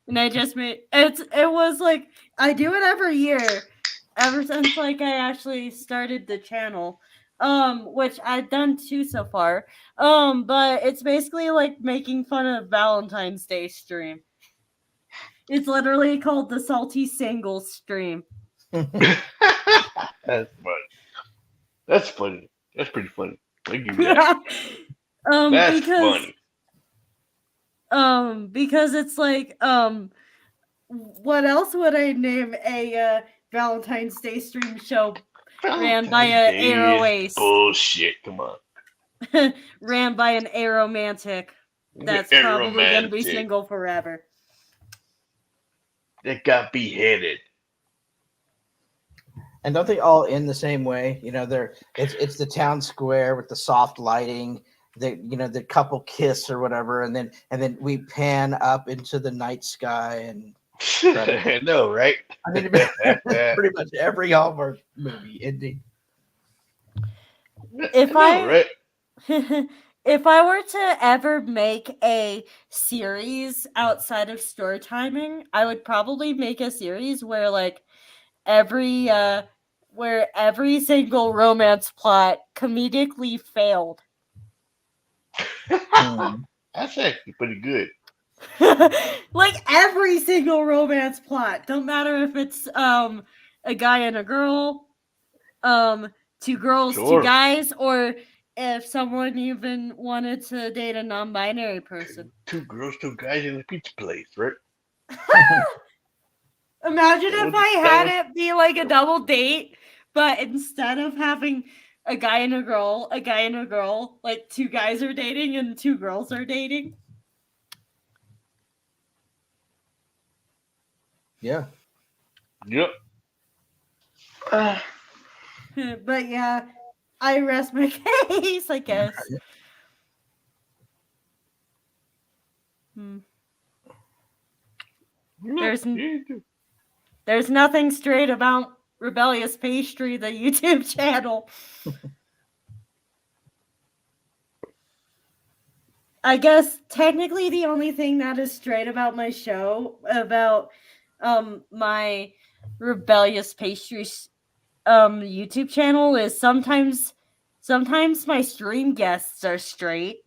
G: And I just made it was like I do it every year ever since like I actually started the channel. Which I've done 2 so far. But it's basically like making fun of Valentine's Day stream. It's literally called the Salty Single stream.
C: That's funny. That's funny. That's pretty funny. I give you that. That's
G: because
C: funny.
G: Because it's like what else would I name a Valentine's Day stream show ran by a
C: Valentine's Day
G: Arrow
C: is
G: Ace?
C: Bullshit. Come on.
G: Ran by an aromantic that's probably gonna be single forever.
C: That got beheaded.
A: And don't they all end the same way? You know, it's the town square with the soft lighting. The couple kiss or whatever, and then we pan up into the night sky and
C: I know, right?
A: I mean, pretty much every Hallmark movie ending.
G: If
C: right?
G: If I were to ever make a series outside of story timing, I would probably make a series where like every single romance plot comedically failed.
C: That's actually pretty good.
G: Like every single romance plot. Don't matter if it's a guy and a girl, 2 girls,
C: Sure.
G: 2 guys, or if someone even wanted to date a non-binary person.
C: 2 girls, 2 guys in a pizza place, right?
G: Imagine
C: That
G: if
C: would-
G: I
C: that
G: had it be like a double date, but instead of having a guy and a girl, like 2 guys are dating and 2 girls are dating.
A: Yeah.
C: Yep.
G: But yeah, I rest my case, I guess. There's nothing straight about Rebellious Pastry, the YouTube channel. I guess technically the only thing that is straight about my show, about my Rebellious Pastries YouTube channel, is sometimes my stream guests are straight.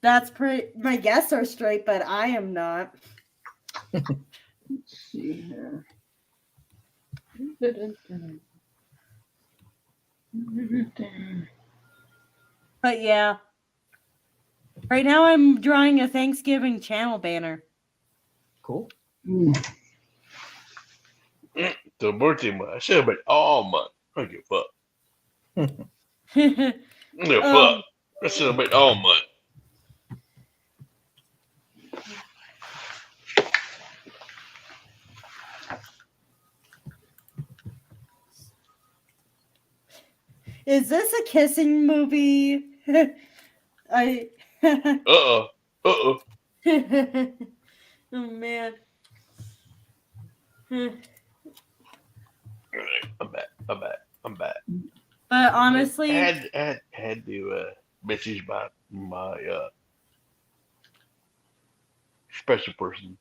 G: My guests are straight, but I am not.
E: Let's see here.
G: But yeah. Right now I'm drawing a Thanksgiving channel banner.
A: Cool.
C: The birthday month. I celebrate all month. I don't give a fuck. I don't give a fuck. I celebrate all month.
G: Is this a kissing movie? I
C: Uh-oh. Uh-oh.
G: Oh man.
C: All right, I'm back.
G: But honestly,
C: I had to message my special person.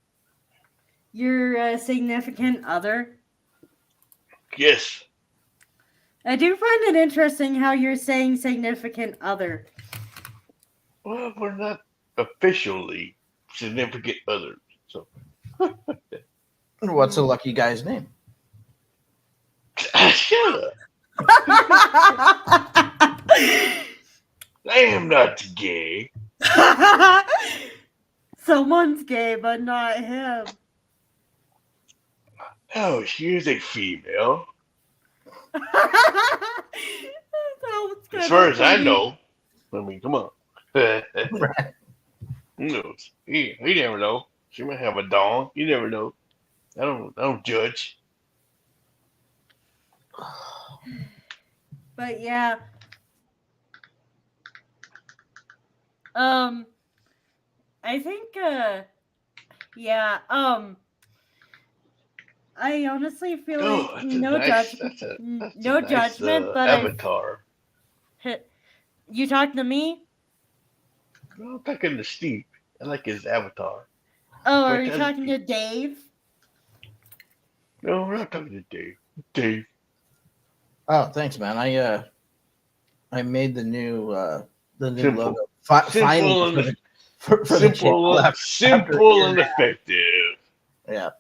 G: your significant other.
C: Yes.
G: I do find it interesting how you're saying significant other.
C: Well, we're not officially significant others. So
A: What's a lucky guy's name?
C: shut up. I am not gay.
G: Someone's gay, but not him.
C: No, she is a female. As far as I know. I mean, come on. Who knows? You never know. She might have a dong. You never know. I don't judge.
G: But yeah. I think yeah, I honestly feel
C: Oh,
G: like
C: that's a
G: no
C: nice,
G: judgment.
C: that's a
G: No
C: nice,
G: judgment, but I
C: Avatar.
G: you talking to me?
C: I'm talking to Steve. I like his avatar.
G: Oh, are
C: But
G: you
C: that-
G: talking to Dave?
C: No, we're not talking to Dave. Dave.
A: Oh, thanks, man. I made the new
C: Simple.
A: logo.
C: Simple
A: Finally
C: and
A: for the channel.
C: simple and effective.
A: Yeah.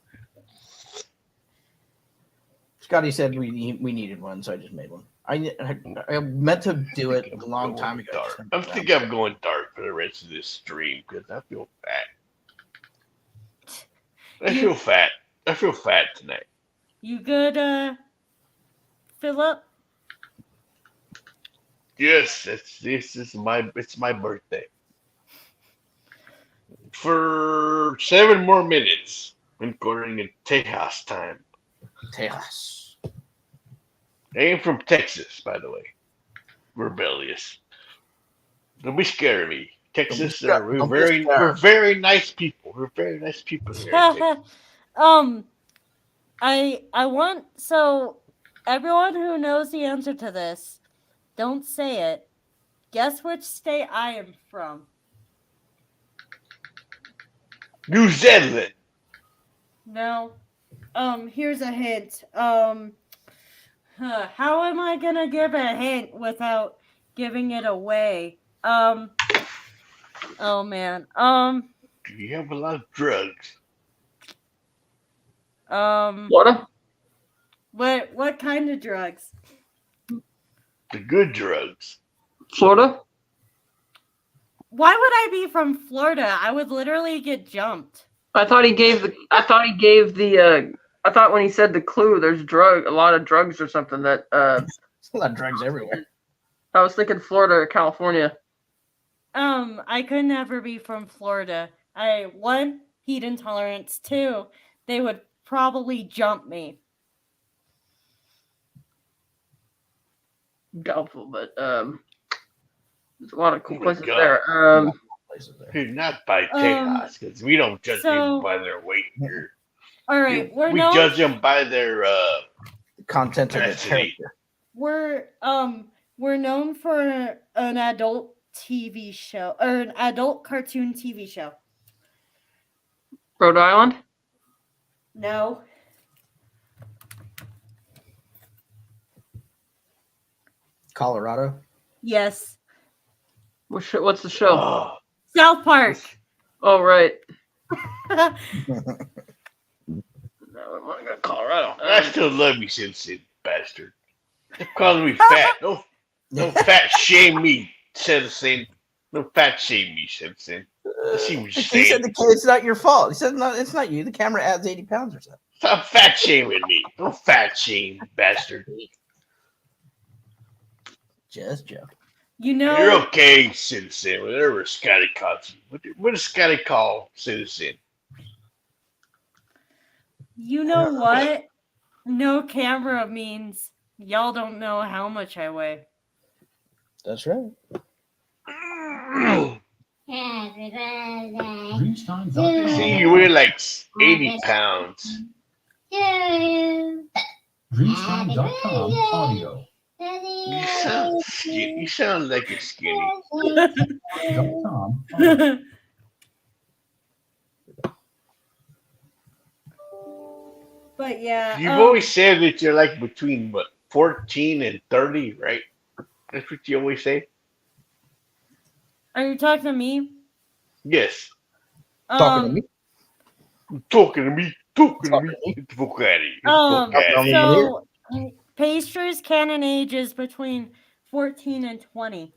A: Scotty said we needed one, so I just made one. I meant to do it a long time ago.
C: Dark. I think I'm going dark for the rest of this stream because I feel fat. I feel fat. I feel fat tonight.
G: You good, Philip?
C: Yes, it's my birthday. For 7 more minutes, I'm going in Tejas time.
A: Tejas.
C: I am from Texas, by the way. Rebellious. Don't be scared of me. Texas,
A: scared.
C: we're
A: Don't be
C: very
A: scared.
C: we're very nice people. We're very nice people here. in Texas.
G: I want, so everyone who knows the answer to this, don't say it. Guess which state I am from.
C: New Zealand.
G: No. Here's a hint. How am I gonna give a hint without giving it away? Oh man.
C: Do you have a lot of drugs?
E: Florida?
G: What kind of drugs?
C: The good drugs.
E: Florida?
G: Why would I be from Florida? I would literally get jumped.
E: I thought when he said the clue, there's a lot of drugs or something that
A: There's a lot of drugs everywhere.
E: I was thinking Florida or California.
G: I could never be from Florida. One, heat intolerance. Two, they would probably jump me.
E: Doubtful, but there's a lot of cool
C: Oh my
E: places
C: God.
E: there.
A: Places there.
C: Dude, not by Tejas, because we don't judge
G: so-
C: people by their weight here.
G: All right,
C: we judge them by their
A: The content of the
C: Actually-
A: character.
G: we're known for an adult TV show or an adult cartoon TV show.
E: Rhode Island?
G: No.
A: Colorado.
G: Yes.
E: What's the show?
C: oh,
G: South Park.
E: Oh, right. No, I'm not going to Colorado.
C: I still love you, Simpson, bastard. Stop calling me fat. No fat shame me, Simpson. No fat shame me, Simpson. I see what you're
A: He said
C: saying.
A: it's not your fault. He said no, it's not you. The camera adds 80 pounds or something.
C: Stop fat shaming me. Don't fat shame, bastard.
A: Just joking.
G: You know,
C: You're okay, Citizen. Whatever Scotty calls you. What does Scotty call Citizen?
G: you know what? No camera means y'all don't know how much I weigh.
A: That's right.
C: See, you weigh like 80 pounds.
F: Dreamstime.com audio.
C: You sound skinny. You sound like you're skinny.
F: .com audio.
G: But yeah,
C: You've always said that you're like between what, 14 and 30, right? That's what you always say.
G: Are you talking to me?
C: Yes.
A: Talking to me?
C: Talking to me. Talking to
A: Talking
C: me.
A: to me?
C: It's vocabulary. It's
G: Um,
C: vocabulary.
G: so pastries canon age is between 14 and 20.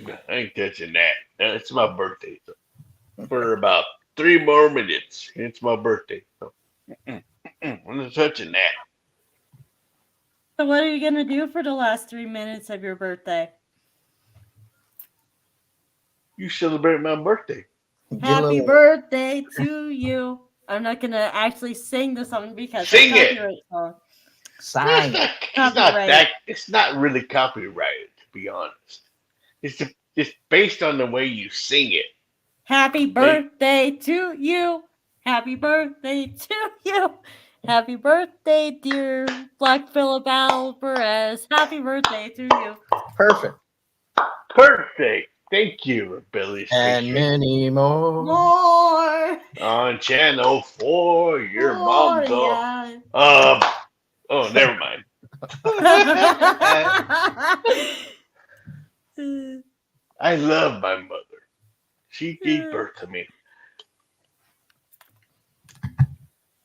C: I ain't touching that. It's my birthday. So for about 3 more minutes, it's my birthday. So I'm not touching that.
G: So what are you gonna do for the last 3 minutes of your birthday?
C: You celebrate my birthday.
A: Get a
G: Happy
A: little-
G: birthday to you. I'm not gonna actually sing the song because
C: Sing
G: it's a
C: it.
G: copyright song.
C: Well,
A: Sign.
C: it's not that. It's not really copyrighted, to be honest. It's based on the way you sing it.
G: Happy birthday to you. Happy birthday to you. Happy birthday, dear Black Phillip Alvarez. Happy birthday to you.
A: Perfect.
C: Birthday. Thank you, Billy.
A: And many more.
G: More.
C: On Channel 4, your mom's
G: yeah.
C: oh, never mind. I love my mother. She gave birth to me.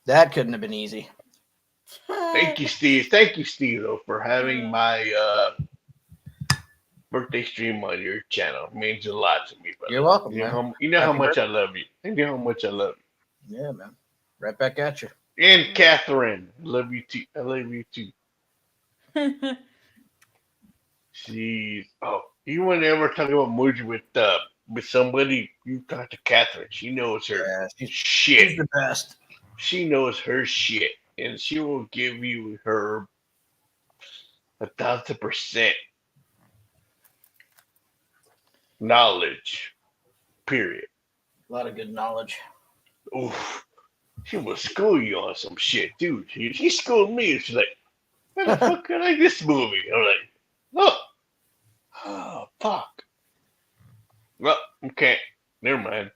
A: That couldn't have been easy.
C: Thank you, Steve. Thank you, Steve, though, for having my birthday stream on your channel. It means a lot to me, brother.
A: You're welcome,
C: You know
A: man.
C: how
A: Happy
C: much I love you. You know how much I love
A: Yeah, man. Right back at you.
C: you. And Catherine, I love you too. I love you too. She's you want to ever talk about merging with somebody, you talk to Catherine. She knows her
A: Yeah, she's
C: shit.
A: the best.
C: She knows her shit, and she will give you her 1,000% knowledge. Period.
A: A lot of good knowledge.
C: Oof. She will school you on some shit, dude. She schooled me. She's like, "Why the fuck I like this movie?" I'm like, "Look, oh fuck." Well, okay, never mind.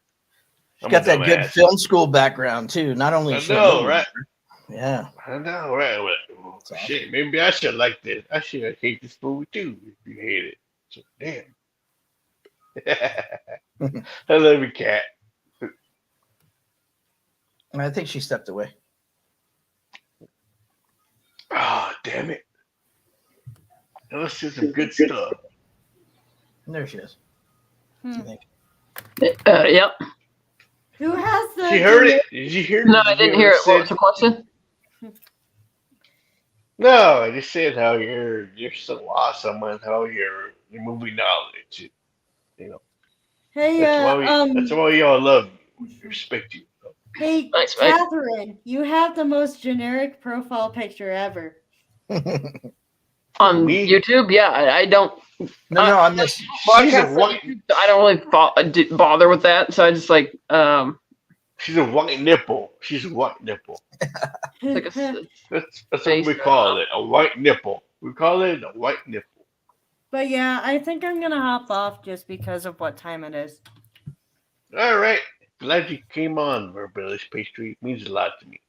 A: She's got that good film school background too. Not only
C: I
A: is she
C: know,
A: a
C: right?
A: Yeah.
C: I know, right? I'm like, oh,
A: It's awesome.
C: shit, maybe I should like this. I should hate this movie too if you hate it. So damn. I love you, Cat.
A: I think she stepped away.
C: Oh, damn it. Let's do some good stuff.
A: There she is.
G: Hmm.
A: I think.
E: Yep.
G: Who has the
C: She heard it. Did you hear it?
E: No, I didn't hear it. What was the question?
C: No, I just said how you're so awesome and how your movie knowledge. You know,
G: Hey,
C: that's why we all love you, respect you.
G: hey,
E: Thanks, mate.
G: Catherine, you have the most generic profile picture ever.
E: On
C: Me?
E: YouTube? Yeah, I don't.
A: No, on this.
E: Podcast on
C: white-
E: YouTube, I don't really bother with that, so I just like
C: She's a white nipple. She's a white nipple.
E: like a
C: That's what
E: Face
C: we call it. A white nipple. We call it a white nipple.
G: But yeah, I think I'm gonna hop off just because of what time it is.
C: All right. Glad you came on, Marbella's Pastry. It means a lot to me.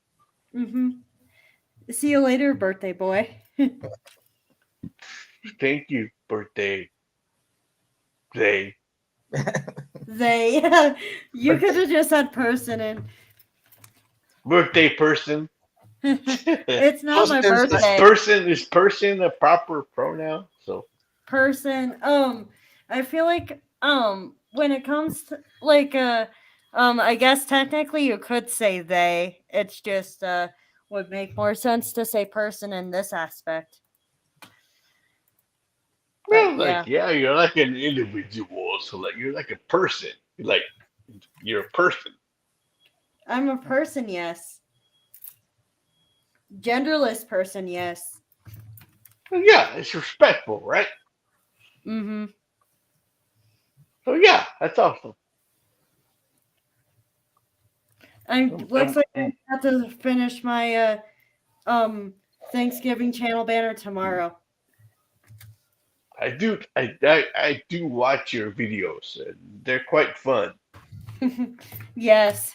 G: Mm-hmm. See you later, birthday boy.
C: Thank you, birthday. They.
G: They, you could have just said person, and
C: Birthday person.
G: it's not my
A: Person-
G: birthday.
C: Is person a proper pronoun? So
G: Person. I feel like when it comes to like I guess technically you could say they. It's just would make more sense to say person in this aspect.
C: yeah, you're like an individual. So like you're like a person. You're a person.
G: I'm a person, yes. Genderless person, yes.
C: Well, yeah, it's respectful, right?
G: Mm-hmm.
C: So yeah, that's awesome.
G: Looks like I have to finish my Thanksgiving channel banner tomorrow.
C: I do watch your videos, and they're quite fun.
G: Yes.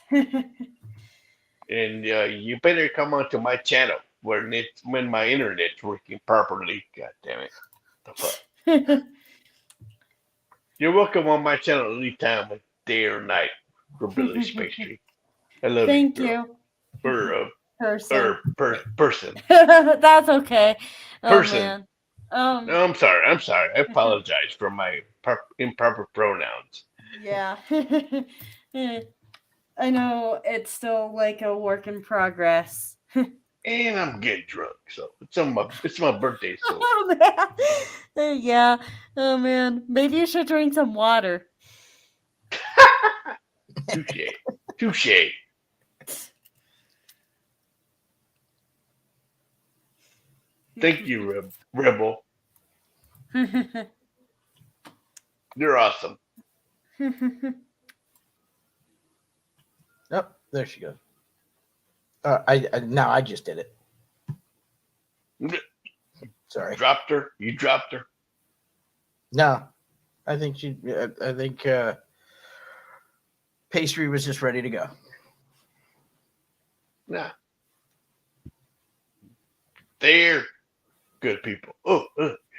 C: And you better come onto my channel when my internet's working properly. God damn it! The fuck. You're welcome on my channel anytime, day or night, for Billy Space Tree. I love
G: Thank
C: you, girl.
G: you.
C: Or
G: Person.
C: person.
G: That's okay. Oh
C: Person.
G: man.
C: No, I'm sorry. I apologize for my improper pronouns.
G: Yeah. I know it's still like a work in progress.
C: And I'm getting drunk, so it's my birthday, so
G: Oh man. Yeah. Oh man. Maybe you should drink some water.
C: touche. Thank you, Rebel. You're awesome.
A: Oh, there she goes. I just did it. Sorry.
C: Dropped her. You dropped her.
A: No, I think Pastry was just ready to go.
C: Nah. They're good people. Oh,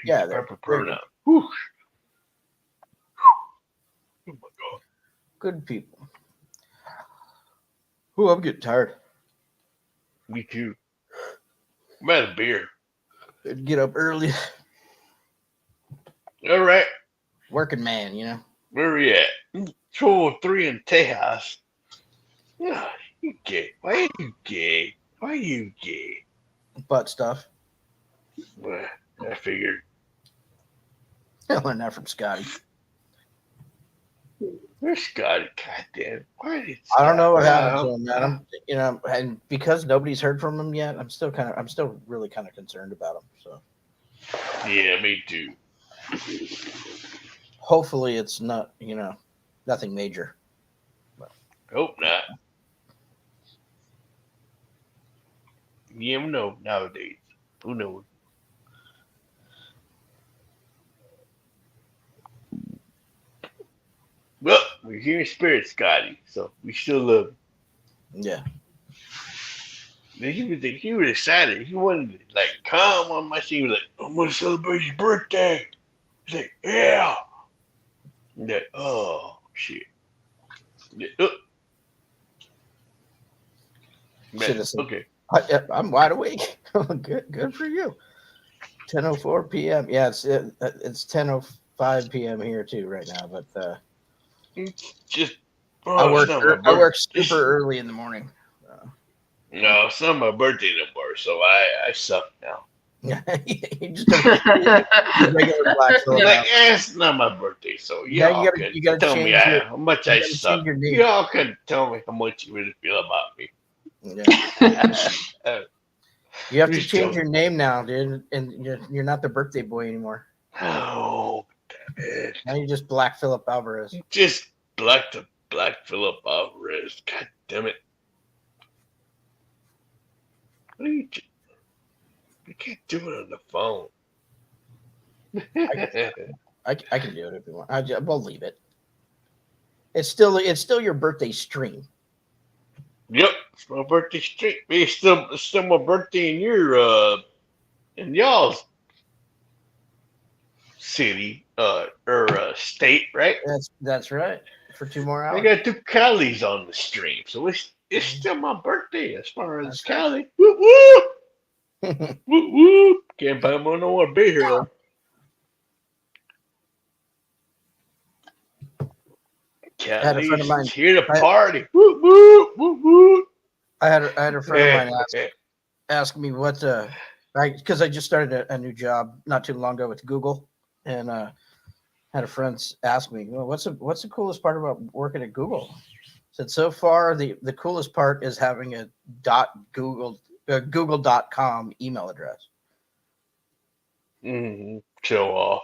A: Yeah,
C: proper
A: they're
C: pronoun. Whew. Oh my god.
A: good people. Ooh, I'm getting tired.
C: Me too. I'm out of beer.
A: I'd get up early.
C: All right.
A: Working man, you know.
C: Where we at? 203 in Tejas. Yeah, you gay. Why are you gay? Why are you gay?
A: Butt stuff.
C: Well, I figured.
A: I learned that from Scotty.
C: Where's Scotty? Goddamn. Why did
A: I don't know what
C: Scott-
A: happened to him, man. You know, and because nobody's heard from him yet, I'm still really kind of concerned about him. So
C: Yeah, me too.
A: hopefully it's not, nothing major.
C: Hope not. You never know nowadays. Who knows? Well, we're here in spirit, Scotty, so we still love him.
A: Yeah.
C: He was excited. He wanted to come on my scene. He was like, I'm gonna celebrate his birthday. He's like, yeah. I'm like, oh shit. Yeah, man,
A: Should've said-
C: okay.
A: I'm wide awake. Good for you. 10:04 p.m. Yeah, it's 10:05 p.m. here too right now. But
C: Just
A: I
C: it's not my
A: work
C: birthday.
A: super early in the morning.
C: No, it's not my birthday no more, so I suck now.
A: You just regular black
C: I'm
A: Phillip
C: like,
A: now.
C: it's not my birthday, so
A: Yeah,
C: y'all
A: you gotta
C: can tell me
A: change your-
C: how much
A: you
C: I
A: gotta
C: suck.
A: change your name.
C: Y'all can tell me how much you really feel about me.
A: Yeah. You have to
C: Please
A: change
C: don't.
A: your name now, dude, and you're not the birthday boy anymore.
C: Oh, damn it.
A: Now you're just Black Phillip Alvarez.
C: Just Black Phillip Alvarez. God damn it. What are you do? You can't do it on the phone.
A: I can do it if you want. We'll leave it. It's still your birthday stream.
C: Yep, it's my birthday streak. It's still my birthday in your in y'all's city or state, right?
A: That's right. For 2 more
C: I
A: hours.
C: got 2 Cali's on the stream, so it's still my birthday as far as
A: That's
C: Cali. Woo woo woo woo. Can't buy no more beer here though.
A: had a friend of mine-
C: Cali's here to party. Woo woo woo woo.
A: I had a friend of mine ask me what because I just started a new job not too long ago with Google, and had a friend ask me, well, what's the coolest part about working at Google? I said, so far the coolest part is having a google.com email address.
C: Show off.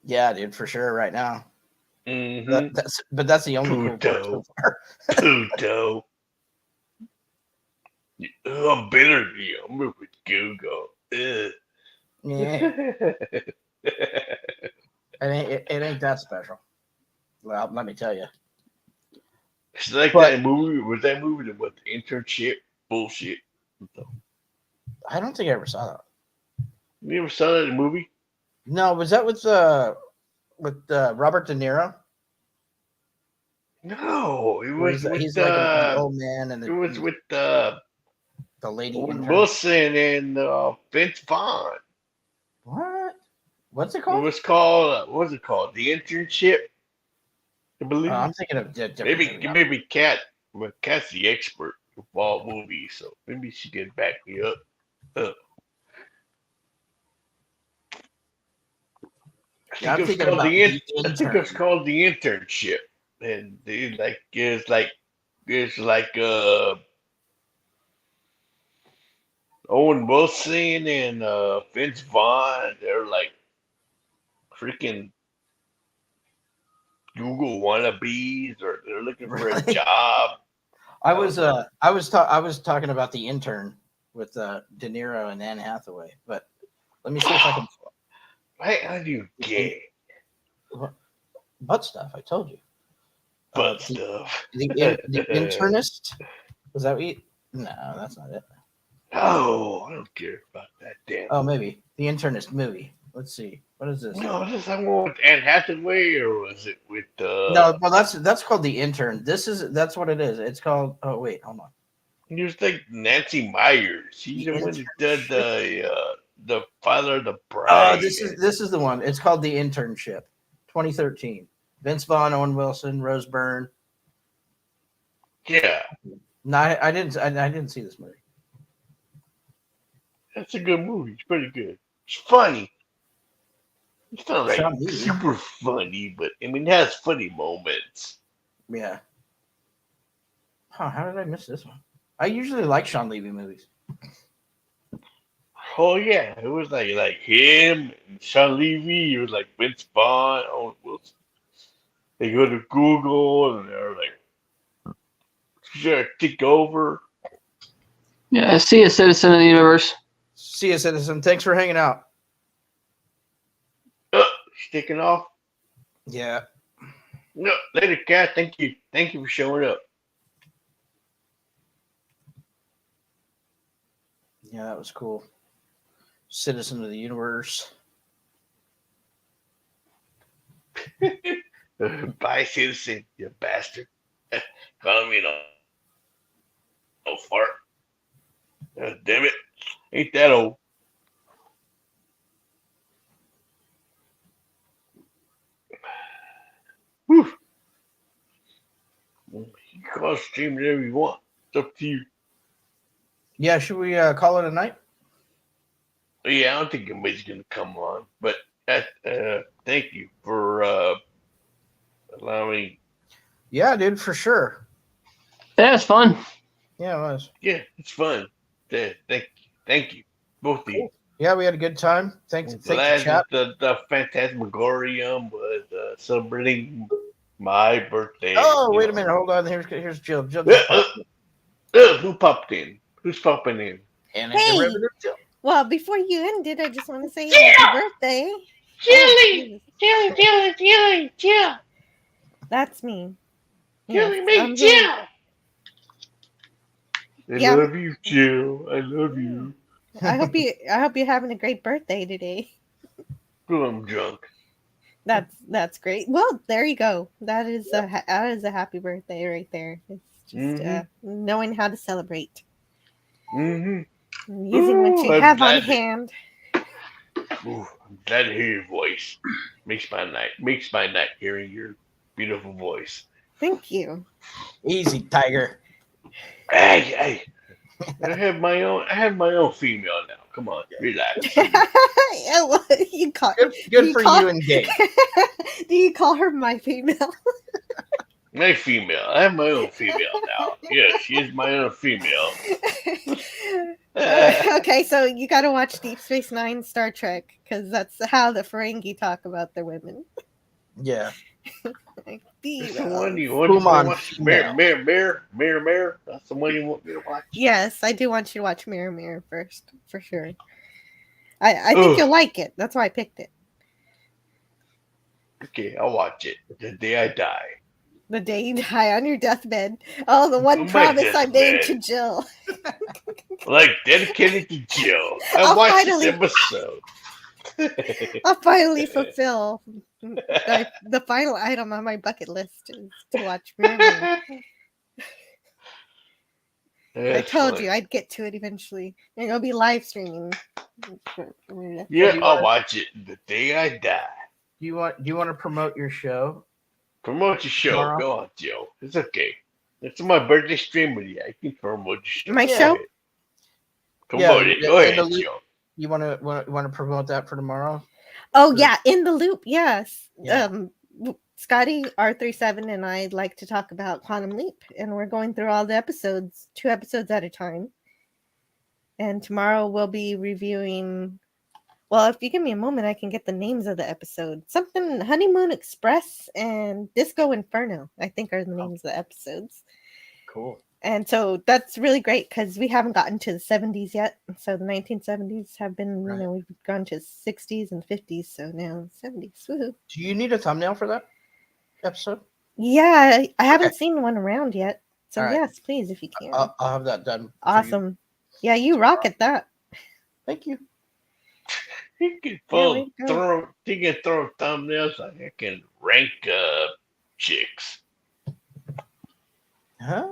A: Yeah, dude, for sure right now.
C: Mm-hmm.
A: That's the only cool part so far.
C: Pluto. I'm better than you. I'm with Google. Ugh.
A: Yeah, it ain't that special. Well, let me tell you.
C: It's like
A: But-
C: that movie. Was that movie about the internship? Bullshit.
A: I don't think I ever saw that.
C: You ever saw that movie?
A: No, was that with Robert De Niro?
C: No, it was with
A: He's like an old man, and
C: it was with
A: the lady.
C: Owen
A: intern.
C: Wilson and Vince Vaughn.
A: What? What's it
C: It
A: called?
C: was called. What was it called? The Internship. I believe.
A: I'm thinking of a different movie.
C: Maybe Kat. Well, Kat's the expert of all movies, so maybe she can back me up.
A: I'm thinking about
C: I think
A: Intern.
C: it's called The Internship, and it's like Owen Wilson and Vince Vaughn. They're like freaking Google wannabes, or they're looking for a
A: Really?
C: job.
A: I was talking about The Intern with De Niro and Anne Hathaway, but let me see if I can.
C: Why are you gay?
A: Butt stuff. I told you.
C: Butt
A: the-
C: stuff.
A: The internist. Was that what you? No, that's not it.
C: Oh, I don't care about that damn.
A: Oh, maybe the internist movie. Let's see. What is this?
C: No, is this someone with Anne Hathaway, or was it with
A: No, well, that's called The Intern. That's what it is. It's called. Oh wait, hold on.
C: It was like Nancy Myers. She's the one that did the Father of the Bride.
A: This is the one. It's called The Internship, 2013. Vince Vaughn, Owen Wilson, Rose Byrne.
C: Yeah,
A: No, I didn't see this movie.
C: that's a good movie. It's pretty good. It's funny. It's not like
A: Sean Levy.
C: super funny, but I mean, it has funny moments.
A: Yeah. Huh, how did I miss this one? I usually like Sean Levy movies.
C: Oh yeah, it was like him and Sean Levy. It was like Vince Vaughn, Owen Wilson. They go to Google and they're like, "Should I take over?"
E: Yeah, see a citizen of the universe.
A: See you, citizen. Thanks for hanging out.
C: Sticking off.
A: Yeah.
C: No, later, Kat. Thank you for showing up.
A: Yeah, that was cool. Citizen of the universe.
C: Bye, citizen, you bastard. Calling me no fart. Damn it. Ain't that old. Whew. You can call it stream whatever you want. It's up to you.
A: Yeah, should we call it a night?
C: Yeah, I don't think anybody's gonna come on, but thank you for allowing.
A: Yeah, dude, for sure.
E: Yeah, it's fun.
A: Yeah, it was.
C: Yeah, it's fun. Thank you, both of you.
A: Yeah, we had a good time. Thank you, chat.
C: The Phantasmagorium was celebrating my birthday.
A: Oh,
C: you
A: wait
C: know.
A: a minute. Hold on. Here's Jill. Jill.
C: Who popped in? Who's popping in?
A: And
H: Hey!
A: derivative Jill.
H: Well, before you ended, I just want to say happy birthday.
C: Chili!
H: Jill. That's me. Yes, Jill.
C: I
H: Yeah.
C: love you, Jill. I love you.
H: I hope you're having a great birthday today.
C: Well, I'm drunk.
H: That's great. Well, there you go. That is a happy birthday right there. It's just knowing how to celebrate,
C: Mm-hmm.
H: using what you
C: I'm
H: have on
C: glad that-
H: hand.
C: Ooh, I'm glad to hear your voice. Makes my night hearing your beautiful voice.
H: Thank you.
A: Easy, Tiger.
C: Hey. I have my own female now. Come on, relax.
H: Yeah, well, you call
A: Good for you and Gabe.
H: Do you call her my female?
C: My female. I have my own female now. Yes, she is my own female.
H: Okay, so you got to watch Deep Space Nine, Star Trek, because that's how the Ferengi talk about their women.
A: Yeah.
H: Like,
C: That's
H: "Be
C: the
H: well."
C: one you want to
A: Uman
C: watch.
A: female.
C: Mirror. That's the one you want me to watch.
H: Yes, I do want you to watch Mirror Mirror first, for sure. I think
C: Ugh.
H: you'll like it. That's why I picked it.
C: Okay, I'll watch it the day I die.
H: The day you die on your deathbed. Oh, the one
C: On my
H: promise I made to
C: deathbed.
H: Jill.
C: Like dedicated to Jill. I
H: I'll
C: watched
H: finally-
C: this episode.
H: I'll finally fulfill the final item on my bucket list is to watch Mermaid. I told you I'd get to it eventually. And it'll be live streaming.
C: Yeah,
A: you
C: I'll
A: wanna-
C: watch it the day I die.
A: Do you want to promote your show?
C: Promote your show.
A: Tomorrow?
C: Go on, Jill. It's okay. It's my birthday stream with you. I can promote your show.
H: My
A: Yeah.
H: show?
C: Promote it. Go
A: in the
C: ahead,
A: loop.
C: Jill.
A: You want to promote that for tomorrow?
H: Oh
A: Good.
H: yeah, in the loop, yes.
A: Yeah.
H: Scotty R37 and I like to talk about Quantum Leap, and we're going through all the episodes, 2 episodes at a time. And tomorrow we'll be reviewing. Well, if you give me a moment, I can get the names of the episode. Something Honeymoon Express and Disco Inferno, I think, are the names of the episodes.
A: Cool.
H: And so that's really great because we haven't gotten to the 70s yet. So the 1970s have been,
A: Right.
H: we've gone to 60s and 50s. So now 70s. Woohoo.
A: Do you need a thumbnail for that episode?
H: Yeah, I haven't seen one around yet. So
A: All right.
H: yes, please, if you can.
A: I'll have that done. for you.
H: Awesome. Yeah, you rock at that.
A: Thank you.
C: He can
H: we go.
C: throw thumbnails like I can rank chicks.
A: Huh?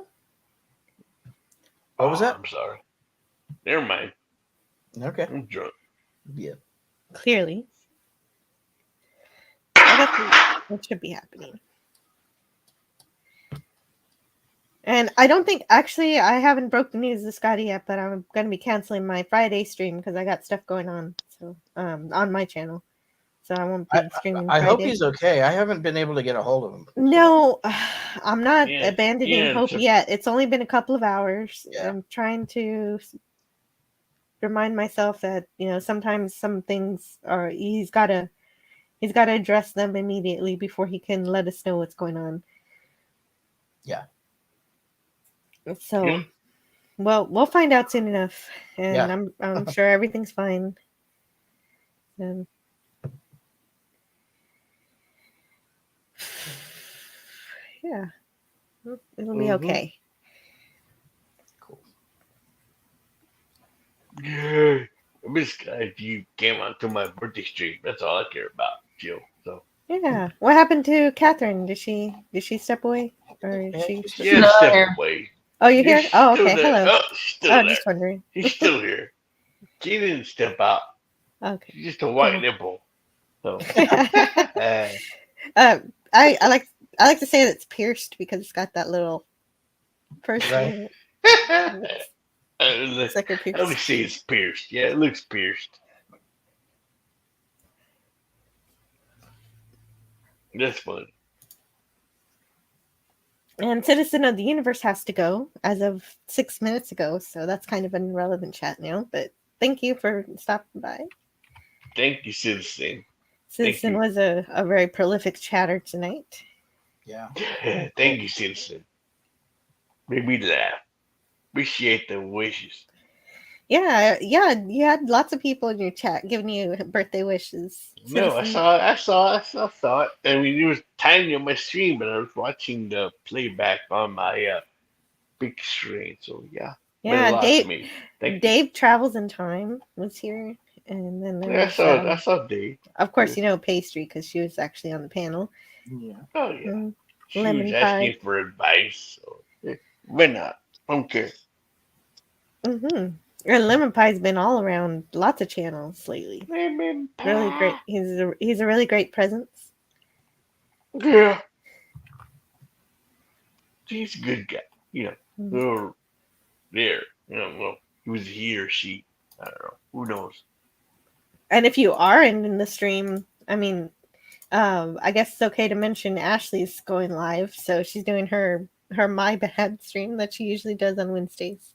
A: What was that?
C: I'm sorry. Never mind.
A: Okay.
C: I'm drunk.
A: Yeah.
H: Clearly. That should be happening. And I don't think, actually, I haven't broke the news to Scotty yet, but I'm going to be canceling my Friday stream because I got stuff going on. So, on my channel. So I won't be streaming
A: I hope
H: Friday.
A: he's okay. I haven't been able to get a hold of him.
H: No, I'm not
C: Yeah,
H: abandoning
C: yeah,
H: hope
C: just-
H: yet. It's only been a couple of hours.
A: Yeah.
H: I'm trying to remind myself that, sometimes some things are he's got to address them immediately before he can let us know what's going on.
A: Yeah.
H: So,
C: Yeah.
H: well, we'll find out soon enough, and
A: Yeah.
H: I'm sure everything's fine. Yeah, it'll be
C: Mhm.
H: okay.
A: Cool.
C: Yeah. I'm just glad you came onto my birthday stream. That's all I care about, Jill. So
H: Yeah. What happened to Catherine? Did she step away, or is
A: Yeah,
H: she?
A: she's
C: yeah,
E: Not
C: step
E: here.
C: away.
H: Oh, you're here.
C: She's
H: Oh,
C: still
H: okay.
C: there.
H: Hello.
C: Oh, she's still
H: Oh,
C: there.
H: just wondering.
C: She's still here. She didn't step out.
H: Okay.
C: She's just a white
H: Cool.
C: nipple. So
H: I like to say that it's pierced because it's got that little person.
A: Right.
H: It's like a
C: Let me
H: pierced.
C: see, it's pierced. Yeah, it looks pierced. That's fun.
H: And Citizen of the Universe has to go as of 6 minutes ago, so that's kind of an irrelevant chat now. But thank you for stopping by.
C: Thank you, Citizen.
H: Citizen
C: you.
H: was a very prolific chatter tonight.
A: Yeah.
C: Thank you, Citizen. Made me laugh. Appreciate the wishes.
H: Yeah, you had lots of people in your chat giving you birthday wishes.
C: No, I
H: Citizen.
C: saw it. I mean, it was tiny on my stream, but I was watching the playback on my big screen. So yeah, meant a
H: Yeah,
C: lot to
H: Dave.
C: me. Thank you.
H: Dave Travels in Time was here, and then there
C: Yeah,
H: was,
C: I saw Dave.
H: of course, Pastry because she was actually on the panel.
A: Yeah.
C: Oh yeah,
H: Mm,
C: she
H: lemon
C: was asking
H: pie.
C: for advice. So why not? I don't care.
H: Mm-hmm. And Lemon Pie's been all around lots of channels lately.
C: Lemon
H: Really
C: pie.
H: great. He's a really great presence.
C: Yeah, he's a good guy.
H: Mhm.
C: Or there. Well, he was he or she. I don't know. Who knows?
H: And if you are in the stream, I mean, I guess it's okay to mention Ashley's going live, so she's doing her My Bad stream that she usually does on Wednesdays.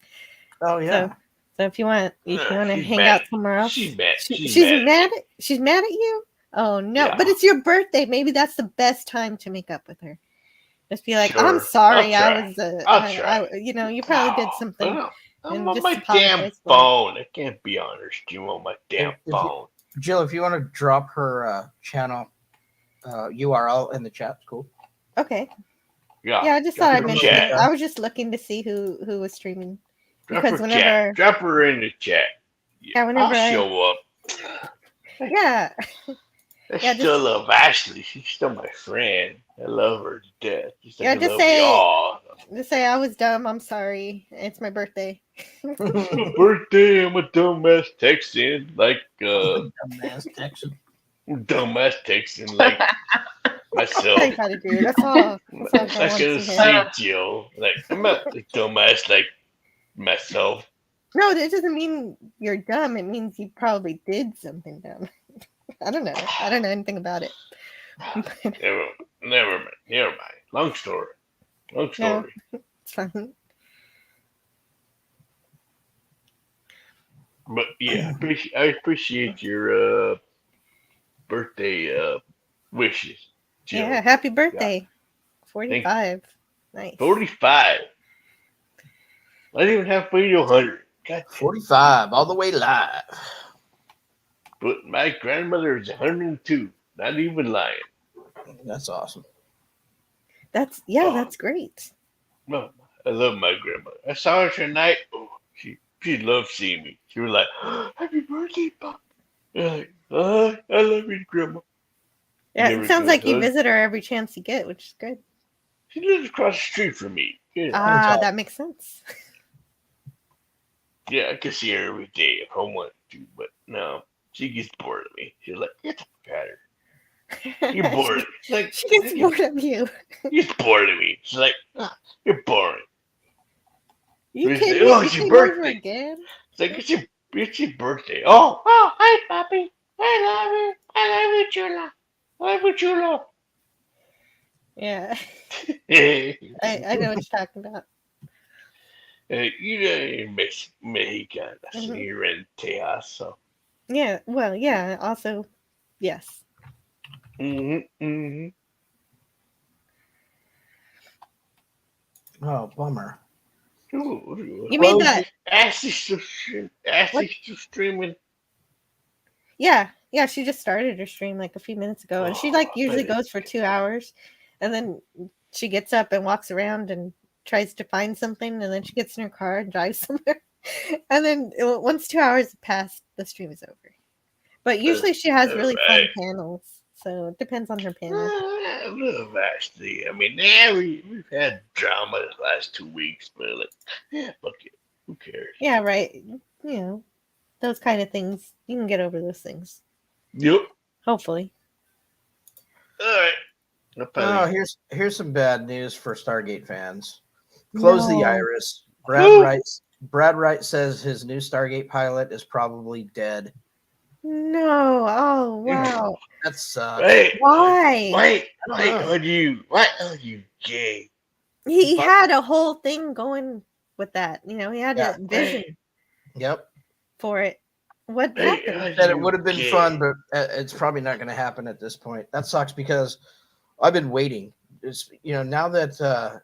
A: Oh yeah.
H: So if you want to
C: She's
H: hang
C: mad.
H: out somewhere else,
C: She's mad.
H: she's
C: mad.
H: mad. She's mad at you. Oh no!
C: Yeah.
H: But it's your birthday. Maybe that's the best time to make up with her. Just be like, I'm
C: Sure.
H: sorry.
C: I'll
H: I
C: try.
H: was.
C: I'll try.
H: you probably did something.
C: I'm
H: And
C: on
H: just
C: my
H: apologize
C: damn
H: for it.
C: phone. I can't be on her stream on my damn
A: If you-
C: phone.
A: Jill, if you want to drop her channel URL in the chat, cool.
H: Okay.
C: Yeah.
H: Yeah, I just
C: drop
H: thought
C: her
H: I'd
C: in
H: mention
C: chat.
H: it. I was just looking to see who was streaming.
C: Drop
H: because
C: her
H: whenever-
C: chat. Drop her in the chat.
H: Yeah, whenever
C: I'll
H: I-
C: show up.
H: Yeah.
C: I
H: Yeah,
C: still
H: just-
C: love Ashley. She's still my friend. I love her to death. Just like
H: Yeah,
C: I
H: just
C: love
H: say-
C: y'all.
H: Just say I was dumb. I'm sorry. It's my birthday.
C: Birthday, I'm a dumbass Texan. Like,
A: Dumbass Texan.
C: dumbass Texan. Like, myself.
H: I gotta do. That's all. That's all
C: I
H: I
C: was
H: want
C: gonna
H: to hear.
C: say, Jill. Like, I'm not a dumbass like myself.
H: No, that doesn't mean you're dumb. It means you probably did something dumb. I don't know. I don't know anything about it.
C: Never mind. Long story.
H: No. It's fine.
C: But yeah, I appreciate your birthday wishes, Jill.
H: Yeah, happy birthday. 45. Nice.
C: 45. Not even halfway to 100. God,
A: 45, all the way live.
C: but my grandmother is 102. Not even lying.
A: That's awesome.
H: That's
C: Oh.
H: that's great.
C: No, I love my grandmother. I saw her tonight. Oh, she loved seeing me. She was like, "Happy birthday, Pop." I love you, Grandma.
H: Yeah,
C: Never
H: it sounds like you
C: could.
H: visit her every chance you get, which is good.
C: She lives across the street from me. Yeah,
H: Ah, that makes sense.
C: yeah, I could see her every day if I wanted to, but no, she gets bored of me. She's like, "Get the fatter. You're bored." Like,
H: She gets bored of you.
C: You're bored of me. She's like, "You're boring."
H: You
C: We
H: kidding
C: say,
H: me?
C: "Oh,
H: You
C: it's your
H: came over
C: birthday."
H: again?
C: It's like, it's your birthday. Oh, hi, Papi. I love you. I love you, Chula. I love you, Chula.
H: Yeah,
C: Hey,
H: I know what you're talking about.
C: you know, you're Mexican.
H: Mhm.
C: You're in Tejas, so.
H: Yeah, well, yeah. Also, yes.
C: Mm-hmm.
A: Oh, bummer.
C: You
H: made that-
C: Ashley's still streaming.
H: Yeah, yeah. She just started her stream like a few minutes ago, and she like
C: Oh,
H: usually
C: baby.
H: goes for 2 hours, and then she gets up and walks around and tries to find something, and then she gets in her car and drives somewhere, and then once 2 hours have passed, the stream is over. But usually she has really fun
C: Alright.
H: panels, so it depends on her panel.
C: I love Ashley. I mean, yeah, we've had drama the last 2 weeks, but like, yeah, fuck it. Who cares?
H: Yeah, right. You know, those kind of things. You can get over those things.
C: Yep.
H: Hopefully.
C: All right. I'll
A: Oh,
C: probably-
A: here's some bad news for Stargate fans. Close the
H: No.
A: iris.
C: Woo!
A: Brad Wright says his new Stargate pilot is probably dead.
H: No. Oh, wow.
A: That sucks.
C: Wait,
H: Why?
C: wait,
A: don't
C: wait,
A: know.
C: what are you gay?
H: He had a whole thing going with that. You know, he had
A: Yeah.
H: a vision
A: Yep.
H: for it. What
C: Hey,
H: happened?
A: That it would have been
C: gay?
A: fun, but it's probably not going to happen at this point. That sucks because I've been waiting. It's now that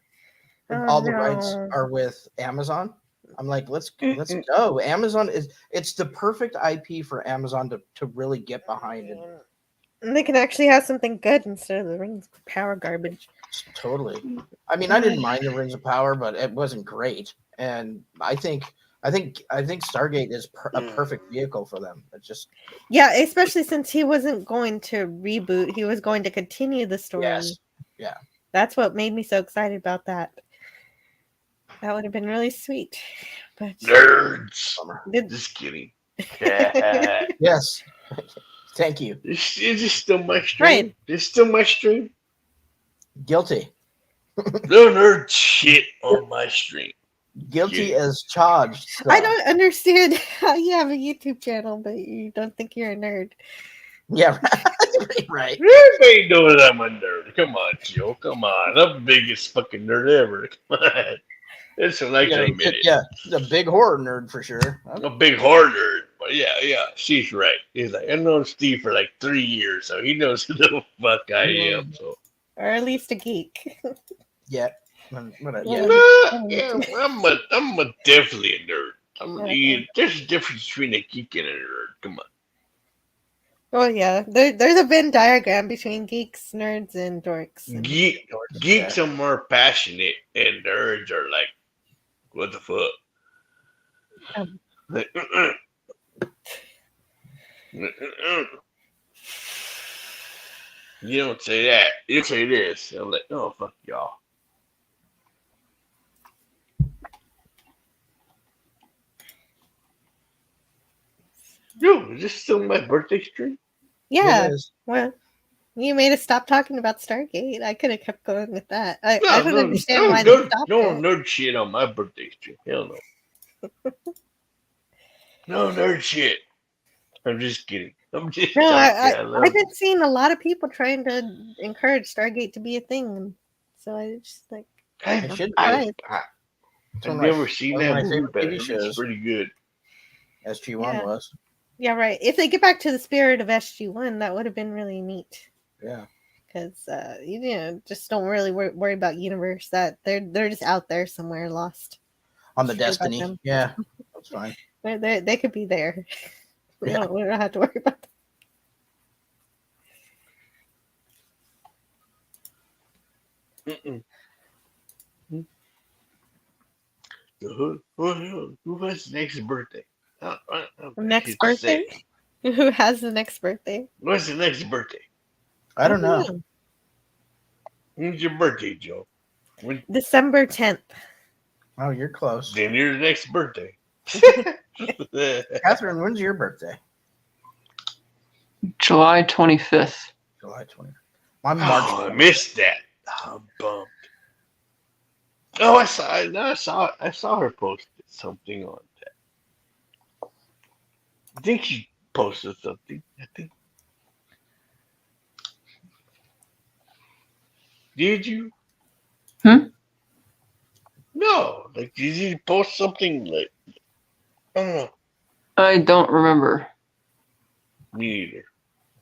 A: all the rights
H: no.
A: are with Amazon. I'm like, let's go. Amazon it's the perfect IP for Amazon to really get behind it.
H: And they can actually have something good instead of the Rings of Power garbage.
A: Totally. I mean, I didn't mind the Rings of Power, but it wasn't great. And I think Stargate is a perfect vehicle for them. It's just
H: Yeah, especially since he wasn't going to reboot, he was going to continue the story.
A: yes, yeah.
H: That's what made me so excited about that. That would have been really sweet. But
C: Nerds.
A: Bummer.
H: did,
C: Just kidding.
A: Yes. Thank you.
C: Is this still my stream?
H: Right.
C: This still my stream?
A: Guilty.
C: No nerd shit on my stream.
A: Guilty
C: Yeah.
A: as charged.
H: I
A: stuff.
H: don't understand how you have a YouTube channel, but you don't think you're a nerd.
A: Yeah, right.
C: Everybody knows I'm a nerd. Come on, Joe. Come on. I'm the biggest fucking nerd ever. Come on. It's like I admit it.
A: Yeah, the big horror nerd for sure.
C: I'm a big horror nerd. But yeah, she's right. He's like, I've known Steve for like 3 years, so he knows who the fuck I am. So
H: Or at least a geek.
A: Yeah. Yeah.
C: I'm a definitely a nerd.
H: Okay.
C: There's a difference between a geek and a nerd. Come on.
H: Oh yeah, there's a Venn diagram between geeks, nerds, and dorks. And
C: Geeks are more passionate, and nerds are like, what the fuck? Like, You don't say that. You say this. I'm like, oh, fuck y'all. Yo, is this still my birthday stream?
H: yeah,
A: It is.
H: well, you made us stop talking about Stargate. I could have kept going with that. I don't understand why they stopped
C: no
H: it.
C: nerd shit on my birthday stream. Hell no. No nerd shit. I'm just kidding. I'm just
H: No,
C: joking.
H: I've been seeing a lot of people trying to encourage Stargate to be a thing, so I just like.
A: It should be.
H: Right.
C: I've never seen
A: one of
C: that
A: my
C: movie,
A: favorite
C: but
A: TV
C: it's
A: shows.
C: pretty good.
A: SG1
H: Yeah.
A: was.
H: Yeah, right. If they get back to the spirit of SG1, that would have been really neat.
A: Yeah.
H: Because just don't really worry about universe. That they're just out there somewhere lost.
A: On the
H: Forget about
A: Destiny.
H: them.
A: Yeah. That's fine.
H: They could be there. We
A: Yeah.
H: don't have to worry about them.
C: Who has next birthday?
H: Next
C: Should
H: birthday?
C: say.
H: Who has the next birthday?
C: What's the next birthday?
A: I don't know.
C: When's your birthday, Joe? When,
H: December 10th.
A: Oh, you're close.
C: then your next birthday.
A: Catherine, when's your birthday?
E: July 25th.
A: July 20th. I'm March.
C: Oh, I missed that. Oh, I'm bummed. Oh, I saw her post something on that. I think she posted something. I think. Did you?
E: Hmm?
C: No. Like, did you post something like? I don't know.
E: I don't remember.
C: Me neither.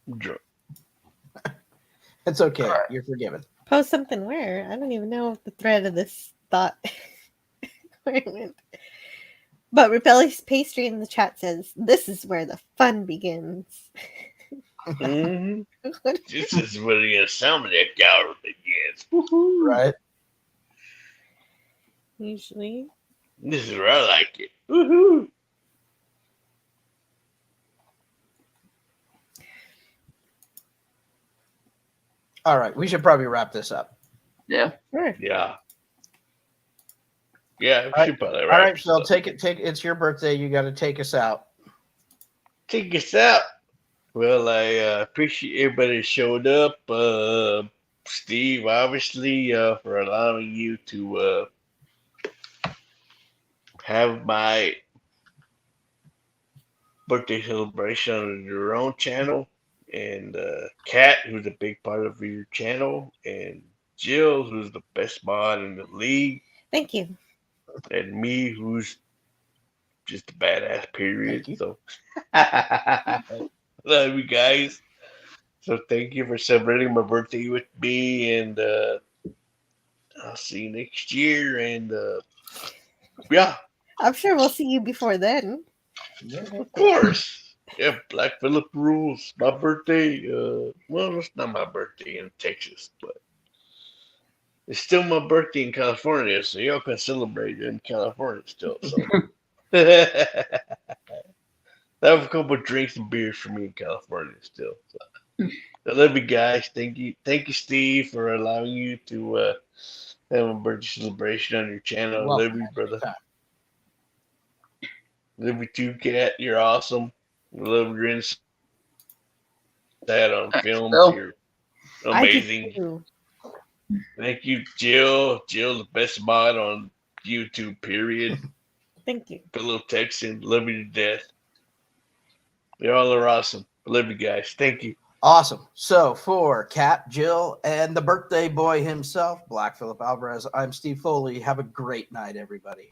C: I'm drunk.
A: It's okay. You're forgiven.
H: Post something where? I don't even know the thread of this thought. Where it went. But Rebellious Pastry in the chat says, this is where the fun begins.
C: Mm-hmm. This is where the insomnia hour begins.
A: Right?
H: Usually.
C: This is where I like it. Woohoo!
A: All right. We should probably wrap this up.
E: Yeah.
H: Sure.
C: Yeah. Yeah,
A: All
C: we should probably
A: All
C: wrap
A: right,
C: this
A: Phil,
C: up.
A: take it. It's your birthday. You got to take us out.
C: Take us out. Well, I appreciate everybody that showed up. Steve, obviously, for allowing you to have my birthday celebration on your own channel. And Kat, who's a big part of your channel. And Jill, who's the best mod in the league.
H: Thank you.
C: And me, who's just a badass, period.
A: Thank you.
C: So, love you guys. So, thank you for celebrating my birthday with me, and I'll see you next year. And yeah,
H: I'm sure we'll see you before then.
C: of course. Yeah, Black Phillip rules. My birthday. Well, it's not my birthday in Texas, but it's still my birthday in California, so y'all can celebrate in California still. So have a couple of drinks and beers for me in California still. So, I love you guys. Thank you, Steve, for allowing you to have a birthday celebration on your channel. I love you, brother. Love you too, Kat. You're awesome. I love your insight on films.
E: Phil.
C: You're
H: I do
C: amazing.
H: too.
C: Thank you, Jill. Jill, the best mod on YouTube, period.
H: Thank you.
C: Fellow Texan, love you to death. You all are awesome. Love you guys. Thank you.
A: Awesome. So for Kat, Jill, and the birthday boy himself, Black Phillip Alvarez, I'm Steve Foley. Have a great night, everybody.